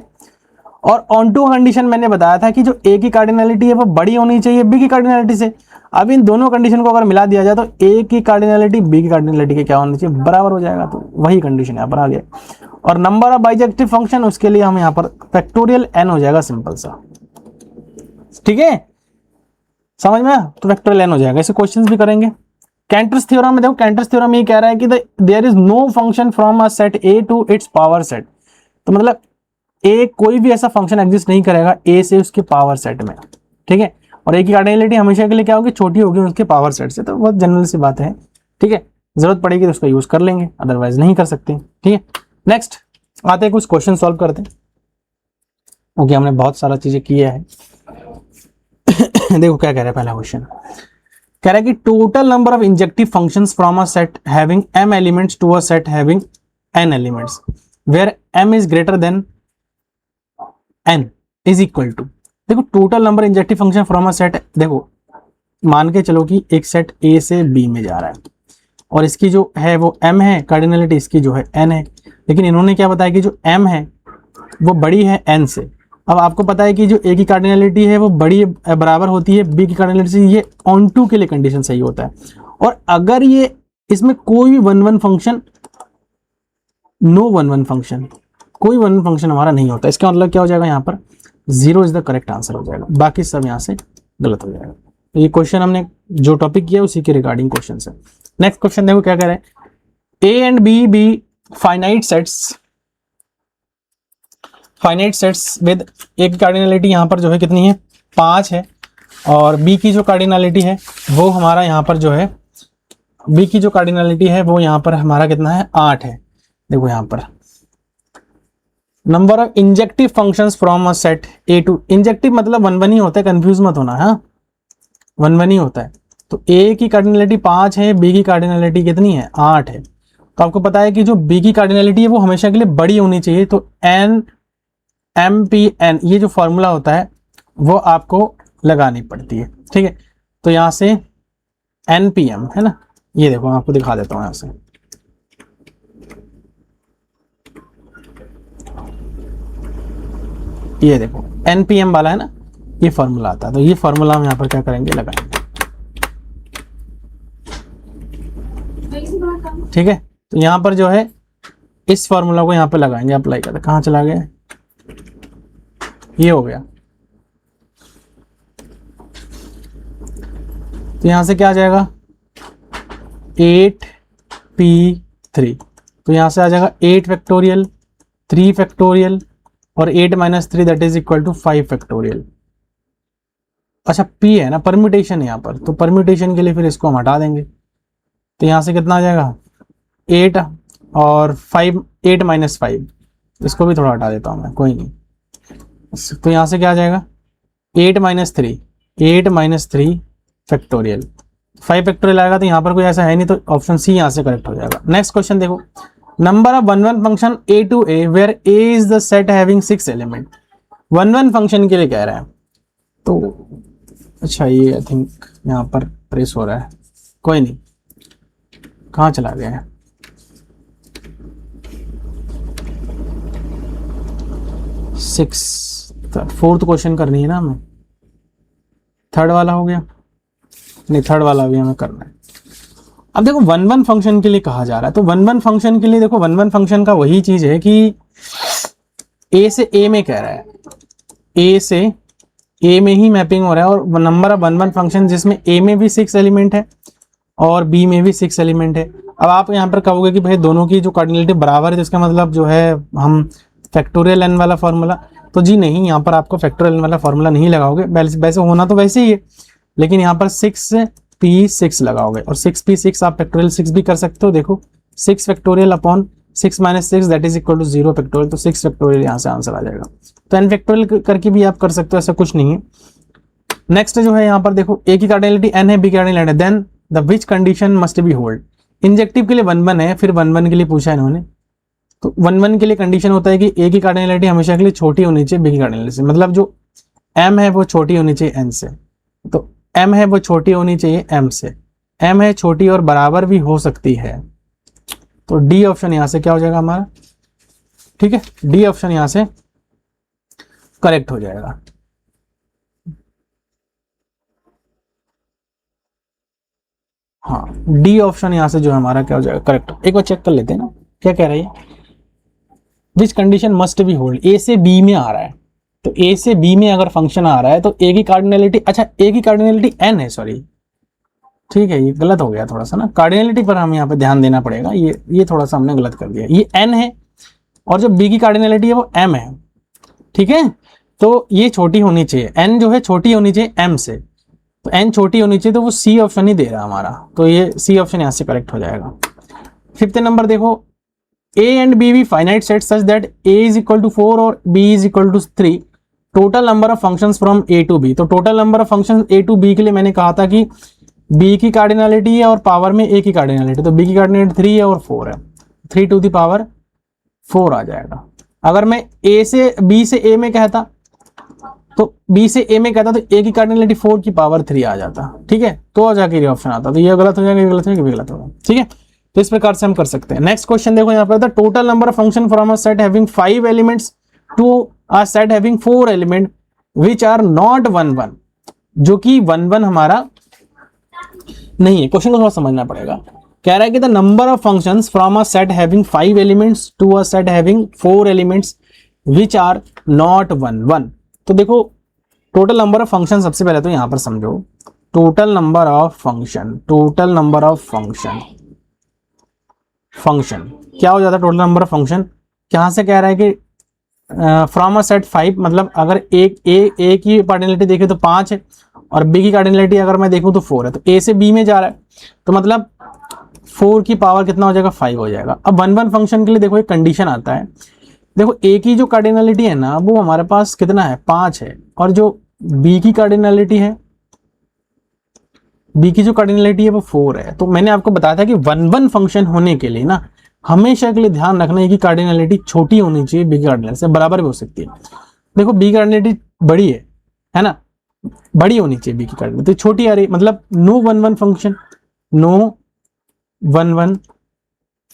और ऑन टू कंडीशन मैंने बताया था कि जो a की कार्डिनलिटी है वो बड़ी होनी चाहिए b की कार्डिनलिटी से। अब इन दोनों कंडीशन को अगर मिला दिया जाए तो a की कार्डिनलिटी b की कार्डिनलिटी के क्या होनी चाहिए, बराबर हो जाएगा। तो वही कंडीशन यहाँ पर आ गया। और नंबर ऑफ बाइजेक्टिव फंक्शन, उसके लिए हम यहाँ पर फैक्टोरियल n हो जाएगा, सिंपल सा, ठीक है, समझ में? तो फैक्टोरियल n हो जाएगा। ऐसे क्वेश्चंस भी करेंगे। कैंटर्स थ्योरम में देखो, कैंटर्स थ्योरम ये कह रहा है कि there is no function from a set A to its power set. तो मतलब ए कोई भी ऐसा फंक्शन एग्जिस्ट नहीं करेगा ए से उसके पावर सेट में, ठीक है। और ए की कार्डिनलिटी हमेशा के लिए क्या होगी, छोटी होगी उसके पावर सेट से। तो बहुत जनरल सी बात है, ठीक है। जरूरत पड़ेगी तो उसका यूज कर लेंगे, अदरवाइज नहीं कर सकते, ठीक है। नेक्स्ट आते हैं, कुछ क्वेश्चन सॉल्व करते हैं। ओके, हमने बहुत सारा चीजें किया है। देखो क्या कह रहा है पहला क्वेश्चन, कह रहा है कि total number of injective functions from a set having m elements to a set having n elements where m is greater than n is equal to. देखो total number injective function from a set, देखो मान के चलो कि एक set a से b में जा रहा है और इसकी जो है वो m है, कार्डिनलिटी इसकी जो है n है, लेकिन इन्होंने क्या बताया कि जो m है वो बड़ी है n से। अब आपको पता है कि जो a की कार्डिनलिटी है वो बड़ी बराबर होती है b की कार्डिनलिटी से, ये ऑन टू के लिए कंडीशन सही होता है। और अगर ये इसमें कोई भी one one function, no one one function, कोई वन वन फंक्शन हमारा नहीं होता, इसका मतलब क्या हो जाएगा, यहाँ पर 0 इज द करेक्ट आंसर हो जाएगा, बाकी सब यहाँ से गलत हो जाएगा। तो ये क्वेश्चन हमने जो टॉपिक किया उसी के रिगार्डिंग क्वेश्चन है। नेक्स्ट क्वेश्चन देखो क्या कह रहे हैं, A and B be finite sets, finite sets with A की कार्डिनलिटी यहाँ पर जो है कितनी है, 5 है, और बी की जो कार्डिनलिटी है वो हमारा यहाँ पर जो है, बी की जो कार्डिनलिटी है वो यहाँ पर हमारा कितना है, 8 है। देखो यहाँ पर number of injective functions from a set A to, injective मतलब वन वन ही होता है, कंफ्यूज मत होना, हाँ वन वन ही होता है। तो ए की कार्डिनलिटी 5 है, बी की कार्डिनलिटी कितनी है, 8 है। तो आपको पता है कि जो बी की कार्डिनलिटी है वो हमेशा के लिए बड़ी होनी चाहिए, तो एन एम पी एन ये जो फॉर्मूला होता है वो आपको लगानी पड़ती है, ठीक है। तो यहाँ से एन पी एम है ना, ये देखो आपको दिखा देता हूँ यहाँ से, ये देखो npm वाला है ना, ये फॉर्मूला आता है। तो ये फॉर्मूला हम यहाँ पर क्या करेंगे, लगाएंगे, ठीक है। तो यहाँ पर जो है इस फॉर्मूला को यहाँ पर लगाएंगे, अप्लाई करते, कहाँ चला गया, ये हो गया। तो यहाँ से क्या आ जाएगा, 8p3, तो यहाँ से आ जाएगा 8 फैक्टोरियल, 3 फैक्टोरियल और 8 - 3 that is equal to 5 factorial. अच्छा p है ना, परम्यूटेशन है यहाँ पर, तो परम्यूटेशन के लिए फिर इसको हम हटा देंगे। तो यहाँ से कितना आ जाएगा, 8 और 5, 8 - 5, इसको भी थोड़ा हटा देता हूँ मैं, कोई नहीं। तो यहाँ से क्या आ जाएगा, 8 - 3, 8 - 3 फैक्टोरियल, 5 फैक्टोरियल आएगा। तो यहाँ पर कोई ऐसा है नहीं, तो ऑप्शन सी यहाँ से करेक्ट हो जाएगा। नेक्स्ट क्वेश्चन देखो, number of one one function A to A where A is the set having 6 element, one one function के लिए कह रहा है। तो अच्छा ये आई थिंक यहाँ पर प्रेस हो रहा है, कोई नहीं, कहाँ चला गया है, फोर्थ क्वेश्चन करनी है ना हमें, थर्ड वाला हो गया, नहीं थर्ड वाला भी हमें करना है। अब देखो वन वन फंक्शन के लिए कहा जा रहा है, तो वन वन फंक्शन के लिए देखो, वन वन फंक्शन का वही चीज है कि ए से ए में कह रहा है, ए से ए में ही मैपिंग हो रहा है, और number of one one function जिसमें ए में भी 6 एलिमेंट है और बी में भी 6 एलिमेंट है। अब आप यहाँ पर कहोगे कि भाई दोनों की जो कार्डिनलिटी बराबर है, तो इसका मतलब जो है हम फैक्टोरियल एन वाला फॉर्मूला, तो जी नहीं, यहाँ पर आपको फैक्टोरियल एन वाला फॉर्मूला नहीं लगाओगे, वैसे होना तो वैसे ही है, लेकिन यहाँ पर 6p6 लगाओगे, और 6p6 आप फैक्टोरियल 6 भी कर सकते हो। देखो 6 factorial upon 6 - 6 that is equal to 0 factorial, तो 6 फैक्टोरियल यहाँ से आंसर आ जाएगा। तो n फैक्टोरियल करके भी आप कर सकते हो, ऐसा कुछ नहीं है। नेक्स्ट जो है यहाँ पर देखो, ए की कार्डिनलिटी n है, बी की कार्डिनलिटी है, then the which condition must be hold. Injective के लिए 1 1 है, फिर 1 1 के लिए पूछा है इन्होंने, तो 1 1 के लिए कंडीशन होता है कि ए की कार्डिनलिटी हमेशा के लिए छोटी होनी चाहिए बी की कार्डिनलिटी से, मतलब जो m है वो छोटी होनी चाहिए n से, तो m है वो छोटी होनी चाहिए m से, m है छोटी और बराबर भी हो सकती है, तो डी ऑप्शन यहां से क्या हो जाएगा हमारा, ठीक है, डी ऑप्शन यहां से करेक्ट हो जाएगा। हाँ डी ऑप्शन यहां से जो हमारा क्या हो जाएगा, करेक्ट। एक बार चेक कर लेते हैं ना क्या कह रही है, which condition must be hold, A से बी में आ रहा है, तो ए से बी में अगर फंक्शन आ रहा है तो ए की कार्डिनलिटी, अच्छा ए की कार्डिनलिटी n है, सॉरी ठीक है, ये गलत हो गया थोड़ा सा ना, कार्डिनलिटी पर हम यहाँ पे ध्यान देना पड़ेगा, ये थोड़ा सा हमने गलत कर दिया। ये n है और जो b की कार्डिनलिटी है वो m है, ठीक है। तो ये छोटी होनी चाहिए, n जो है छोटी होनी चाहिए m से, तो n छोटी होनी चाहिए, तो वो c ऑप्शन ही दे रहा है हमारा, तो ये c ऑप्शन यहाँ से करेक्ट हो जाएगा। 5th नंबर देखो, a and b be finite sets such that a is equal to 4 और b is equal to 3, total number of functions from a to b। तो total number of functions a to b के लिए मैंने कहा था कि b की cardinality है और पावर में a की कार्डिनलिटी, तो b की कार्डिनलिटी 3 है और 4 है, 3 टू द पावर 4 आ जाएगा। अगर मैं a से b से a में कहता, तो b से a में कहता तो a की कार्डिनलिटी 4 की पावर 3 आ जाता, ठीक है, तो जाके ये ऑप्शन आता, तो ये गलत हो जाएगा, ये गलत हो जाएगा, ये गलत होगा, ठीक है। तो इस प्रकार से हम कर सकते हैं। नेक्स्ट क्वेश्चन देखो यहाँ पर, the total number of function from a set having 5 elements to a set having 4 element which are not 1 1, जो कि 1 1 हमारा नहीं है। क्वेश्चन को थोड़ा समझना पड़ेगा। कह रहा है कि the number of functions from a set having 5 elements to a set having 4 elements which are not 1 1। तो देखो टोटल नंबर ऑफ फंक्शन, सबसे पहले तो यहां पर समझो, total number of function, total number of function, function क्या हो जाता है टोटल नंबर ऑफ फंक्शन। यहां से कह रहा है कि फ्रॉम अ सेट 5, मतलब अगर ए की कार्डिनलिटी देखें तो 5 है और बी की कार्डिनलिटी अगर मैं देखूं तो 4 है, तो ए से बी में जा रहा है, तो मतलब 4 की पावर कितना हो जाएगा, 5 हो जाएगा। अब 1 1 फंक्शन के लिए देखो एक कंडीशन आता है, देखो ए की जो कार्डिनलिटी है ना वो हमारे पास कितना है, 5 है, और जो बी की कार्डिनलिटी है, बी की जो कार्डिनलिटी है वो 4 है। तो मैंने आपको बताया था कि 1 1 फंक्शन होने के लिए ना हमेशा के लिए ध्यान रखना है कि कार्डिनलिटी छोटी होनी चाहिए, बी की कार्डिनलिटी से बराबर भी हो सकती है। देखो बी की कार्डिनलिटी बड़ी है ना, बड़ी होनी चाहिए बी की कार्डिनलिटी, तो छोटी आ रही, मतलब नो 1 1 फंक्शन, नो 1 1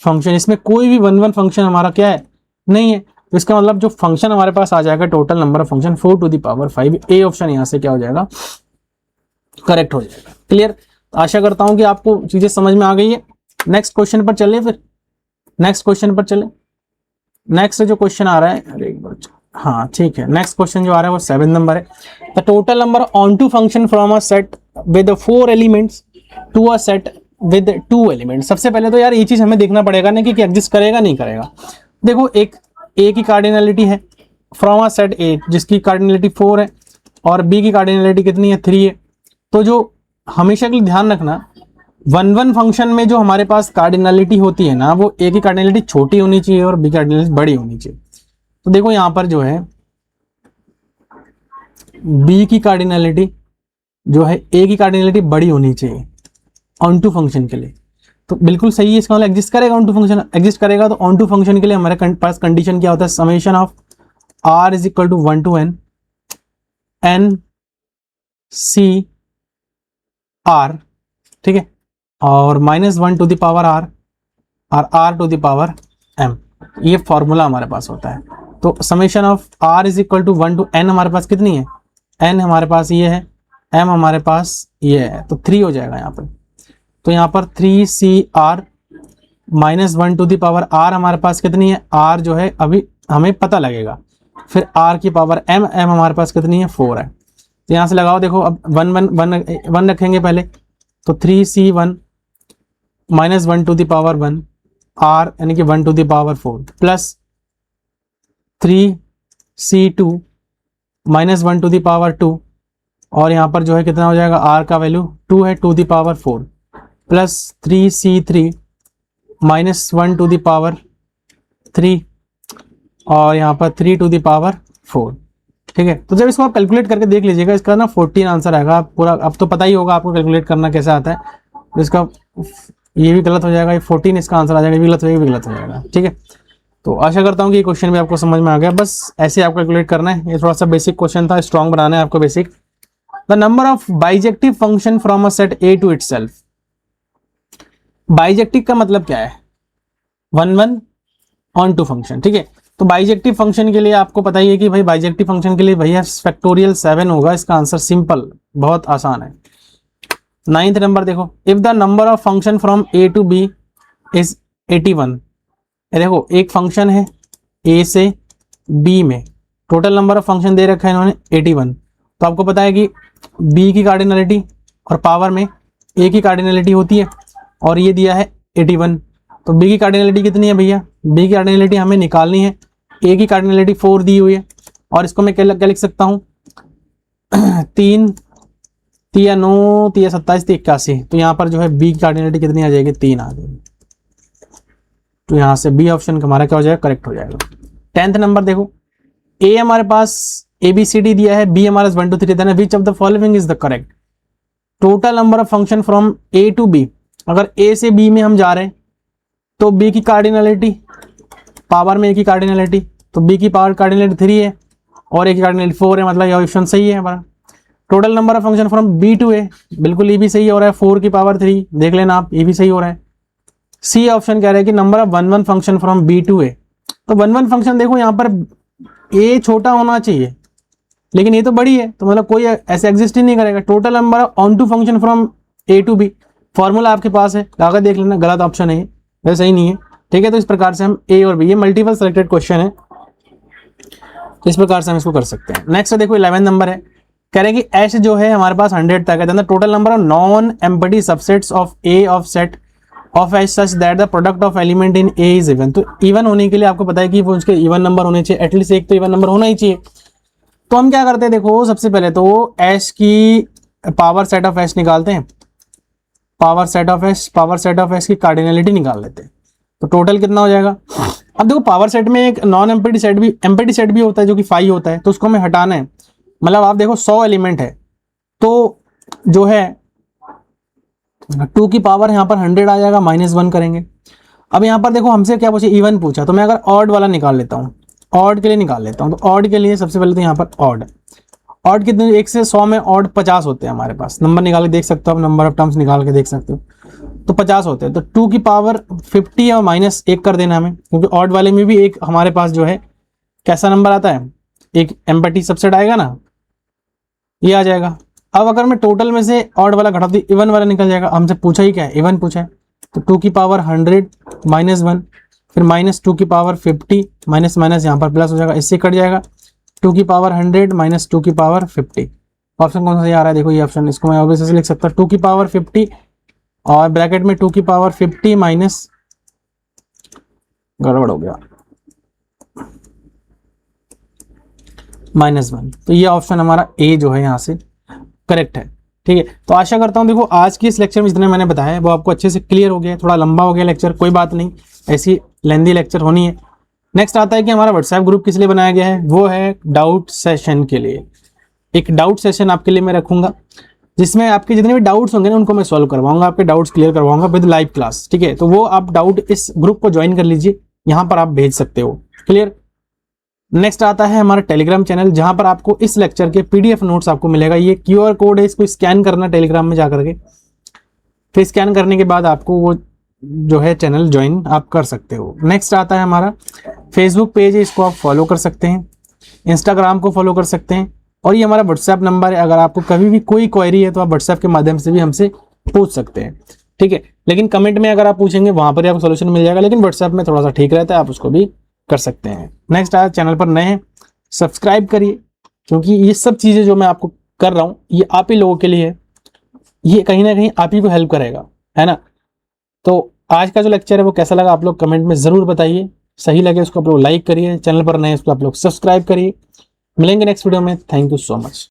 फंक्शन, इसमें कोई भी 1 1 फंक्शन हमारा क्या है, नहीं है। तो इसका मतलब जो फंक्शन हमारे पास आ जाएगा total number of function 4 to the power 5, A option यहां से क्या हो जाएगा, करेक्ट हो जाएगा। क्लियर, आशा करता हूं कि आपको चीजें समझ में आ गई है। नेक्स्ट क्वेश्चन पर चलिए, फिर नेक्स्ट क्वेश्चन पर चले। नेक्स्ट जो क्वेश्चन आ रहा है, अरे एक बार, हाँ ठीक है, नेक्स्ट क्वेश्चन जो आ रहा है वो 7 नंबर है। The total number onto function from a set with 4 elements to a set with 2 elements. सबसे पहले तो यार ये चीज हमें देखना पड़ेगा ना कि एग्जिस्ट करेगा नहीं करेगा। देखो एक ए की कार्डिनलिटी है फ्रॉम अ सेट ए जिसकी कार्डिनलिटी 4 है और बी की कार्डिनलिटी कितनी है, 3 है। तो जो हमेशा के लिए ध्यान रखना, 1 1 फंक्शन में जो हमारे पास कार्डिनलिटी होती है ना वो ए की कार्डिनलिटी छोटी होनी चाहिए और बी की कार्डिनलिटी बड़ी होनी चाहिए। तो देखो यहां पर जो है बी की कार्डिनलिटी जो है ए की कार्डिनलिटी बड़ी होनी चाहिए ऑन टू फंक्शन के लिए, तो बिल्कुल सही है। इसका मतलब एग्जिस्ट करेगा ऑन टू फंक्शन, एग्जिस्ट करेगा तो ऑन टू फंक्शन के लिए हमारे पास कंडीशन क्या होता है, summation of r is equal to 1 to n n C r, ठीक है, और -1 टू द पावर आर और r to the power m, ये फॉर्मूला हमारे पास होता है। तो summation of r is equal to 1 to n हमारे पास कितनी है, n हमारे पास ये है, m हमारे पास ये है, तो 3 हो जाएगा यहाँ पर। तो यहाँ पर 3CR -1 to the power r हमारे पास कितनी है, r जो है अभी हमें पता लगेगा, फिर r की पावर m, m हमारे पास कितनी है, 4 है। तो यहाँ से लगाओ, देखो अब 1 रखेंगे पहले, तो 3C1 -1 to the power 1 r यानी कि 1 to the power 4 plus 3C2 -1 to the power 2, और यहाँ पर जो है कितना हो जाएगा, r का वैल्यू 2 है, 2 the power 4 plus 3C3 -1 to the power 3 और यहाँ पर 3 टू द पावर 4, ठीक है। तो जब इसको आप कैलकुलेट करके देख लीजिएगा, इसका ना 14 आंसर आएगा पूरा। अब तो पता ही होगा आपको कैलकुलेट करना कैसे आता है, तो इसका ये भी गलत हो जाएगा, ये 14 इसका आंसर आ जाएगा, ये भी गलत हो जाएगा, ये भी गलत हो जाएगा, ठीक है। तो आशा करता हूँ कि ये क्वेश्चन भी आपको समझ में आ गया। बस ऐसे आपको कैलकुलेट करना है, ये थोड़ा सा बेसिक क्वेश्चन था, स्ट्रॉन्ग बनाना है आपको basic. The number of bijective function from a set A to itself. Bijective का मतलब क्या है, 1 1 ऑन टू फंक्शन, ठीक है। तो बाइजेक्टिव फंक्शन के लिए आपको पता ही है कि भाई बाइजेक्टिव फंक्शन के लिए भैया फैक्टोरियल 7 होगा, इसका आंसर सिंपल, बहुत आसान है। 9th नंबर देखो, if the number of function from A to B is 81। देखो एक फंक्शन है ए से बी में, टोटल नंबर ऑफ फंक्शन दे रखा है इन्होंने 81। तो आपको पता है कि बी की कार्डिनलिटी और पावर में ए की कार्डिनलिटी होती है और ये दिया है 81, तो बी की कार्डिनलिटी कितनी है भैया, बी की कार्डिनलिटी हमें निकालनी है, ए की कार्डिनलिटी 4 दी हुई है और इसको मैं क्या लिख सकता हूँ 3 3 9 3 27 3 81, तो यहाँ पर जो है बी की कार्डिनलिटी कितनी आ जाएगी, 3 आ जाएगी। तो यहाँ से बी ऑप्शन हमारा क्या हो जाएगा, करेक्ट हो जाएगा। 10th नंबर देखो, ए हमारे पास ABCD दिया है, बी हमारे 1 2 3 देना है, which of the following is the correct. Total number of function from A to B, अगर ए से बी में हम जा रहे हैं तो बी की कार्डिनलिटी पावर में ए की कार्डिनलिटी, तो बी की पावर कार्डिनलिटी 3 है और ए की कार्डिनलिटी 4 है, मतलब ये ऑप्शन सही है हमारा। Total number of function from B to A, बिल्कुल ये भी सही हो रहा है, 4 की पावर 3, देख लेना आप, ये भी सही हो रहा है। सी ऑप्शन कह रहा है कि number of 1 1 function from B to A, तो 1 1 फंक्शन देखो यहाँ पर ए छोटा होना चाहिए लेकिन ये तो बड़ी है, तो मतलब कोई ऐसे एग्जिस्ट ही नहीं करेगा। Total number of onto function from A to B, formula आपके पास है, लाकर देख लेना, गलत ऑप्शन है, वैसे सही नहीं है, ठीक है। तो इस प्रकार से हम ए और बी, ये मल्टीपल सेलेक्टेड क्वेश्चन है, तो इस प्रकार से हम इसको कर सकते हैं। नेक्स्ट देखो 11 नंबर है, कह रहे हैं कि एच जो है हमारे पास 100 तक है, total number of non empty subsets of A of set of H such that the product of element in A is even. तो इवन होने के लिए आपको पता है कि वो उसके इवन नंबर होने चाहिए, एटलीस्ट एक तो इवन नंबर होना ही चाहिए। तो हम क्या करते हैं, देखो सबसे पहले तो एच की पावर सेट ऑफ एच निकालते हैं, पावर सेट ऑफ एच की कार्डिनलिटी निकाल लेते हैं, तो टोटल कितना हो जाएगा। अब देखो पावर सेट में एक नॉन एम्प्टी सेट भी होता है जो कि 5 होता है, तो उसको हमें हटाना है, मतलब आप देखो 100 एलिमेंट है तो जो है 2 की पावर यहाँ पर 100 आ जाएगा, -1 करेंगे। अब यहाँ पर देखो हमसे क्या पूछे, इवन पूछा, तो मैं अगर ऑड वाला निकाल लेता हूँ, ऑड के लिए निकाल लेता हूँ, तो ऑड के लिए सबसे पहले तो यहाँ पर ऑड कितने, 1 से 100 में ऑड 50 होते हैं हमारे पास, नंबर निकाल के देख सकते हो आप, नंबर ऑफ टर्म्स निकाल के देख सकते हो, तो 50 होते हैं। तो 2 की पावर 50 और -1 कर देना हमें, क्योंकि ऑड वाले में भी एक हमारे पास जो है कैसा नंबर आता है, एक एम्प्टी सबसेट आएगा ना, ये आ जाएगा। अब अगर मैं टोटल में से ऑड वाला घटा दूं, इवन वाला निकल जाएगा, हमसे पूछा ही क्या है, इवन पूछा है, तो 2 की पावर 100 -1, फिर -2 की पावर 50 माइनस माइनस यहाँ पर प्लस हो जाएगा, इससे कट जाएगा, 2 की पावर 100 -2 की पावर 50। ऑप्शन कौन सा सही आ रहा है, देखो ये ऑप्शन, इसको मैं ऑब्वियसली से लिख सकता हूँ 2 की पावर 50 और ब्रैकेट में 2 की पावर 50 माइनस, गड़बड़ हो गया, -1, तो ये ऑप्शन हमारा ए जो है यहाँ से करेक्ट है, ठीक है। तो आशा करता हूँ देखो आज की इस लेक्चर में जितने मैंने बताया वो आपको अच्छे से क्लियर हो गया, थोड़ा लंबा हो गया लेक्चर, कोई बात नहीं, ऐसी लेंदी लेक्चर होनी है। नेक्स्ट आता है कि हमारा व्हाट्सएप ग्रुप किस लिए बनाया गया है, वो है डाउट सेशन के लिए। एक डाउट सेशन आपके लिए मैं रखूंगा जिसमें आपके जितने भी डाउट्स होंगे ना उनको मैं सॉल्व करवाऊंगा, आपके डाउट्स क्लियर करवाऊंगा विद लाइव क्लास, ठीक है। तो वो आप डाउट इस ग्रुप को ज्वाइन कर लीजिए, यहाँ पर आप भेज सकते हो, क्लियर। नेक्स्ट आता है हमारा टेलीग्राम चैनल, जहां पर आपको इस लेक्चर के PDF नोट्स आपको मिलेगा, ये QR कोड है, इसको स्कैन करना टेलीग्राम में जाकर के, फिर स्कैन करने के बाद आपको वो जो है चैनल ज्वाइन आप कर सकते हो। नेक्स्ट आता है हमारा फेसबुक पेज है, इसको आप फॉलो कर सकते हैं, इंस्टाग्राम को फॉलो कर सकते हैं, और ये हमारा व्हाट्सएप नंबर है, अगर आपको कभी भी कोई क्वेरी है तो आप व्हाट्सएप के माध्यम से भी हमसे पूछ सकते हैं, ठीक है। लेकिन कमेंट में अगर आप पूछेंगे वहां पर ही आपको सोल्यूशन मिल जाएगा, लेकिन व्हाट्सएप में थोड़ा सा ठीक रहता है, आप उसको भी कर सकते हैं। नेक्स्ट आया, चैनल पर नए हैं सब्सक्राइब करिए, क्योंकि ये सब चीज़ें जो मैं आपको कर रहा हूँ ये आप ही लोगों के लिए है, ये कहीं ना कहीं आप ही को हेल्प करेगा, है ना। तो आज का जो लेक्चर है वो कैसा लगा आप लोग कमेंट में ज़रूर बताइए, सही लगे उसको आप लोग लाइक करिए, चैनल पर नए उसको आप लोग सब्सक्राइब करिए। मिलेंगे नेक्स्ट वीडियो में, थैंक यू सो मच।